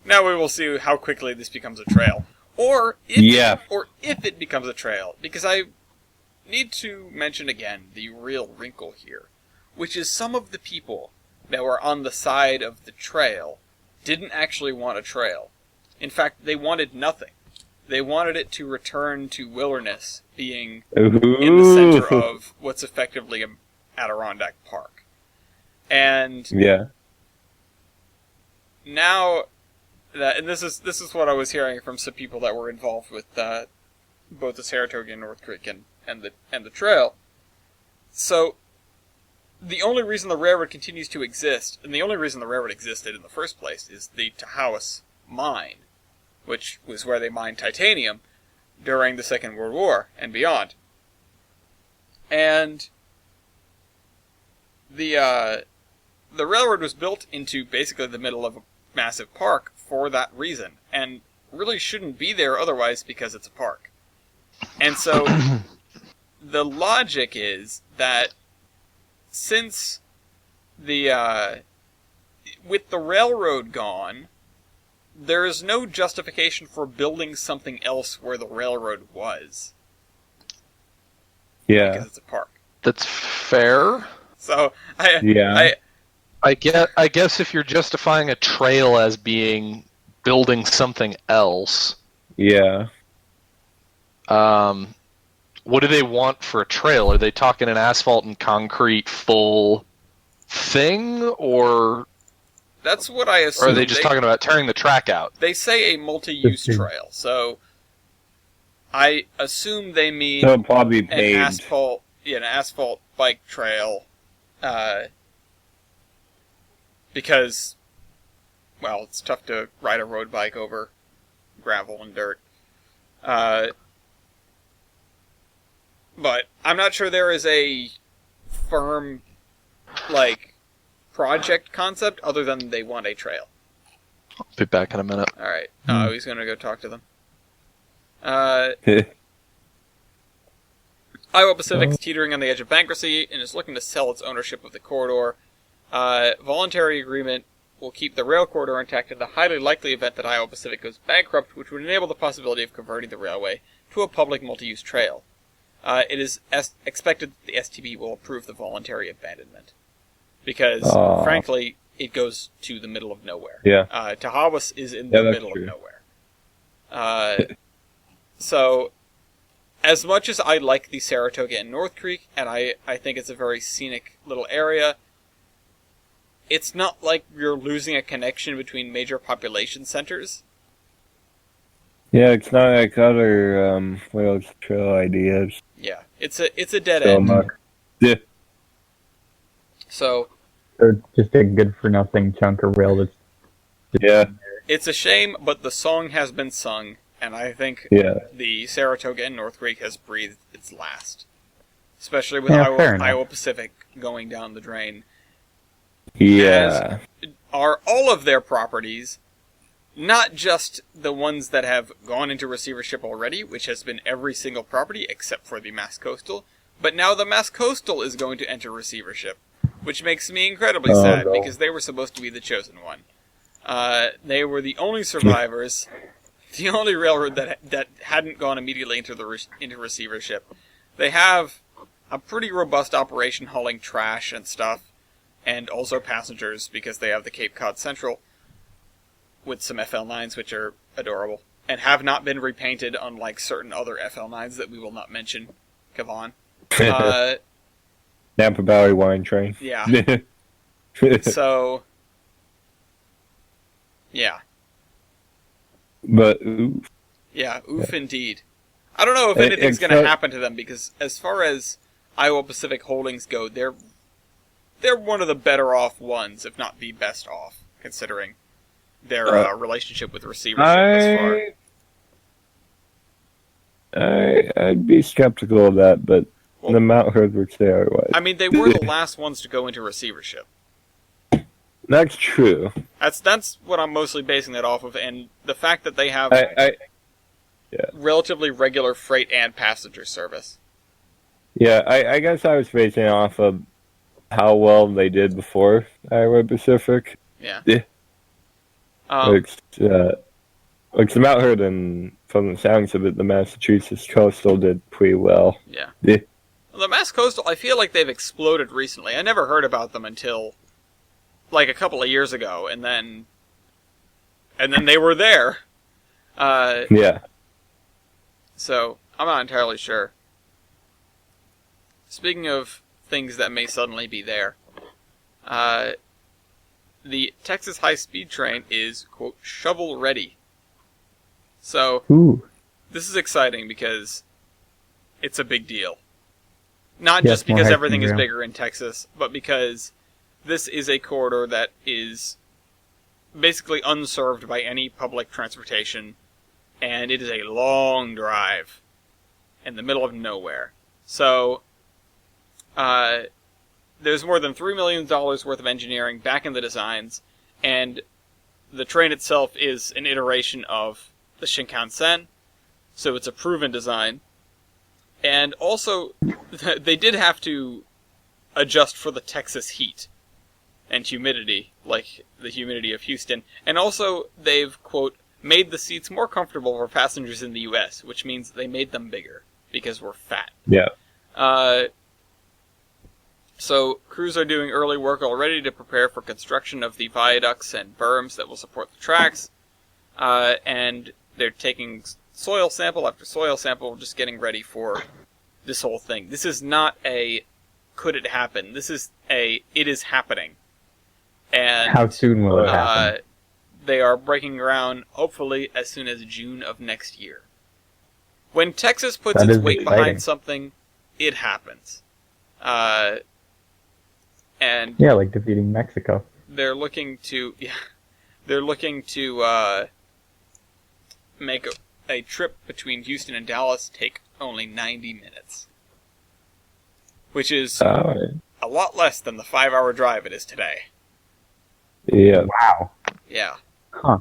we will see how quickly this becomes a trail, or if it becomes a trail. Because I need to mention again the real wrinkle here, which is some of the people that were on the side of the trail didn't actually want a trail. In fact, they wanted nothing. They wanted it to return to wilderness, being in the center of what's effectively an Adirondack Park. And now that, and this is what I was hearing from some people that were involved with both the Saratoga and North Creek and the trail. So the only reason the railroad continues to exist, and the only reason the railroad existed in the first place, is the Tahowas mine, which was where they mined titanium during the Second World War and beyond. And the the railroad was built into basically the middle of a massive park for that reason, and really shouldn't be there otherwise because it's a park. And so the logic is that since the with the railroad gone, there is no justification for building something else where the railroad was. Yeah. Because it's a park. That's fair. So, I guess if you're justifying a trail as being building something else... Yeah. What do they want for a trail? Are they talking an asphalt and concrete full thing, or... That's what I assume. Or are they just talking about tearing the track out? They say a multi-use trail, so I assume they mean It'll probably be an asphalt bike trail, because, well, it's tough to ride a road bike over gravel and dirt. But I'm not sure there is a firm, project concept other than they want a trail. I'll be back in a minute. Alright. He's going to go talk to them. Iowa Pacific's teetering on the edge of bankruptcy and is looking to sell its ownership of the corridor. Voluntary agreement will keep the rail corridor intact in the highly likely event that Iowa Pacific goes bankrupt, which would enable the possibility of converting the railway to a public multi-use trail. It is expected that the STB will approve the voluntary abandonment. Because, frankly, it goes to the middle of nowhere. Yeah. Tahawas is in the middle of nowhere. So, as much as I like the Saratoga and North Creek, and I think it's a very scenic little area, it's not like you're losing a connection between major population centers. Yeah, it's not like other rail trail ideas. Yeah, it's a dead end. Yeah. So, or just a good-for-nothing chunk of rail that's... Yeah. It's a shame, but the song has been sung, and I think the Saratoga and North Creek has breathed its last. Especially with Iowa Pacific going down the drain. Yeah. As are all of their properties, not just the ones that have gone into receivership already, which has been every single property except for the Mass Coastal, but now the Mass Coastal is going to enter receivership. Which makes me incredibly sad, because they were supposed to be the chosen one. They were the only survivors, the only railroad that hadn't gone immediately into receivership. They have a pretty robust operation hauling trash and stuff, and also passengers, because they have the Cape Cod Central, with some FL9s, which are adorable, and have not been repainted, unlike certain other FL9s that we will not mention. Kavan. Napa Valley Wine Train. Yeah. So, yeah. But, oof. Yeah, oof indeed. I don't know if anything's going to happen to them, because as far as Iowa Pacific holdings go, they're one of the better off ones, if not the best off, considering their relationship with receivership thus far. I'd be skeptical of that, but the Mount Hood would say otherwise. I mean, they were the last ones to go into receivership. That's true. That's what I'm mostly basing that off of, and the fact that they have relatively regular freight and passenger service. Yeah, I guess I was basing it off of how well they did before Iowa Pacific. Yeah. Like the Mount Hood, and from the sounds of it, the Massachusetts Coastal did pretty well. Yeah. The Mass Coastal, I feel like they've exploded recently. I never heard about them until, a couple of years ago, and then they were there. Yeah. So, I'm not entirely sure. Speaking of things that may suddenly be there, the Texas high-speed train is, quote, shovel-ready. So, This is exciting because it's a big deal. Not just because everything is bigger in Texas, but because this is a corridor that is basically unserved by any public transportation, and it is a long drive in the middle of nowhere. So, there's more than $3 million worth of engineering back in the designs, and the train itself is an iteration of the Shinkansen, so it's a proven design. And also, they did have to adjust for the Texas heat and humidity, like the humidity of Houston. And also, they've, quote, made the seats more comfortable for passengers in the U.S., which means they made them bigger, because we're fat. Yeah. So, crews are doing early work already to prepare for construction of the viaducts and berms that will support the tracks. And they're taking soil sample after soil sample, just getting ready for this whole thing. This is not a could it happen. This is a it is happening. And how soon will it happen? They are breaking ground, hopefully, as soon as June of next year. When Texas puts its weight behind something, it happens. And yeah, like defeating Mexico. They're looking to make a trip between Houston and Dallas take only 90 minutes. Which is a lot less than the 5-hour drive it is today. Yeah. Wow. Yeah. Huh.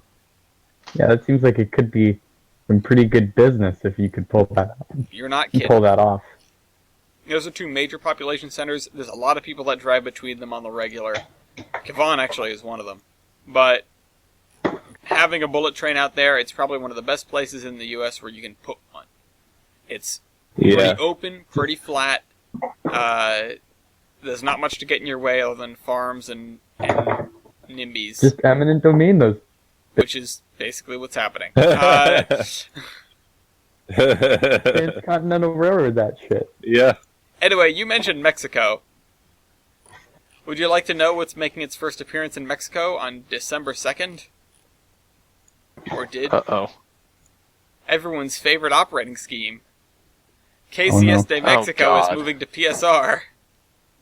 Yeah, that seems like it could be some pretty good business if you could pull that off. You're not kidding. Pull that off. Those are two major population centers. There's a lot of people that drive between them on the regular. Cavan actually is one of them. But having a bullet train out there, it's probably one of the best places in the U.S. where you can put one. It's pretty open, pretty flat. There's not much to get in your way other than farms and NIMBYs. Just eminent domain, those. Which is basically what's happening. Transcontinental Railroad, that shit. Yeah. Anyway, you mentioned Mexico. Would you like to know what's making its first appearance in Mexico on December 2nd? Or did? Uh-oh. Everyone's favorite operating scheme. KCS de Mexico is moving to PSR.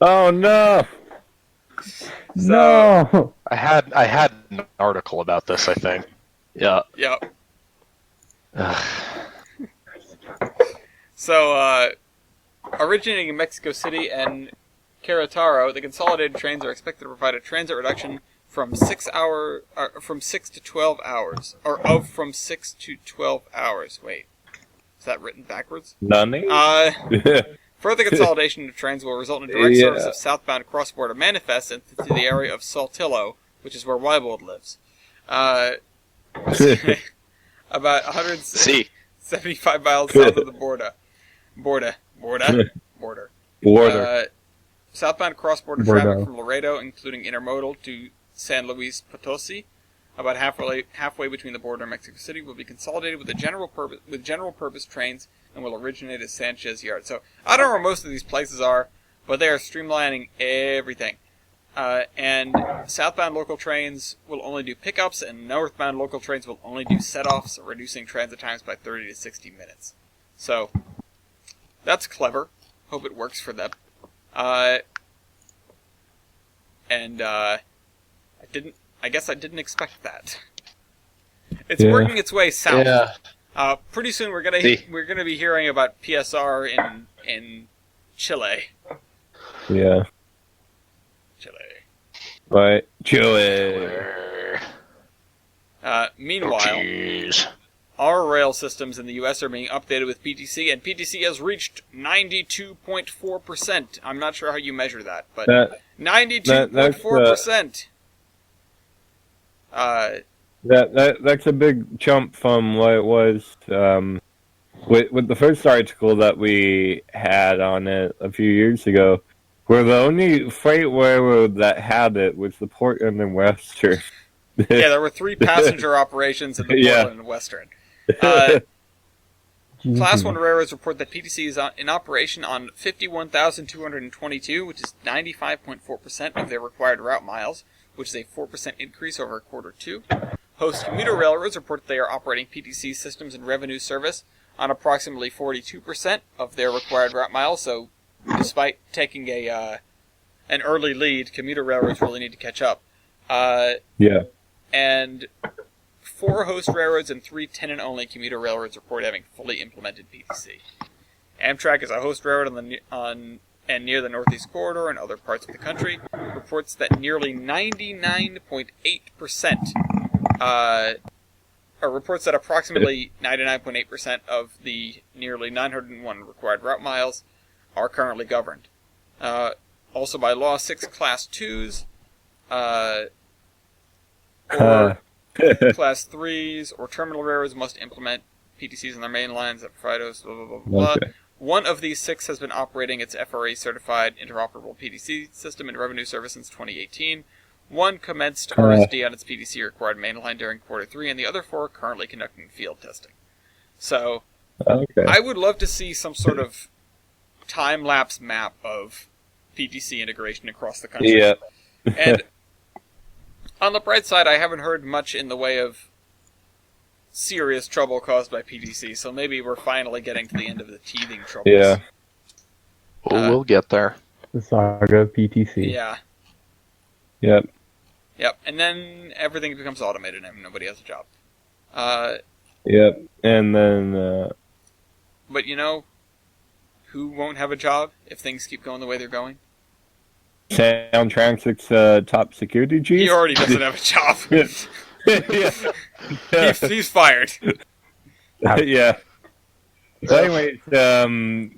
Oh no! No! I had an article about this, I think. Yeah. Yep. So, originating in Mexico City and Querétaro, the consolidated trains are expected to provide a transit reduction from 6 to 12 hours, from 6 to 12 hours. Wait, is that written backwards? None. Further consolidation of trains will result in a direct service of southbound cross-border manifests into the area of Saltillo, which is where Weibold lives. About 175 miles south of the border. Southbound cross-border traffic from Laredo, including intermodal to San Luis Potosi, about halfway between the border and Mexico City, will be consolidated with general purpose trains and will originate at Sanchez Yard. So I don't know where most of these places are, but they are streamlining everything. And southbound local trains will only do pickups, and northbound local trains will only do set-offs, reducing transit times by 30 to 60 minutes. So that's clever. Hope it works for them. I guess I didn't expect that. It's working its way south. Yeah. Pretty soon we're gonna be hearing about PSR in Chile. Yeah. Chile. Right. Chile. Meanwhile, our rail systems in the U.S. are being updated with PTC, and PTC has reached 92.4%. I'm not sure how you measure that, but 92.4%. That's a big jump from what it was with the first article that we had on it a few years ago, where the only freight railroad that had it was the Portland and Western. Yeah, there were 3 passenger operations in the Portland and Western. Class 1 railroads report that PTC is in operation on 51,222, which is 95.4% of their required route miles, which is a 4% increase over quarter 2. Host commuter railroads report that they are operating PTC systems and revenue service on approximately 42% of their required route miles, so despite taking an early lead, commuter railroads really need to catch up. And 4 host railroads and 3 tenant-only commuter railroads report having fully implemented PTC. Amtrak is a host railroad on and near the Northeast Corridor and other parts of the country, reports that nearly 99.8%, or reports that approximately 99.8% of the nearly 901 required route miles are currently governed. Also by law, 6 Class 2s, or Class 3s, or terminal railroads must implement PTCs on their main lines that provide us, blah, blah, blah, blah. Okay. One of these 6 has been operating its FRA-certified interoperable PTC system in revenue service since 2018. One commenced RSD on its PTC-required mainline during Q3, and the other 4 are currently conducting field testing. So, I would love to see some sort of time-lapse map of PTC integration across the country. Yeah. And on the bright side, I haven't heard much in the way of serious trouble caused by PTC, so maybe we're finally getting to the end of the teething troubles. Yeah. We'll get there. The saga of PTC. Yeah. Yep. Yep, and then everything becomes automated and nobody has a job. Yep, and then... But you know, who won't have a job if things keep going the way they're going? Soundtrack's top security chief? He already doesn't have a job. He's fired. Yeah. So anyways,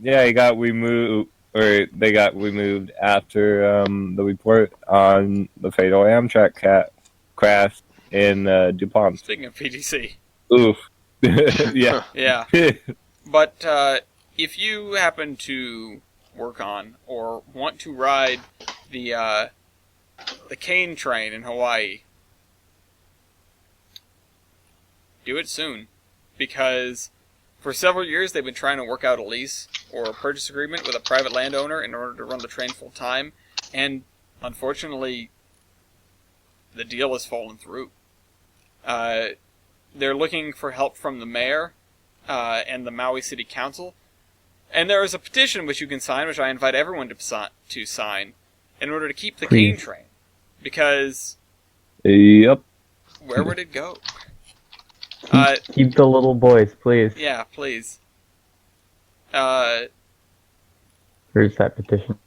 he got removed, or they got removed after the report on the fatal Amtrak crash in DuPont. Speaking of PTC. Oof. Yeah. Yeah. But if you happen to work on or want to ride the Kane train in Hawaii, do it soon, because for several years they've been trying to work out a lease or a purchase agreement with a private landowner in order to run the train full time, and unfortunately the deal has fallen through. They're looking for help from the mayor and the Maui City Council, and there is a petition which you can sign, which I invite everyone to sign, in order to keep the Kane train, because yep, where would it go? Keep the little boys, please. Yeah, please. Where's that petition?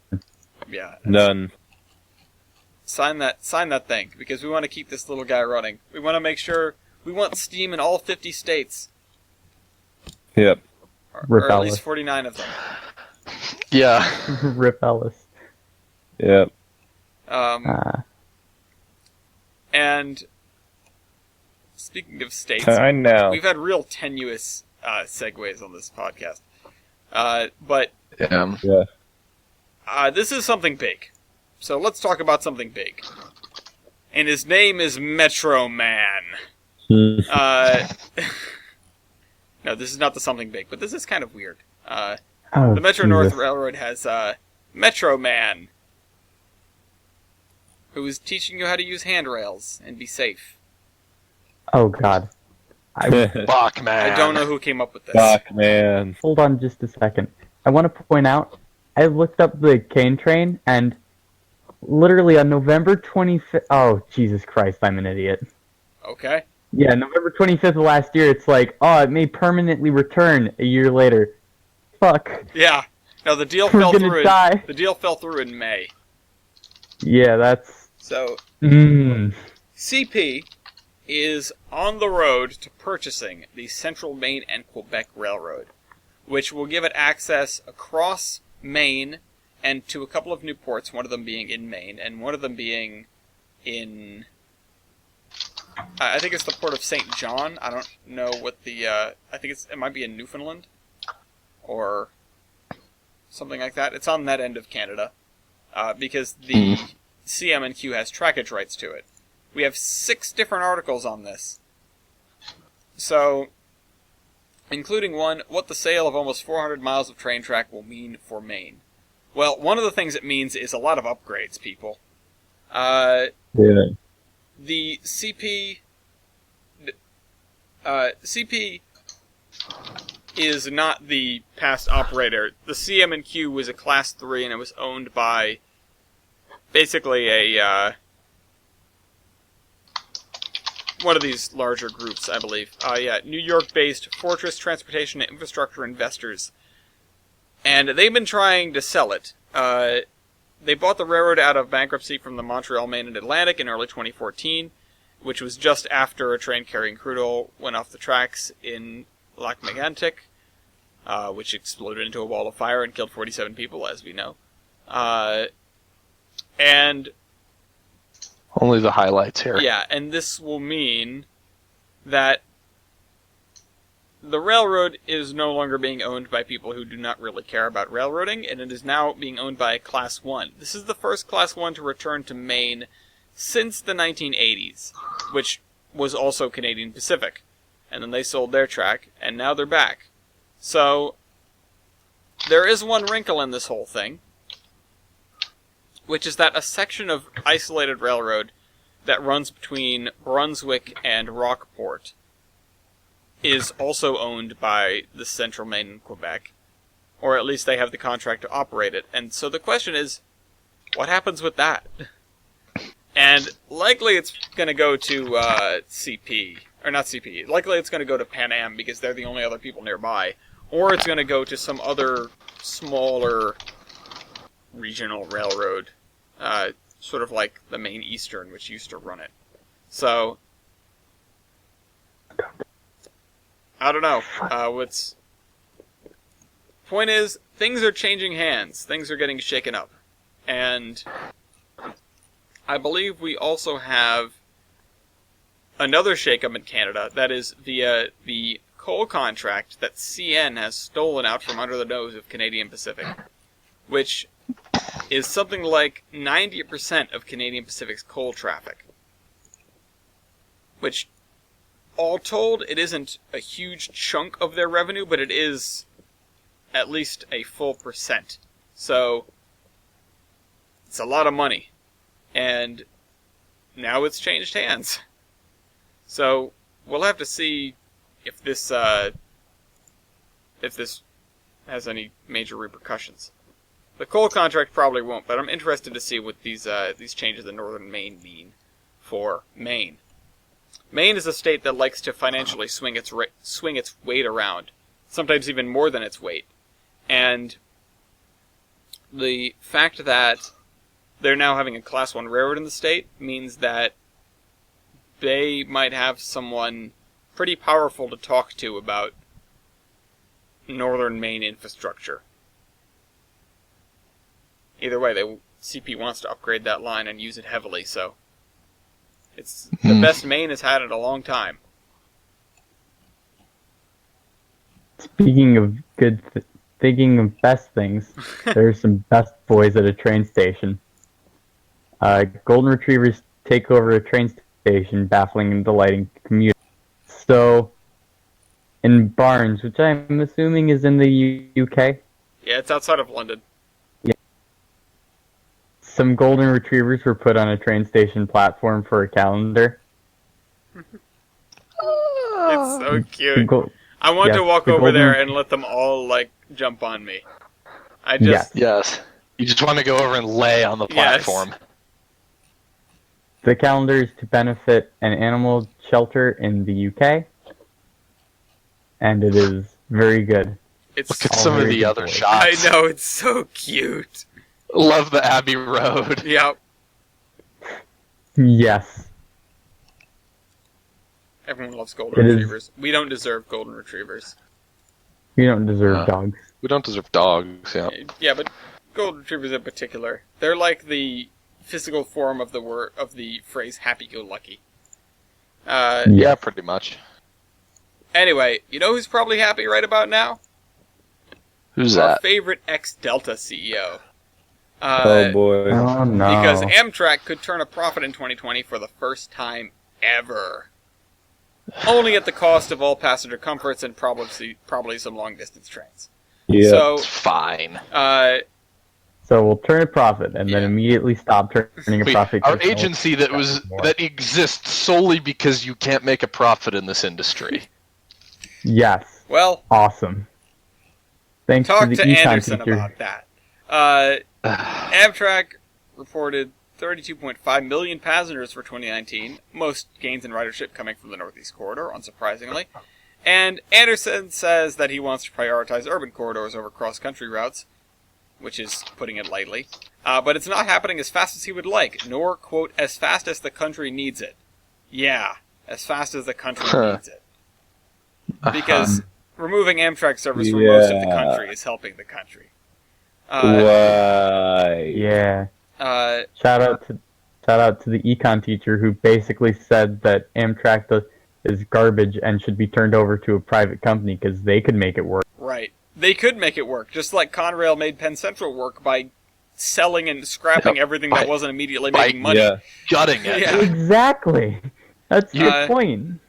Yeah. None. Sign that thing, because we want to keep this little guy running. We want to make sure, we want steam in all 50 states. Yep. Or at least 49 of them. Yeah. Rip Ellis. Yep. And speaking of states, I know. we've had real tenuous segues on this podcast. But yeah. This is something big. So let's talk about something big. And his name is Metro Man. No, this is not the something big, but this is kind of weird. The Metro North Railroad has Metro Man, who is teaching you how to use handrails and be safe. Oh, God. Bachman. I don't know who came up with this. Bachman. Hold on just a second. I want to point out, I looked up the Kane train, and literally on November 25th... Oh, Jesus Christ, I'm an idiot. Okay. Yeah, November 25th of last year, it's like, it may permanently return a year later. Fuck. Yeah. No, the deal fell through. The deal fell through in May. Yeah, that's... So, CP is on the road to purchasing the Central Maine and Quebec Railroad, which will give it access across Maine and to a couple of new ports, one of them being in Maine, and one of them being in... I think it's the port of St. John. I don't know what the... I think it might be in Newfoundland, or something like that. It's on that end of Canada, because the CM&Q has trackage rights to it. We have 6 different articles on this. So, including one, what the sale of almost 400 miles of train track will mean for Maine. Well, one of the things it means is a lot of upgrades, people. Yeah. The CP is not the past operator. The CM&Q was a Class 3, and it was owned by basically a one of these larger groups, I believe. New York-based Fortress Transportation and Infrastructure Investors. And they've been trying to sell it They bought the railroad out of bankruptcy from the Montreal, Maine and Atlantic in early 2014, which was just after a train carrying crude oil went off the tracks in Lac Mégantic, which exploded into a wall of fire and killed 47 people, as we know. And only the highlights here. Yeah, and this will mean that the railroad is no longer being owned by people who do not really care about railroading, and it is now being owned by Class 1. This is the first Class 1 to return to Maine since the 1980s, which was also Canadian Pacific. And then they sold their track, and now they're back. So, there is one wrinkle in this whole thing, which is that a section of isolated railroad that runs between Brunswick and Rockport is also owned by the Central Maine and Quebec, or at least they have the contract to operate it. And so the question is, what happens with that? And likely it's going to go to CP, or not CP, likely it's going to go to Pan Am because they're the only other people nearby, or it's going to go to some other smaller regional railroad, sort of like the Maine Eastern, which used to run it. So, I don't know. Point is, things are changing hands. Things are getting shaken up. And I believe we also have another shakeup in Canada that is via the coal contract that CN has stolen out from under the nose of Canadian Pacific, which is something like 90% of Canadian Pacific's coal traffic. Which, all told, it isn't a huge chunk of their revenue, but it is at least a full percent. So, it's a lot of money. And now it's changed hands. So, we'll have to see if this has any major repercussions. The coal contract probably won't, but I'm interested to see what these changes in northern Maine mean for Maine. Maine is a state that likes to financially swing its weight around, sometimes even more than its weight. And the fact that they're now having a Class 1 railroad in the state means that they might have someone pretty powerful to talk to about northern Maine infrastructure. Either way, CP wants to upgrade that line and use it heavily, so it's the best Maine has had in a long time. Speaking of thinking of best things, there's some best boys at a train station. Golden Retrievers take over a train station, baffling and delighting commuters. So, in Barnes, which I'm assuming is in the UK? Yeah, it's outside of London. Yeah. Some Golden Retrievers were put on a train station platform for a calendar. It's so cute. I want to walk over there and let them all, jump on me. Yes. You just want to go over and lay on the platform. Yes. The calendar is to benefit an animal shelter in the UK, and it is very good. Look at some of the other shots. I know, it's so cute. Love the Abbey Road. Yep. Yes. Everyone loves Golden Retrievers. We don't deserve Golden Retrievers. We don't deserve dogs. We don't deserve dogs, yeah. Yeah, but Golden Retrievers in particular. They're like the physical form of the phrase happy-go-lucky. Yeah, pretty much. Anyway, you know who's probably happy right about now? Who's Our that? favorite ex-Delta CEO. Oh boy. Oh no. Because Amtrak could turn a profit in 2020 for the first time ever. Only at the cost of all passenger comforts and probably some long-distance trains. Yeah. So, it's fine. So we'll turn a profit and then immediately stop turning a profit. Our agency that exists solely because you can't make a profit in this industry. Yes. Well, awesome. Thanks talk to to the Anderson teacher. about that. Amtrak reported 32.5 million passengers for 2019, most gains in ridership coming from the Northeast Corridor, unsurprisingly. And Anderson says that he wants to prioritize urban corridors over cross-country routes, which is putting it lightly. But it's not happening as fast as he would like, nor, quote, as fast as the country needs it. Yeah, as fast as the country needs it. Because removing Amtrak service from most of the country is helping the country. Why? Yeah. Shout out to the econ teacher who basically said that Amtrak is garbage and should be turned over to a private company because they could make it work. Right. They could make it work, just like Conrail made Penn Central work by selling and scrapping everything that wasn't immediately making money. Gutting it. Yeah. Exactly. That's the point.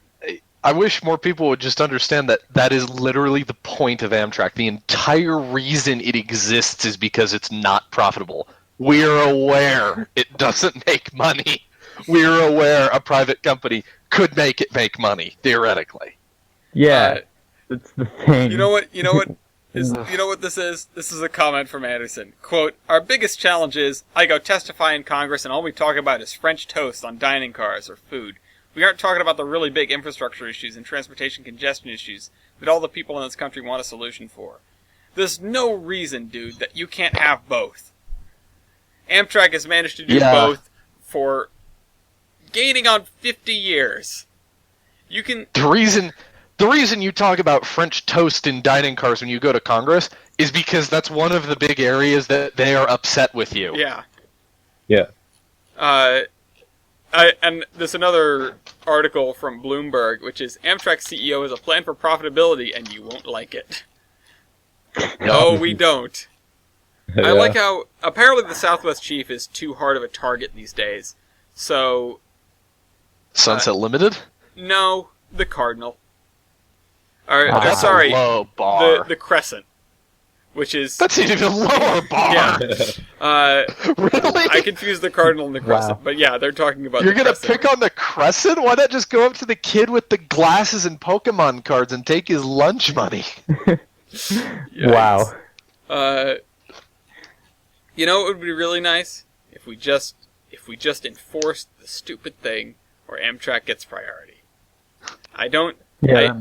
I wish more people would just understand that that is literally the point of Amtrak. The entire reason it exists is because it's not profitable. We're aware it doesn't make money. We're aware a private company could make it make money, theoretically. Yeah, that's the thing. You know what this is? This is a comment from Anderson. Quote, "Our biggest challenge is, I go testify in Congress and all we talk about is French toast on dining cars or food. We aren't talking about the really big infrastructure issues and transportation congestion issues that all the people in this country want a solution for. There's no reason, dude, that you can't have both. Amtrak has managed to do both for gaining on 50 years. You can... The reason you talk about French toast in dining cars when you go to Congress is because that's one of the big areas that they are upset with you. Yeah. Yeah. And there's another article from Bloomberg, which is, Amtrak CEO has a plan for profitability, and you won't like it. No, we don't. I like how, apparently the Southwest Chief is too hard of a target these days, so... Sunset Limited? No, the Cardinal. That's a low bar. The Crescent. Which is... That's an even lower bar! Yeah. Really? I confused the Cardinal and the Crescent, but yeah, they're talking about You're gonna pick on the Crescent? Why not just go up to the kid with the glasses and Pokemon cards and take his lunch money? Wow. You know what would be really nice? If we just enforced the stupid thing where Amtrak gets priority. I don't... Yeah,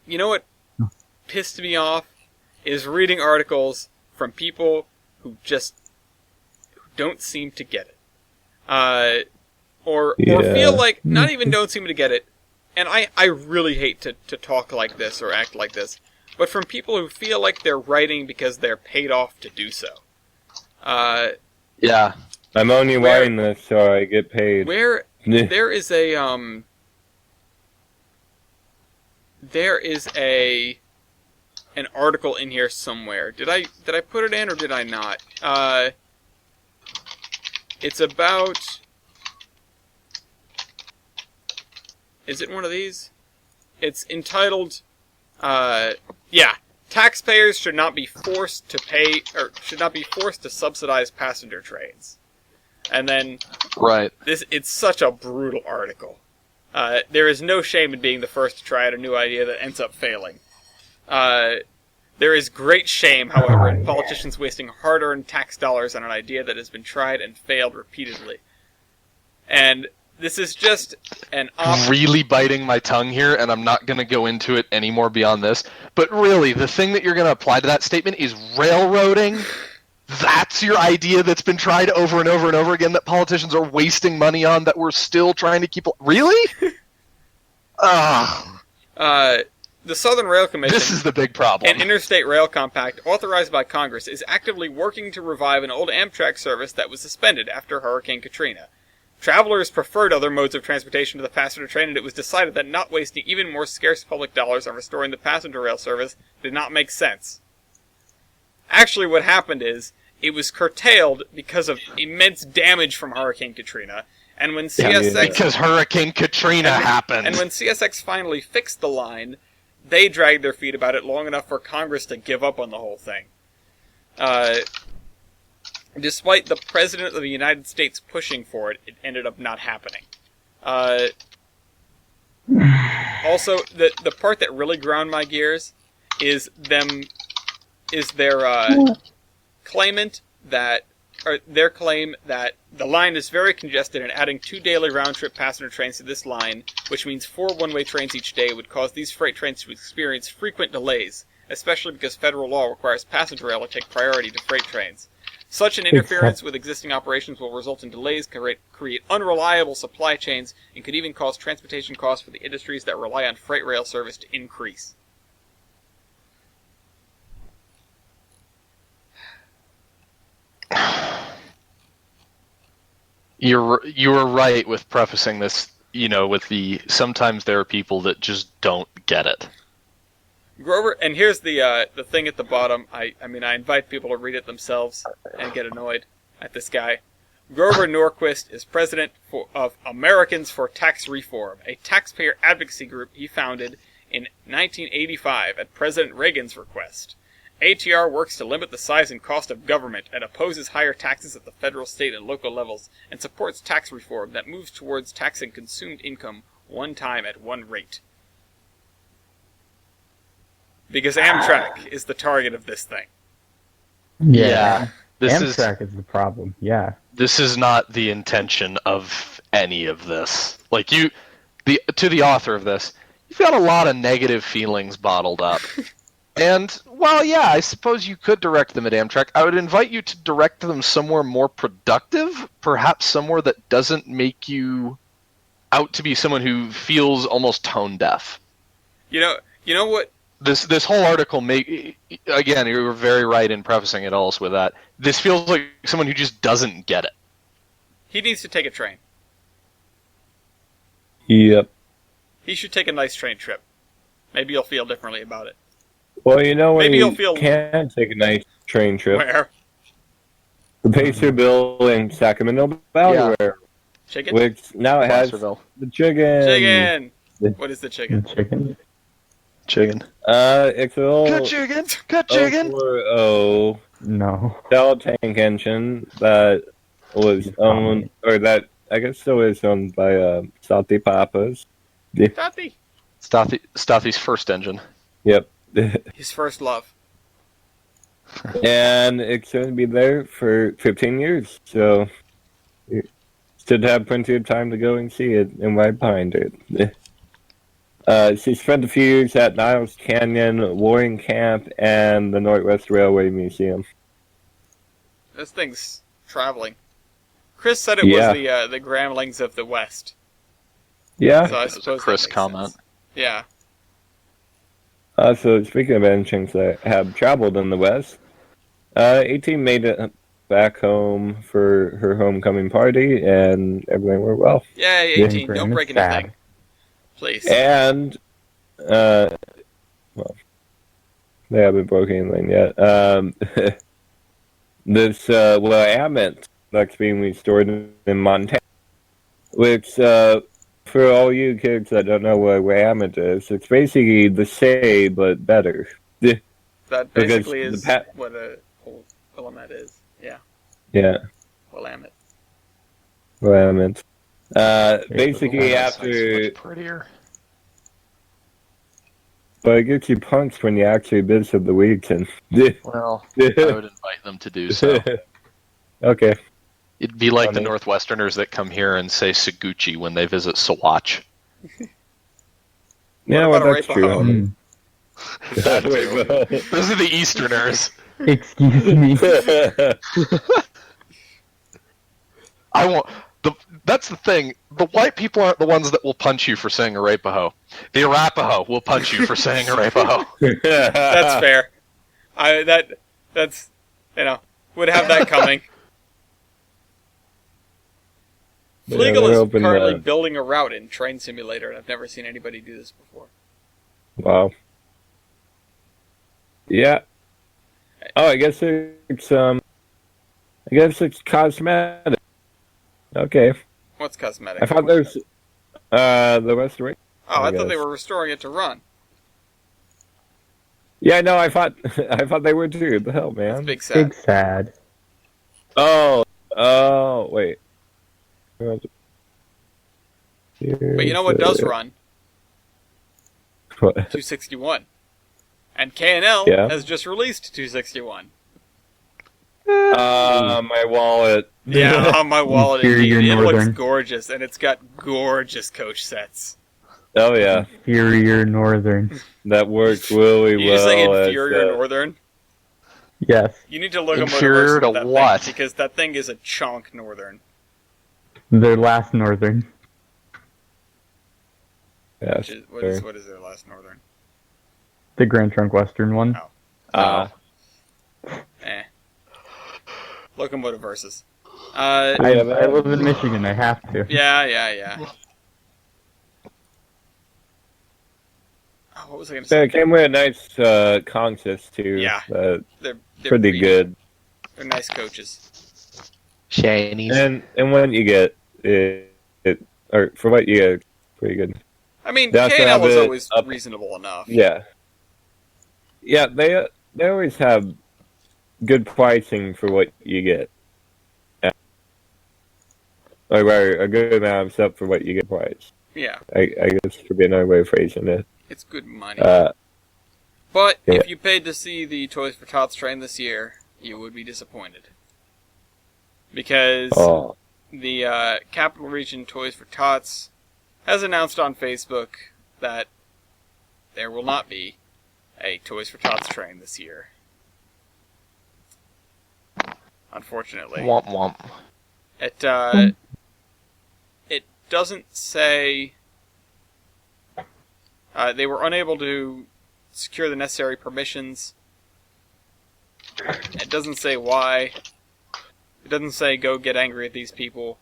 you know what pissed me off? Is reading articles from people who don't seem to get it. Or feel like, not even don't seem to get it, and I really hate to talk like this or act like this, but from people who feel like they're writing because they're paid off to do so. Yeah. I'm only writing this so I get paid. Where there is an article in here somewhere. Did I put it in or did I not? It's about... Is it one of these? It's entitled, taxpayers should not be forced to pay, or should not be forced to subsidize passenger trains. And then, it's such a brutal article. There is no shame in being the first to try out a new idea that ends up failing. There is great shame, however, in politicians wasting hard-earned tax dollars on an idea that has been tried and failed repeatedly. And this is just an really biting my tongue here, and I'm not going to go into it anymore beyond this. But really, the thing that you're going to apply to that statement is railroading. That's your idea that's been tried over and over and over again that politicians are wasting money on that we're still trying to keep... Really? The Southern Rail Commission... This is the big problem. An interstate rail compact authorized by Congress is actively working to revive an old Amtrak service that was suspended after Hurricane Katrina. Travelers preferred other modes of transportation to the passenger train, and it was decided that not wasting even more scarce public dollars on restoring the passenger rail service did not make sense. Actually, what happened is, it was curtailed because of immense damage from Hurricane Katrina, and when CSX... because Hurricane Katrina happened! And when CSX finally fixed the line, they dragged their feet about it long enough for Congress to give up on the whole thing. Despite the President of the United States pushing for it, it ended up not happening. Also, the part that really ground my gears is their claimant that, or their claim that the line is very congested and adding 2 daily round-trip passenger trains to this line, which means 4 one-way trains each day, would cause these freight trains to experience frequent delays, especially because federal law requires passenger rail to take priority to freight trains. Such an interference with existing operations will result in delays, create unreliable supply chains, and could even cause transportation costs for the industries that rely on freight rail service to increase. You were right with prefacing this, with the sometimes there are people that just don't get it. Grover, and here's the thing at the bottom. I invite people to read it themselves and get annoyed at this guy. Grover Norquist is president of Americans for Tax Reform, a taxpayer advocacy group he founded in 1985 at President Reagan's request. ATR works to limit the size and cost of government and opposes higher taxes at the federal, state, and local levels, and supports tax reform that moves towards taxing consumed income one time at one rate. Because Amtrak is the target of this thing. Yeah. Amtrak is the problem, yeah. This is not the intention of any of this. To the author of this, you've got a lot of negative feelings bottled up. And, well, yeah, I suppose you could direct them at Amtrak. I would invite you to direct them somewhere more productive, perhaps somewhere that doesn't make you out to be someone who feels almost tone deaf. You know what? This whole article, again, you were very right in prefacing it also with that. This feels like someone who just doesn't get it. He needs to take a train. Yep. He should take a nice train trip. Maybe you'll feel differently about it. Well, maybe you can take a nice train trip. Where? The Pacerville in Sacramento Valley, Chicken? Which now it has the chicken. Chicken! What is the chicken? Chicken. It's an old Good chicken! Good chicken! 040 Shell tank engine that was owned, or that I guess still is owned by Stothy Papas. Stothy's first engine. Yep. His first love. And it's going to be there for 15 years, so you should have plenty of time to go and see it and ride behind it. She spent a few years at Niles Canyon, Warring Camp, and the Northwest Railway Museum. This thing's traveling. Chris said it was the Gramblings of the West. Yeah. So I suppose Chris comment. Sense. Yeah. So speaking of engines that have traveled in the West, 18 made it back home for her homecoming party, and everything went well. Yay, 18! Don't break anything, please. And well, they haven't broken anything yet. This Willamette that's being restored in Montana, which for all you kids that don't know what Willamette is, it's basically the same but better. That basically is what a whole Willamette is. Yeah. Yeah. Willamette. Basically after... prettier. But it gets you punched when you actually visit the region. Well, I would invite them to do so. Okay. It'd be like the Northwesterners that come here and say Saguchi when they visit Saguache. Yeah, well, that's true. Those are the Easterners. Excuse me. That's the thing. The white people aren't the ones that will punch you for saying Arapaho. The Arapaho will punch you for saying Arapaho. That's fair. That's would have that coming. Flegel is currently building a route in Train Simulator, and I've never seen anybody do this before. Wow. Yeah. Oh, I guess it's cosmetic. Okay. What's cosmetic? I thought there's the restoration. Oh, I thought they were restoring it to run. Yeah, no, I thought they were too. The hell, man. That's big sad. Big sad. Oh, wait. But you know what does run? What? 261. And K&L has just released 261. My wallet. Yeah, on my wallet indeed. It looks gorgeous, and it's got gorgeous coach sets. Oh, yeah. Inferior Northern. that worked really you well. just saying inferior Northern? Yes. You need to look at inferior to that what? thing, because that thing is a chunk Northern. Their last Northern. Yes. What is their last Northern? The Grand Trunk Western one. Locomotive versus. I live in Michigan. I have to. Yeah. Oh, what was I going to say? It came with a nice consist too. Yeah, they're pretty good. They're nice coaches. Shanies. And what you get, or for what you get, it's pretty good. I mean, K&L was always reasonable enough. Yeah. Yeah, they always have good pricing for what you get. Like, a good amount of stuff for what you get price. Yeah. I guess could be another way of phrasing it. It's good money. But if you paid to see the Toys for Tots train this year, you would be disappointed. Because the Capital Region Toys for Tots has announced on Facebook that there will not be a Toys for Tots train this year. Unfortunately. Womp womp. It doesn't say... they were unable to secure the necessary permissions. It doesn't say why. It doesn't say go get angry at these people.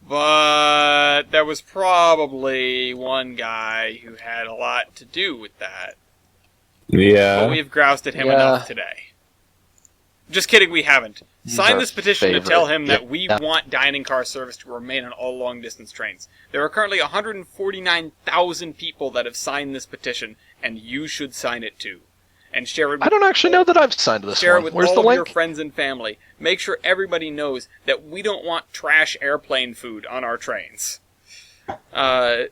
But there was probably one guy who had a lot to do with that. Yeah. But we've groused at him enough today. Just kidding, we haven't. Sign this petition to tell him that we want dining car service to remain on all long-distance trains. There are currently 149,000 people that have signed this petition, and you should sign it too. And share it. I don't actually know that I've signed this share one. it with Where's all the of link? your friends and family. Make sure everybody knows that we don't want trash airplane food on our trains. Trash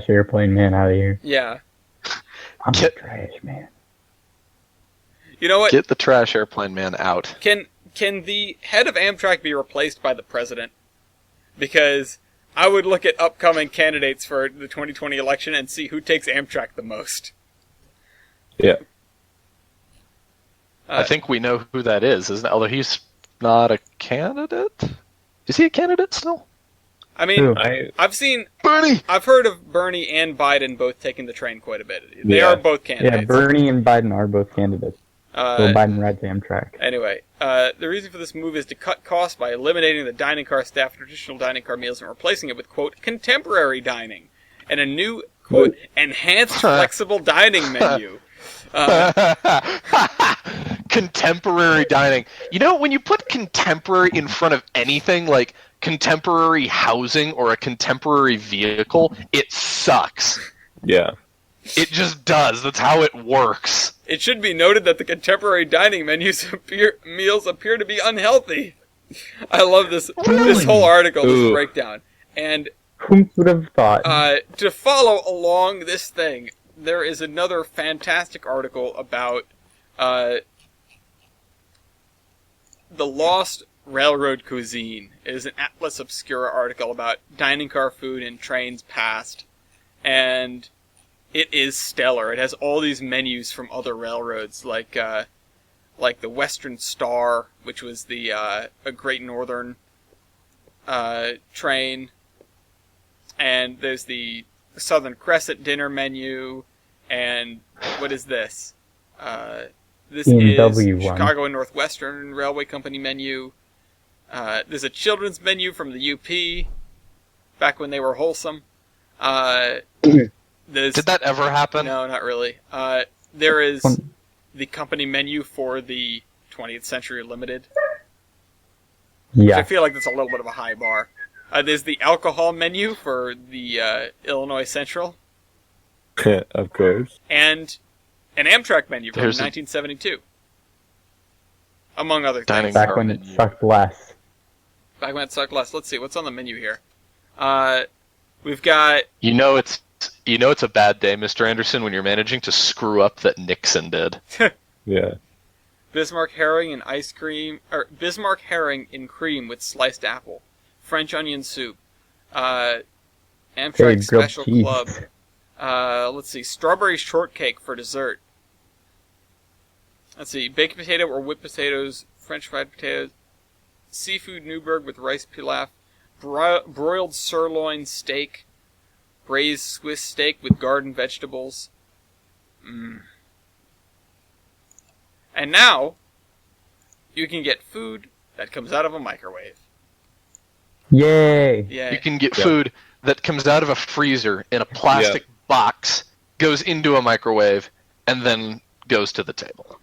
airplane man out of here. Yeah. I'm a trash man. You know what? Get the trash airplane man out. Can the head of Amtrak be replaced by the president? Because I would look at upcoming candidates for the 2020 election and see who takes Amtrak the most. Yeah. I think we know who that is, isn't it? Although he's not a candidate? Is he a candidate still? I mean, I've seen... Bernie! I've heard of Bernie and Biden both taking the train quite a bit. They are both candidates. Yeah, Bernie and Biden are both candidates. So Biden rides Amtrak. Anyway, the reason for this move is to cut costs by eliminating the dining car staff traditional dining car meals and replacing it with, quote, contemporary dining and a new, quote, enhanced flexible dining menu. Contemporary dining. You know, when you put contemporary in front of anything like contemporary housing or a contemporary vehicle, it sucks. Yeah. It just does. That's how it works. It should be noted that the contemporary dining meals appear to be unhealthy. I love this whole article, this breakdown. And who would have thought? To follow along this thing, there is another fantastic article about the lost railroad cuisine. It is an Atlas Obscura article about dining car food in trains past, and it is stellar. It has all these menus from other railroads, like the Western Star, which was the a Great Northern train, and there's the Southern Crescent dinner menu, and what is this? This is Chicago and Northwestern Railway Company menu. There's a children's menu from the UP, back when they were wholesome. Did that ever happen? No, not really. There is the company menu for the 20th Century Limited. Yeah. I feel like that's a little bit of a high bar. There's the alcohol menu for the Illinois Central. Of course. And an Amtrak menu from 1972. Among other things. Back when it sucked less. Back when it sucked less. Let's see, what's on the menu here? We've got... You know it's a bad day, Mr. Anderson, when you're managing to screw up that Nixon did. Yeah. Bismarck herring and ice cream, or Bismarck herring in cream with sliced apple, French onion soup, Amtrak Special Club, Let's see. Strawberry shortcake for dessert. Let's see. Baked potato or whipped potatoes, French fried potatoes, seafood Newburgh with rice pilaf, broiled sirloin steak, braised Swiss steak with garden vegetables. And now, you can get food that comes out of a microwave. Yay! Yeah. You can get food that comes out of a freezer in a plastic box, goes into a microwave, and then goes to the table.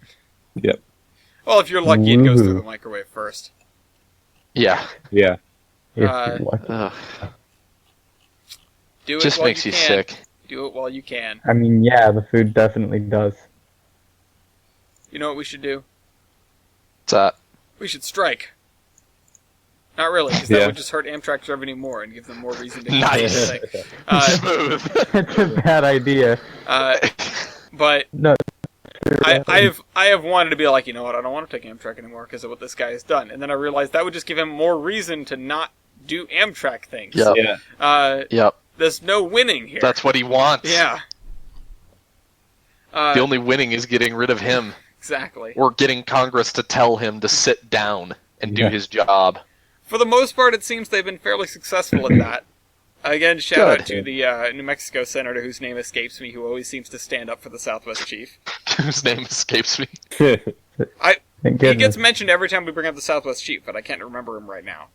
Yep. Well, if you're lucky, it goes through the microwave first. Yeah. Yeah. Do it Just while makes you can. sick. Do it while you can. I mean, yeah, the food definitely does. You know what we should do? What's that? We should strike. Not really, because that would just hurt Amtrak's revenue more and give them more reason to Nice. Smooth. That's a bad idea. But No. I have wanted to be like, you know what, I don't want to take Amtrak anymore because of what this guy has done. And then I realized that would just give him more reason to not do Amtrak things. Yep. Yeah. There's no winning here. That's what he wants. Yeah. The only winning is getting rid of him. Exactly. Or getting Congress to tell him to sit down and do his job. For the most part, it seems they've been fairly successful at that. Again, shout out to the New Mexico senator whose name escapes me, who always seems to stand up for the Southwest Chief. Whose name escapes me. He gets mentioned every time we bring up the Southwest Chief, but I can't remember him right now.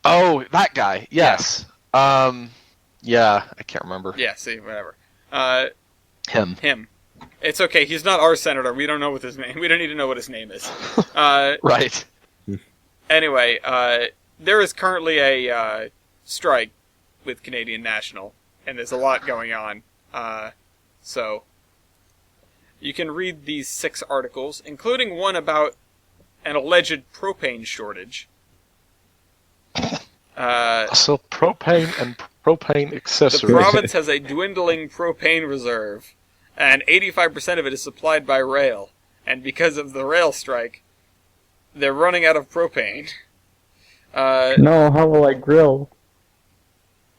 Oh, that guy. Yes. Yeah, I can't remember. Yeah, see, whatever. Him. It's okay, he's not our senator. We don't know what his name. We don't need to know what his name is. Right. Anyway, there is currently a strike with Canadian National, and there's a lot going on. So you can read these 6 articles, including one about an alleged propane shortage. So propane and propane accessories. The province has a dwindling propane reserve, and 85% of it is supplied by rail. And because of the rail strike, they're running out of propane. No, how will I grill?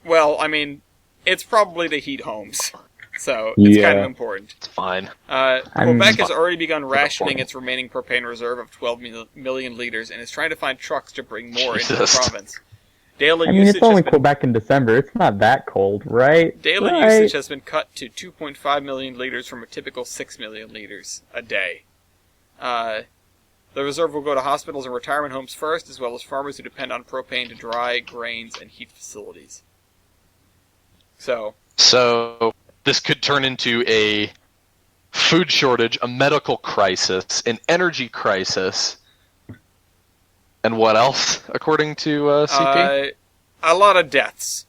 Well, I mean, it's probably to heat homes. So, it's kind of important. It's fine. Quebec has already begun rationing its remaining propane reserve of 12 million liters and is trying to find trucks to bring more into the province. Daily usage it's only Quebec in December. It's not that cold, right? Daily usage has been cut to 2.5 million liters from a typical 6 million liters a day. The reserve will go to hospitals and retirement homes first, as well as farmers who depend on propane to dry grains and heat facilities. So this could turn into a food shortage, a medical crisis, an energy crisis, and what else, according to CP? A lot of deaths.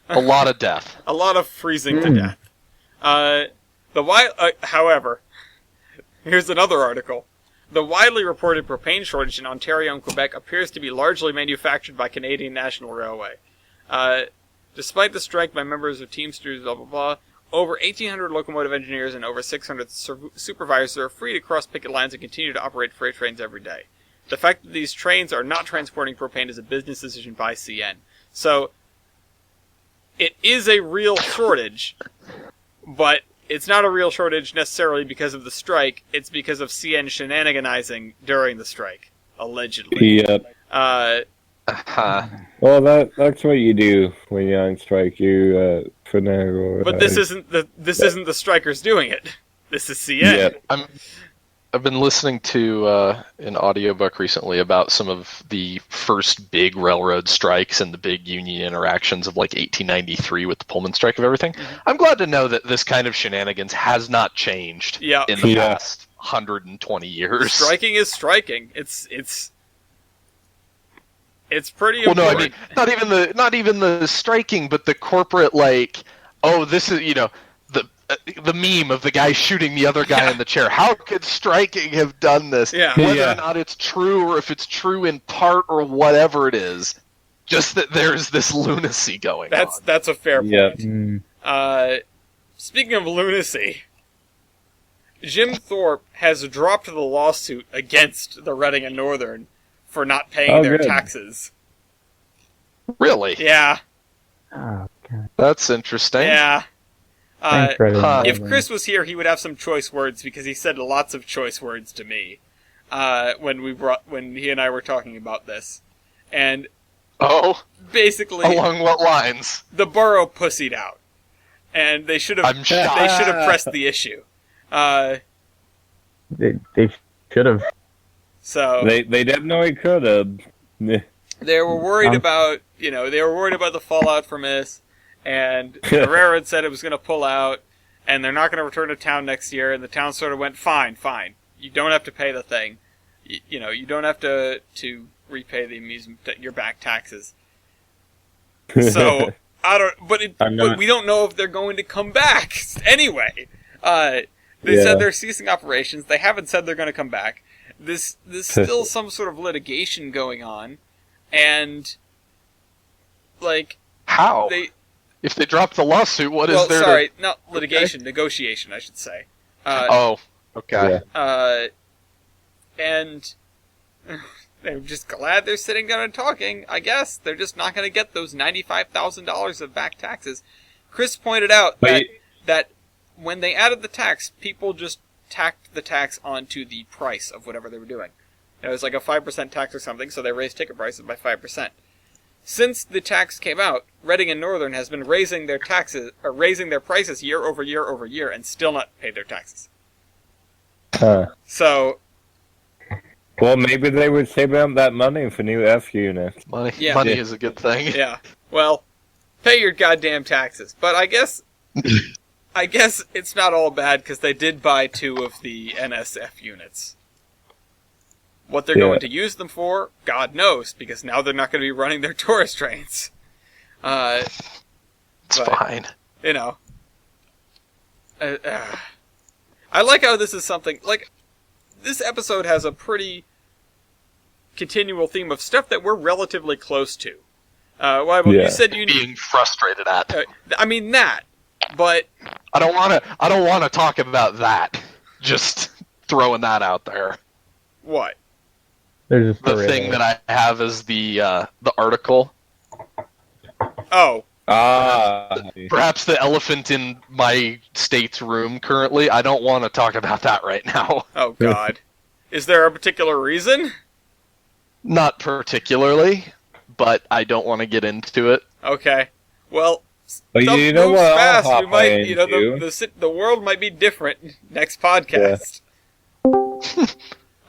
A lot of death. A lot of freezing to death. However, here's another article. The widely reported propane shortage in Ontario and Quebec appears to be largely manufactured by Canadian National Railway. Despite the strike by members of Teamsters, blah, blah, blah, over 1,800 locomotive engineers and over 600 supervisors are free to cross picket lines and continue to operate freight trains every day. The fact that these trains are not transporting propane is a business decision by CN. So, it is a real shortage, but it's not a real shortage necessarily because of the strike. It's because of CN shenaniganizing during the strike, allegedly. Yep. Well, that's what you do when you're on strike. You finagle. But this isn't the strikers doing it. This is CN. Yeah. I've been listening to an audiobook recently about some of the first big railroad strikes and the big union interactions of like 1893 with the Pullman strike of everything. Mm-hmm. I'm glad to know that this kind of shenanigans has not changed in the past 120 years. Striking is striking. It's pretty important. Well, no, I mean not even the striking, but the corporate this is the meme of the guy shooting the other guy in the chair. How could striking have done this? Yeah. Whether or not it's true or if it's true in part or whatever it is, just that there's this lunacy going on. That's a fair point. Yep. Speaking of lunacy, Jim Thorpe has dropped the lawsuit against the Reading and Northern for not paying their taxes. Really? Yeah. Oh, God. That's interesting. Yeah. If Chris was here, he would have some choice words because he said lots of choice words to me when he and I were talking about this, and basically along what lines? The borough pussied out, and they should have pressed the issue. They should have. So they definitely could have. They were worried about the fallout from this, and Herrera had said it was going to pull out, and they're not going to return to town next year, and the town sort of went, fine, you don't have to pay the thing, you don't have to repay the amusement, your back taxes. So but we don't know if they're going to come back anyway. They said they're ceasing operations. They haven't said they're going to come back. There's still some sort of litigation going on. And, how? If they drop the lawsuit, what is there? Sorry, not litigation, negotiation, I should say. Okay. And they're just glad they're sitting down and talking. I guess they're just not going to get those $95,000 of back taxes. Chris pointed out that when they added the tax, people just tacked the tax onto the price of whatever they were doing. It was like a 5% tax or something, so they raised ticket prices by 5%. Since the tax came out, Reading and Northern has been raising their prices year over year over year, and still not paid their taxes. So, well, maybe they would save up that money for new F units. Money is a good thing. Yeah. Well, pay your goddamn taxes. But I guess it's not all bad because they did buy 2 of the NSF units. What they're going to use them for, God knows, because now they're not going to be running their tourist trains. It's fine. I like how this is something, this episode has a pretty continual theme of stuff that we're relatively close to. You said you being frustrated at. But I don't want to talk about that. Just throwing that out there. What? There's the thing that I have is the article. Oh. Perhaps the elephant in my state's room currently. I don't want to talk about that right now. Oh, God. Is there a particular reason? Not particularly, but I don't want to get into it. Okay. Well, you know what? Fast. We might, the world might be different next podcast.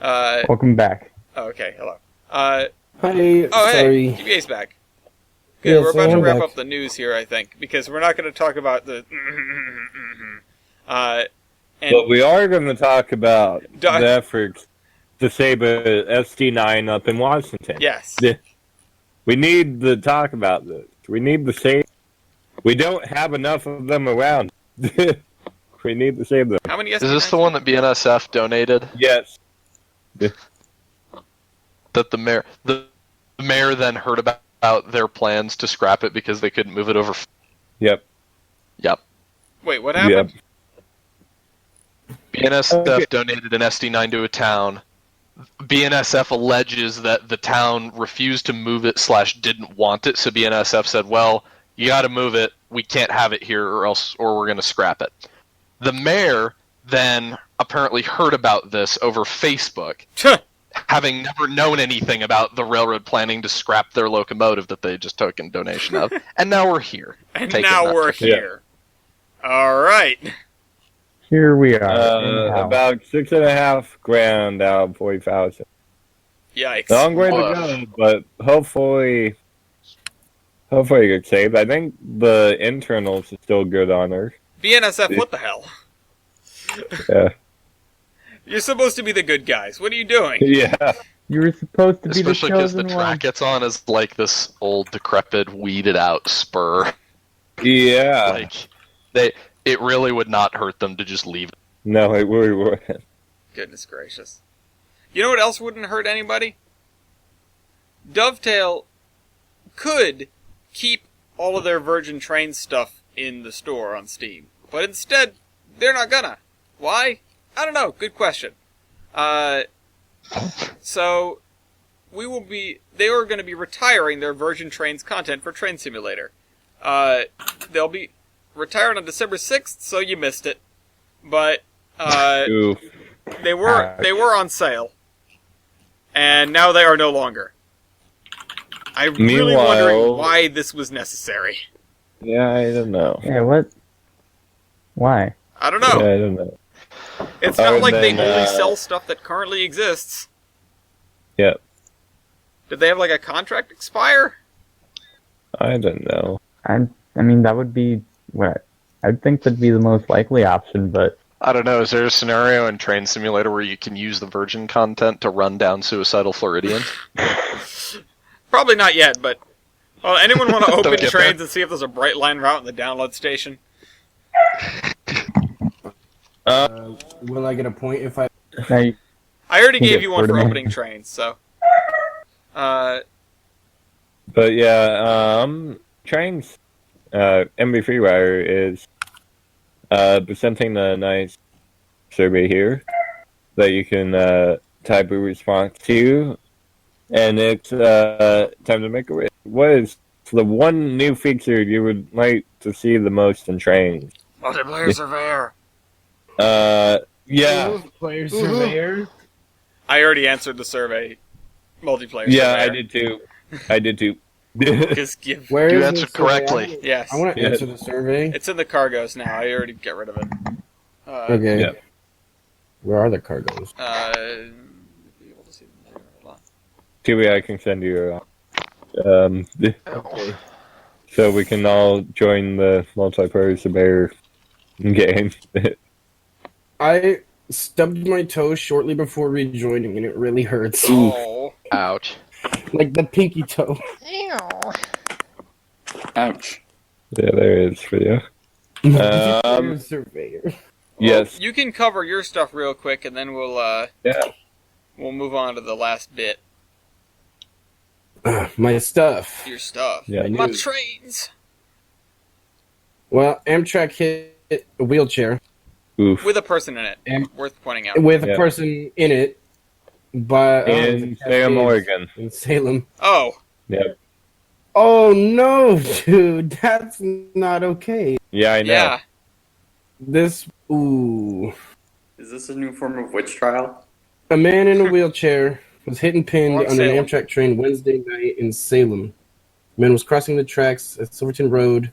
Welcome back. Okay, hello. Hi. Sorry. Hey, TBA's back. Good, Yes, we're about to wrap back. up the news here, I think, because we're not going to talk about the. But we are going to talk about the efforts to save a ST9 up in Washington. Yes. We need to talk about this. We need to save. We don't have enough of them around. We need to save them. How many ST9s? Is this the one that BNSF donated? Yes. That the mayor then heard about their plans to scrap it because they couldn't move it over. Yep. Wait, what happened? BNSF donated an ST9 to a town. BNSF alleges that the town refused to move it / didn't want it, so BNSF said, well, you gotta move it, we can't have it here or we're gonna scrap it. The mayor then apparently heard about this over Facebook, having never known anything about the railroad planning to scrap their locomotive that they just took in donation of, and now we're here. And now we're here. Yeah. All right. Here we are. About $6,500 out of 40,000. Yikes! Long way to go, but hopefully it gets saved. I think the internals is still good on her. BNSF, what the hell? Yeah. You're supposed to be the good guys. What are you doing? Yeah. You were supposed to be the chosen one. Especially because the track it's on is like this old, decrepit, weeded out spur. Yeah. It really would not hurt them to just leave it. No, it really wouldn't. Goodness gracious. You know what else wouldn't hurt anybody? Dovetail could keep all of their Virgin Train stuff in the store on Steam. But instead, they're not gonna. Why? I don't know. Good question. So, they are going to be retiring their Virgin Trains content for Train Simulator. retired on December 6th, so you missed it. But they were on sale, and now they are no longer. I'm really wondering why this was necessary. Yeah, I don't know. Yeah, what? Why? I don't know. Yeah, I don't know. It's not like they only sell stuff that currently exists. Yep. Did they have like a contract expire? I don't know. I mean, that would be what I'd think would be the most likely option, but I don't know. Is there a scenario in Train Simulator where you can use the virgin content to run down suicidal Floridians? Probably not yet, but anyone want to open trains and see if there's a bright line route in the download station? Will I get a point if I... I already gave you one for opening trains, so... But yeah, trains, MB Freewire is presenting a nice survey here that you can type a response to, and it's time to make a wish. What is the one new feature you would like to see the most in trains? Multiplayer surveyor. Yeah. Multiplayer surveyor. I already answered the survey. Multiplayer. Yeah, surveyor. I did too. Just give. Where you is answered correctly. Yes. I want to answer the survey. It's in the cargoes now. I already got rid of it. Okay. Yeah. Where are the cargoes? Be able to see them later. Hold on. Kiwi, I can send you. Okay. So we can all join the multiplayer surveyor game. I stubbed my toe shortly before rejoining, and it really hurts. Oh. Ouch. Like the pinky toe. Ouch. Yeah, there it is for you. Surveyor. Yes. You can cover your stuff real quick, and then we'll move on to the last bit. My stuff. Your stuff. Yeah, My trains. Well, Amtrak hit a wheelchair. Oof. With a person in it. Worth pointing out. With a person in it. But In Salem, Oregon. In Salem. Oh. Yep. Oh no, dude. That's not okay. Yeah, I know. Yeah. Ooh. Is this a new form of witch trial? A man in a wheelchair was hit and pinned on Salem. an Amtrak train Wednesday night in Salem. The man was crossing the tracks at Silverton Road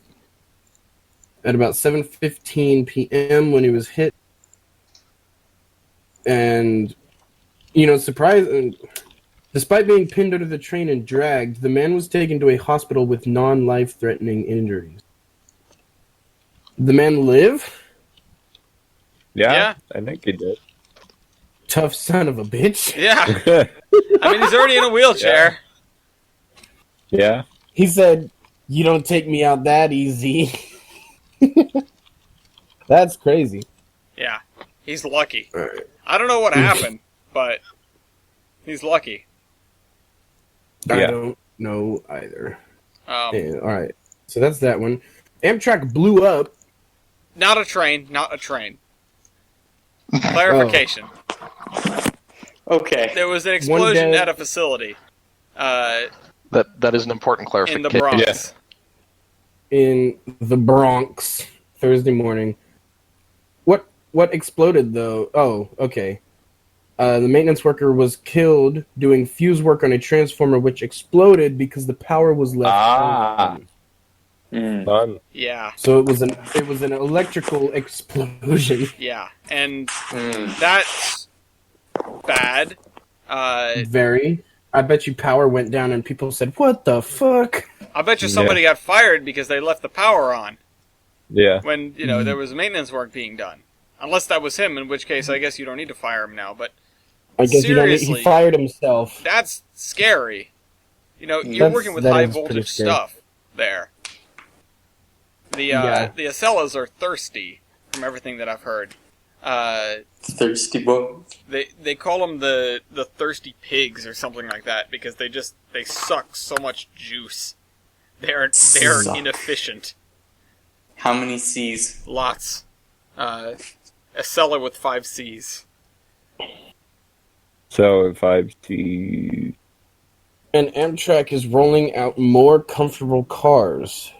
at about 7:15 p.m. when he was hit. And, despite being pinned under the train and dragged, the man was taken to a hospital with non-life-threatening injuries. Did the man live? Yeah, I think he did. Tough son of a bitch. Yeah. I mean, he's already in a wheelchair. Yeah. He said, "You don't take me out that easy." That's crazy. Yeah. He's lucky. I don't know what happened, but he's lucky. I don't know either. All right. So that's that one. Amtrak blew up. Not a train. Clarification. Okay. There was an explosion at a facility. That is an important clarification. In the Bronx. Yeah. In the Bronx, Thursday morning. What exploded, though? Oh, okay. The maintenance worker was killed doing fuse work on a transformer, which exploded because the power was left on. Fun. Yeah. So it was an electrical explosion. Yeah, and that's bad. Very. I bet you power went down and people said, "What the fuck?" I bet you somebody got fired because they left the power on. Yeah. When, there was maintenance work being done. Unless that was him, in which case I guess you don't need to fire him now, but I guess he fired himself. That's scary. You're working with high voltage stuff there. The Acellas are thirsty, from everything that I've heard. Thirsty boy. They call them the thirsty pigs or something like that because they suck so much juice. They are inefficient. How many C's? Lots. Acela with 5 C's. So 5T. And Amtrak is rolling out more comfortable cars.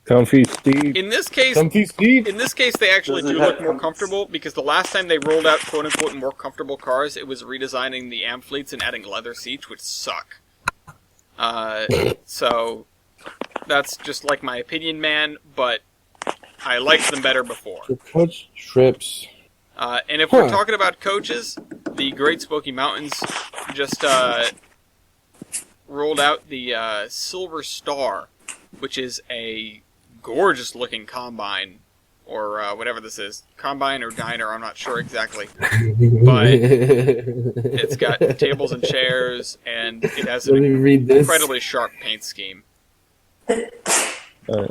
Comfy Steve. In this case, they actually do look more comfortable because the last time they rolled out quote-unquote more comfortable cars, it was redesigning the Amphitheats and adding leather seats, which suck. So that's just like my opinion, man, but I liked them better before. The coach trips. And if we're talking about coaches, the Great Smoky Mountains just rolled out the Silver Star, which is a gorgeous-looking combine, or whatever this is. Combine or diner, I'm not sure exactly. But it's got tables and chairs, and it has an incredibly sharp paint scheme.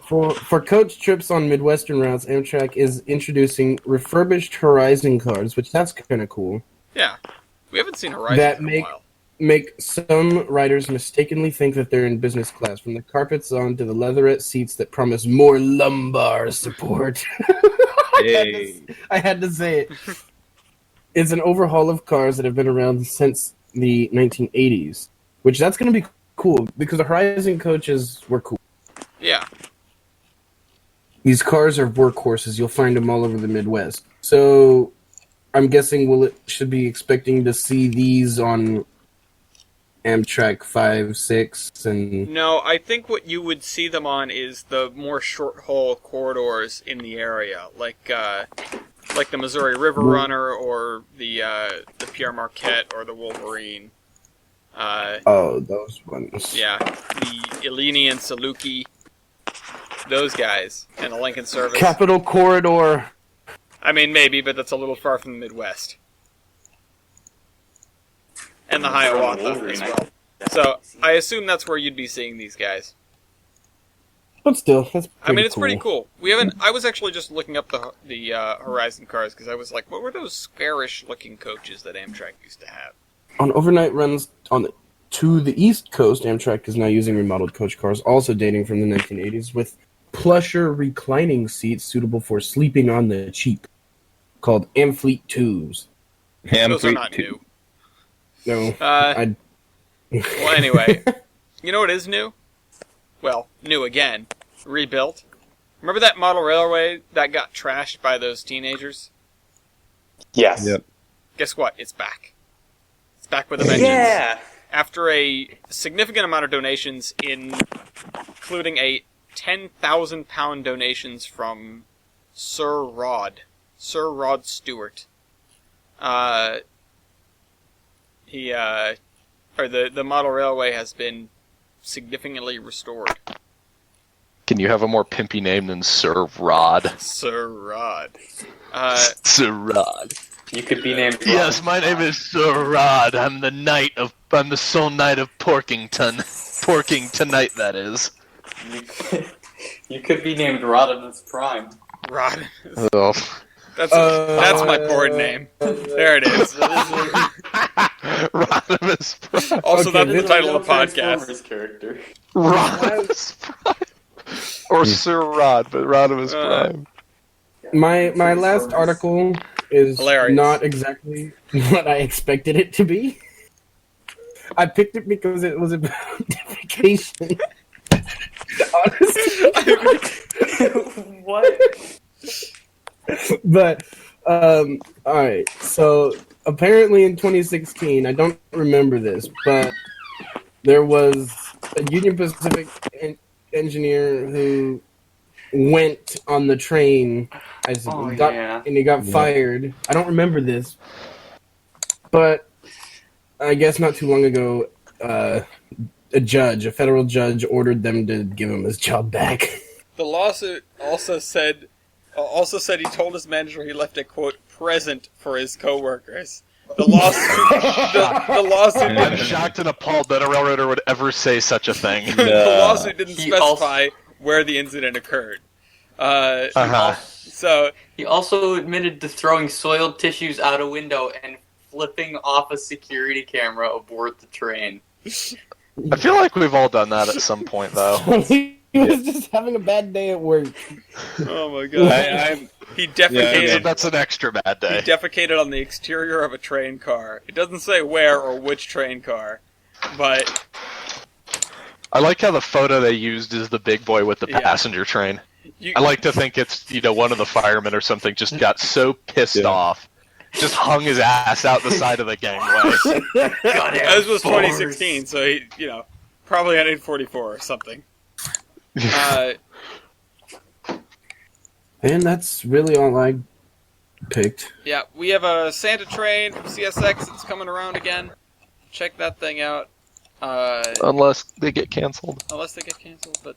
For coach trips on Midwestern routes, Amtrak is introducing refurbished Horizon cars, which that's kind of cool. Yeah. We haven't seen Horizon in a while. Make some riders mistakenly think that they're in business class, from the carpets on to the leatherette seats that promise more lumbar support. I had to say it. It's an overhaul of cars that have been around since the 1980s, which that's going to be cool, because the Horizon coaches were cool. Yeah. These cars are workhorses. You'll find them all over the Midwest. So I'm guessing should be expecting to see these on Amtrak 5, 6, and... No, I think what you would see them on is the more short-haul corridors in the area, like the Missouri River Runner or the Pierre Marquette or the Wolverine. Those ones. Yeah, the Illini and Saluki, those guys, and the Lincoln Service. Capital Corridor. I mean, maybe, but that's a little far from the Midwest. And the Hiawatha as well. So, I assume that's where you'd be seeing these guys. But still, that's it's pretty cool. I was actually just looking up the Horizon cars, because I was like, what were those squarish-looking coaches that Amtrak used to have? On overnight runs to the East Coast, Amtrak is now using remodeled coach cars, also dating from the 1980s, with plusher reclining seats suitable for sleeping on the cheap, called Amfleet 2s. Those are not new. No. Well, anyway, you know what is new? Well, new again. Rebuilt. Remember that model railway that got trashed by those teenagers? Yes. Yep. Guess what? It's back. It's back with a vengeance. Yeah! After a significant amount of donations, including a 10,000-pound donations from Sir Rod Stewart. The model railway has been significantly restored. Can you have a more pimpy name than Sir Rod? Sir Rod. Sir Rod. You could be named Rod. Yes, my name is Sir Rod. I'm the sole knight of Porkington. Porking tonight, that is. You could be named Rodimus Prime. Rodimus. Oh. That's my board name. There it is. Rodimus Prime. Also, that's the title of the podcast. Character. Rodimus Prime. Or Sir Rod, but Rodimus Prime. My last article is hilarious. Not exactly what I expected it to be. I picked it because it was about defecation. Honestly. What? But, alright, so apparently in 2016, I don't remember this, but there was a Union Pacific engineer who went on the train, and he got fired. I don't remember this, but I guess not too long ago, a federal judge, ordered them to give him his job back. The lawsuit also said he told his manager he left a, quote, present for his co-workers. The lawsuit I'm shocked and appalled that a railroader would ever say such a thing. The lawsuit didn't specify where the incident occurred. So he also admitted to throwing soiled tissues out a window and flipping off a security camera aboard the train. I feel like we've all done that at some point, though. He was just having a bad day at work. Oh my god. He defecated. Yeah, that's an extra bad day. He defecated on the exterior of a train car. It doesn't say where or which train car, but I like how the photo they used is the big boy with the passenger train. I like to think it's, one of the firemen or something just got so pissed off, just hung his ass out the side of the gangway. This was 2016, so he, probably on 844 or something. And that's really all I picked. Yeah, we have a Santa train from CSX. It's coming around again. Check that thing out. Unless they get canceled. But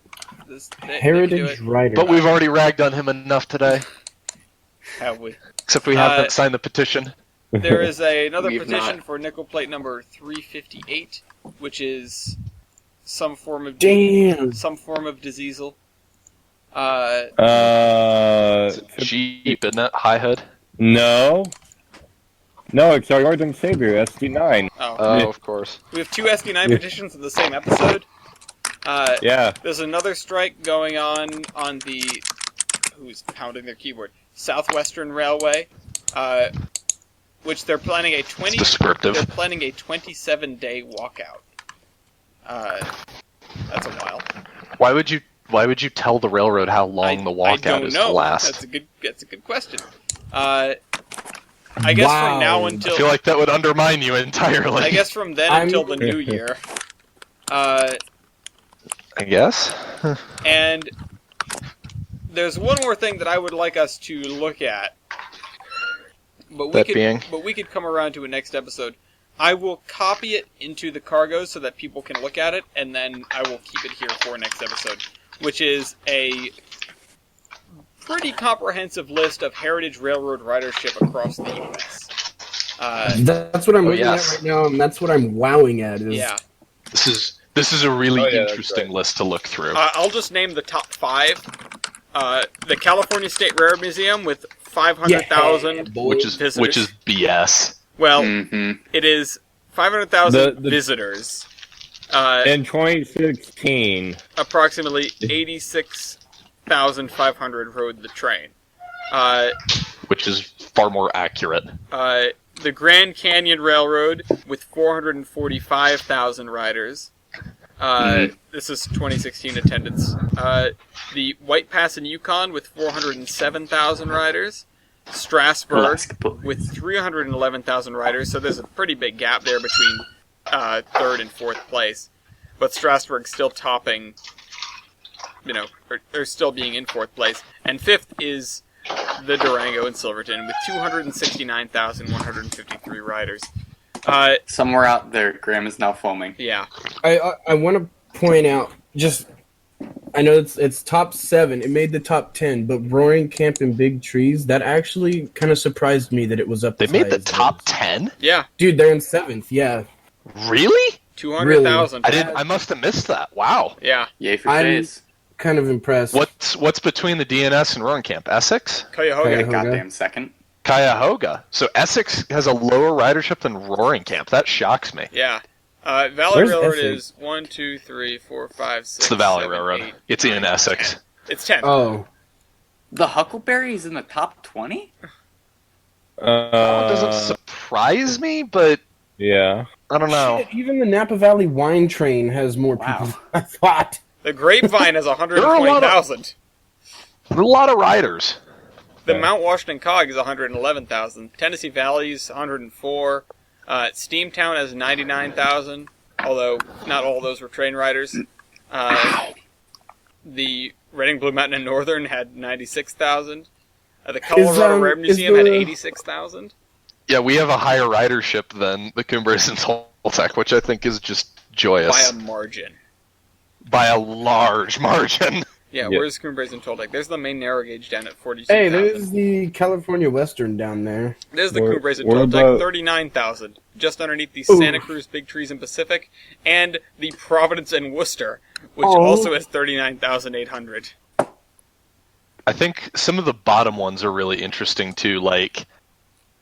Heritage Rider. But we've already ragged on him enough today. Have we? Except we haven't signed the petition. There is another petition for nickel plate number 358, which is some form of diesel. Jeep, isn't that High Hood? No, it's our Lord and Savior, SD9. Oh, of course. We have 2 SD9 petitions in the same episode. Yeah. There's another strike going on the... Who's pounding their keyboard? Southwestern Railway, which they're planning a 27-day walkout. That's a while. Why would you tell the railroad how long the walkout is to last? That's a good question. I guess from now until... I feel like that would undermine you entirely. I guess from then until the new year. I guess. And there's one more thing that I would like us to look at. But we could come around to a next episode. I will copy it into the cargo so that people can look at it, and then I will keep it here for next episode, which is a pretty comprehensive list of heritage railroad ridership across the U.S. That's what I'm looking at right now, and that's what I'm wowing at. This is a really interesting list to look through. I'll just name the top 5. The California State Railroad Museum with 500,000 visitors. Which is BS. Well, it is 500,000 visitors. In 2016, approximately 86,500 rode the train. Which is far more accurate. The Grand Canyon Railroad with 445,000 riders. This is 2016 attendance. The White Pass in Yukon with 407,000 riders. Strasbourg with 311,000 riders, so there's a pretty big gap there between 3rd and 4th place. But Strasbourg still topping, or still being in 4th place. And 5th is the Durango in Silverton with 269,153 riders. Somewhere out there, Graham is now foaming. Yeah. I want to point out, I know it's top 7. It made the top 10, but Roaring Camp and Big Trees, that actually kind of surprised me that it was up. They made the top 10? Yeah. Dude, they're in 7th, yeah. Really? 200,000. I must have missed that. Wow. Yeah. Yay for Chase. Kind of impressed. What's between the DNS and Roaring Camp? Essex? Cuyahoga. Goddamn second. Cuyahoga. So Essex has a lower ridership than Roaring Camp. That shocks me. Yeah. Valley Railroad is 1, 2, 3, 4, 5, 6. It's the Valley 7, Railroad. 8, It's in Essex. 10. It's 10. Oh. The Huckleberry is in the top 20? It doesn't surprise me, but yeah. I don't know. Shit, even the Napa Valley Wine Train has more people than I thought. The Grapevine has 120,000. There are a lot of riders. The Mount Washington Cog is 111,000. Tennessee Valley's 104. Steamtown has 99,000, although not all those were train riders. The Reading Blue Mountain and Northern had 96,000. The Colorado Railroad Museum had 86,000. Yeah, we have a higher ridership than the Coombres and Toltec, which I think is just joyous. By a margin. By a large margin. Yeah, where's Coombres and Toltec? There's the main narrow gauge down at 42,000. Hey, there's the California Western down there. There's the Coombres and Toltec, 39,000. Just underneath the Santa Cruz, Big Trees, and Pacific. And the Providence and Worcester, which also has 39,800. I think some of the bottom ones are really interesting, too. Like,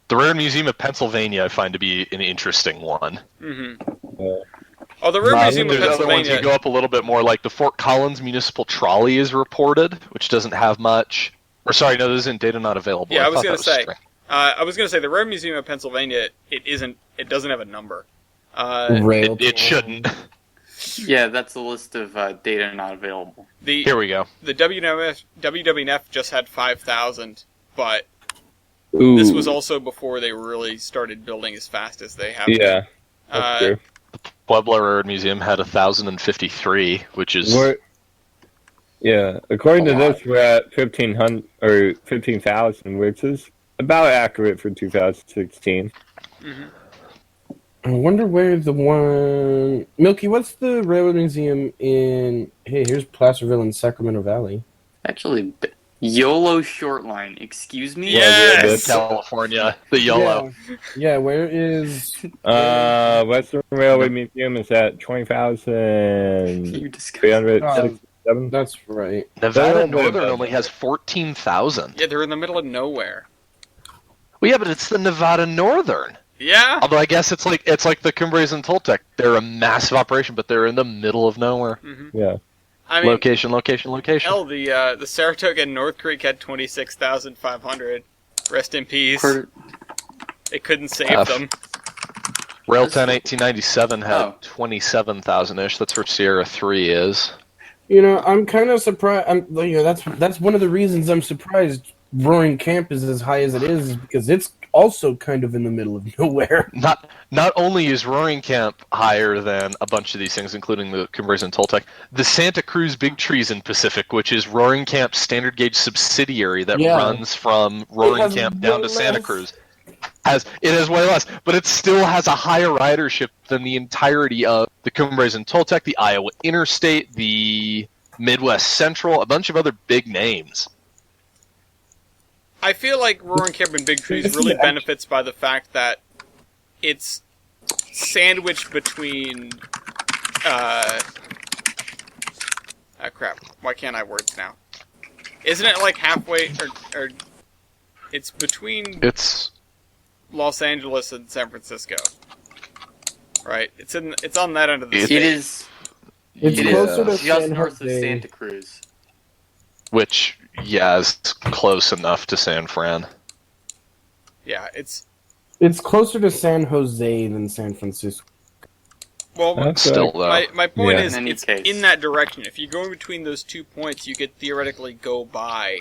the Railroad Museum of Pennsylvania I find to be an interesting one. Mm-hmm. Oh, the Railroad Museum of Pennsylvania. Other ones you go up a little bit more, like the Fort Collins Municipal Trolley is reported, which doesn't have much. Or sorry, no, this isn't data not available. Yeah, I was going to say. The Railroad Museum of Pennsylvania. It doesn't have a number. It shouldn't. Yeah, that's a list of data not available. Here we go. The WWF just had 5,000, but this was also before they really started building as fast as they have. Yeah, that's true. Pueblo Railroad Museum had 1,053, which is... Yeah, according to this, we're at 1,500 or 15,000, which is about accurate for 2016. Mm-hmm. I wonder where the one... Milky, what's the railroad museum in... Hey, here's Placerville in Sacramento Valley. Actually, YOLO Short Line. Excuse me? Yes! California. The YOLO. Yeah, where is... Western Railway Museum is at 20,367. That's right. Nevada Northern only has 14,000. Yeah, they're in the middle of nowhere. Well, yeah, but it's the Nevada Northern. Yeah. Although I guess it's like the Cumbres and Toltec. They're a massive operation, but they're in the middle of nowhere. Mm-hmm. Yeah. I mean, location. Hell, the Saratoga and North Creek had 26,500. Rest in peace. It couldn't save them. Railtown 1897 had 27,000-ish. That's where Sierra 3 is. You know, I'm kind of surprised. That's one of the reasons I'm surprised Roaring Camp is as high as it is because it's also kind of in the middle of nowhere. Not only is Roaring Camp higher than a bunch of these things, including the Cumbres and Toltec, the Santa Cruz Big Trees in Pacific, which is Roaring Camp's standard gauge subsidiary that runs from Roaring Camp down to Santa Cruz, it has way less, but it still has a higher ridership than the entirety of the Cumbres and Toltec, the Iowa Interstate, the Midwest Central, a bunch of other big names. I feel like Roaring Camp and Big Trees really benefits by the fact that it's sandwiched between... crap. Why can't I words now? Isn't it like halfway... or it's between... It's... Los Angeles and San Francisco. Right? It's on that end of the state. It's closer to just north of Santa Cruz. Which, yeah, is close enough to San Fran. Yeah, it's closer to San Jose than San Francisco. Well, still though. My point is, it's in that direction. If you're going between those 2 points, you could theoretically go by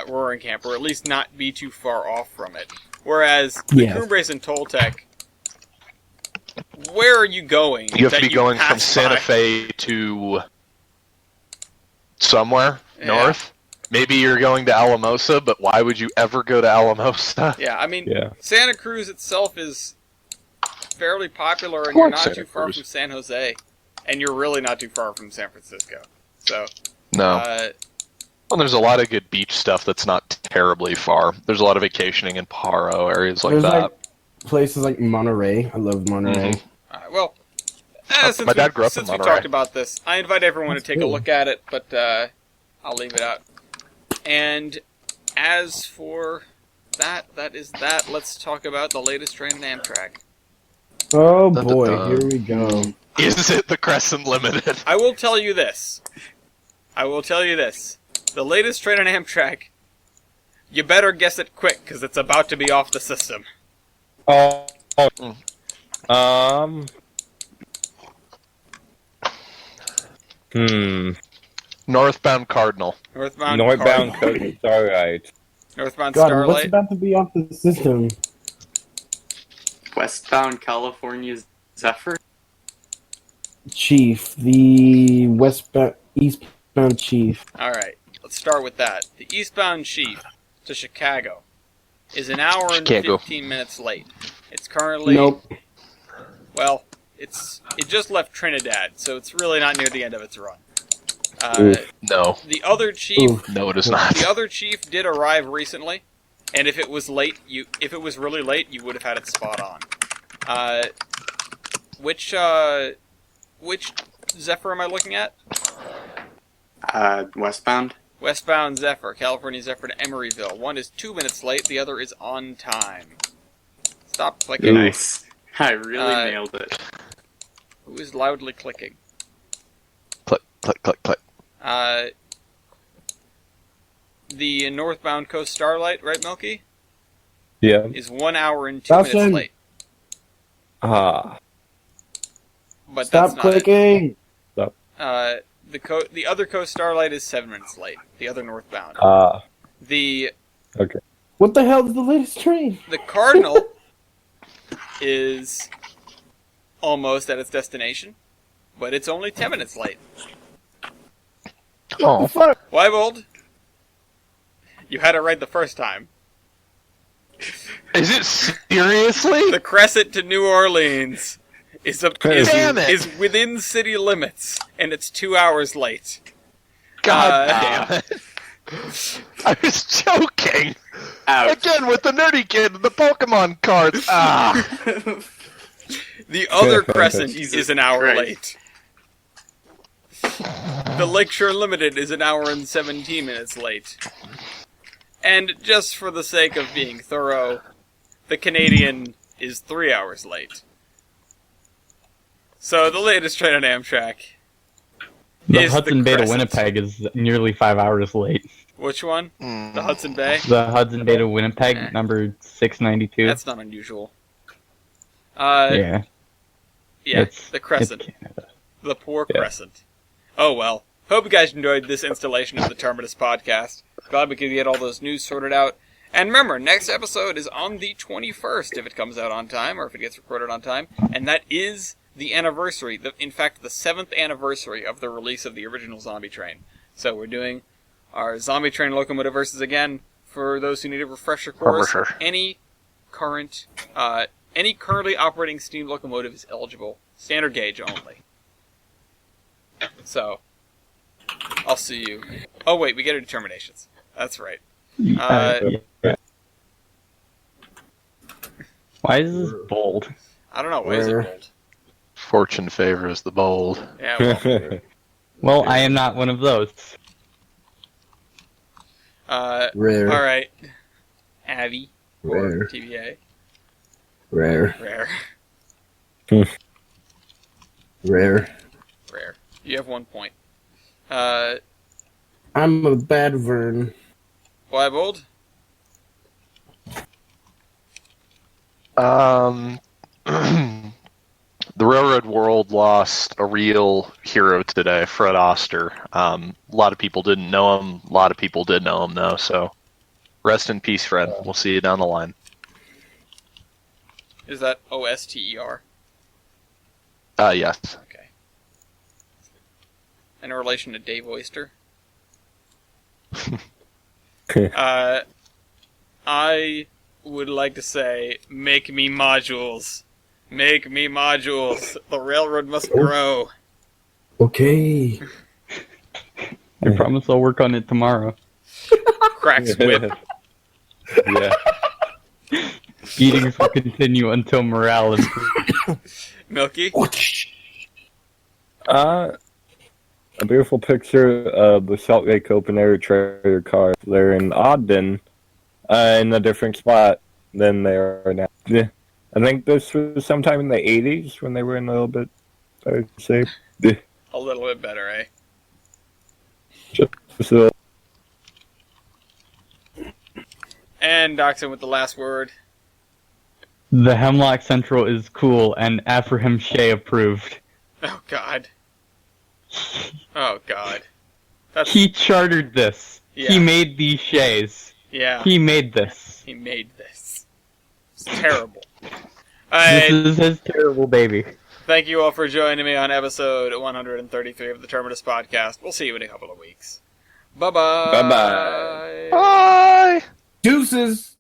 Roaring Camp, or at least not be too far off from it. Whereas the Cumbres and Toltec, where are you going? You have to be going from Santa Fe to somewhere north. Maybe you're going to Alamosa, but why would you ever go to Alamosa? Yeah, I mean, Santa Cruz itself is fairly popular, and you're not too far from San Jose, and you're really not too far from San Francisco. So no. Well, there's a lot of good beach stuff that's not terribly far. There's a lot of vacationing in Paro, areas like that. Like places like Monterey. I love Monterey. Mm-hmm. My dad grew up in Monterey. Since we talked about this, I invite everyone to take a look at it, but I'll leave it out. And as for that is that. Let's talk about the latest train in Amtrak. Oh boy, here we go. Is it the Crescent Limited? I will tell you this. The latest train on Amtrak, you better guess it quick, because it's about to be off the system. Northbound Cardinal. Northbound Cardinal, Starlight. Northbound God, Starlight. what's about to be off the system? Westbound California Zephyr? Chief, the eastbound Chief. Alright, let's start with that. The eastbound Chief to Chicago is an hour and 15 minutes late. It's currently... Nope. Well, it just left Trinidad, so it's really not near the end of its run. No. The other Chief... No, it is not. The other Chief did arrive recently, and if it was really late, you would have had it spot on. Which Zephyr am I looking at? Westbound. Westbound Zephyr, California Zephyr to Emeryville. One is 2 minutes late, the other is on time. Stop clicking. Nice. I really nailed it. Who is loudly clicking? Click, click, click, click. The northbound Coast Starlight, right, Milky? Yeah. Is 1 hour and 2 minutes late. but Stop that's not clicking! Stop. The other Coast Starlight is 7 minutes late. The other northbound. Okay. What the hell is the latest train? The Cardinal is almost at its destination, but it's only 10 minutes late. What the fuck? Weibold, you had it right the first time. Is it seriously? The Crescent to New Orleans is Damn it. is within city limits, and it's 2 hours late. God damn it. I was joking. Ouch. Again with the nerdy kid and the Pokemon cards. The other Crescent Jesus is an hour Christ. late. The Lakeshore Limited is an hour and 17 minutes late. And just for the sake of being thorough, the Canadian is 3 hours late. So the latest train on Amtrak The is Hudson the Bay to Crescent. Winnipeg is nearly 5 hours late. Which one? The Hudson Bay? The Hudson Bay to Winnipeg, number 692. That's not unusual. Yeah. Yeah, the Crescent. It's Canada. The poor Crescent. Oh well. Hope you guys enjoyed this installation of the Terminus podcast. Glad we could get all those news sorted out. And remember, next episode is on the 21st, if it comes out on time, or if it gets recorded on time. And that is the anniversary, in fact, the 7th anniversary of the release of the original Zombie Train. So we're doing our Zombie Train Locomotive versus again, for those who need a refresher course. Any currently operating steam locomotive is eligible. Standard gauge only. So, I'll see you. Oh wait, we get our determinations. That's right. Why is this bold? I don't know. Why is it bold? Fortune favors the bold. Yeah, well. Well, I am not one of those. Rare. Alright. Abby. Rare. TVA. Rare. Rare. Rare. Rare. You have 1 point. I'm a bad Vern. Why bold? The railroad world lost a real hero today, Fred Oster. A lot of people didn't know him. A lot of people did know him, though. So, rest in peace, Fred. We'll see you down the line. Is that Oster? Yes. Okay. In relation to Dave Oyster? I would like to say, make me modules. Make me modules. The railroad must grow. Okay. I promise I'll work on it tomorrow. Cracks whip. Yeah. Beatings will continue until morale improves. Milky? A beautiful picture of the Salt Lake Open Air trailer car. They're in Ogden, in a different spot than they are now. Yeah. I think this was sometime in the 80s when they were in a little bit, I would say. Yeah. A little bit better, eh? Just a little. And Doxon with the last word. The Hemlock Central is cool and Aphraim Shea approved. Oh, God. Oh, God. He chartered this. Yeah. He made these Shays. Yeah. He made this. He made this. It's terrible. This is his terrible baby. Thank you all for joining me on episode 133 of the Terminus podcast. We'll see you in a couple of weeks. Bye-bye. Bye-bye. Bye! Deuces!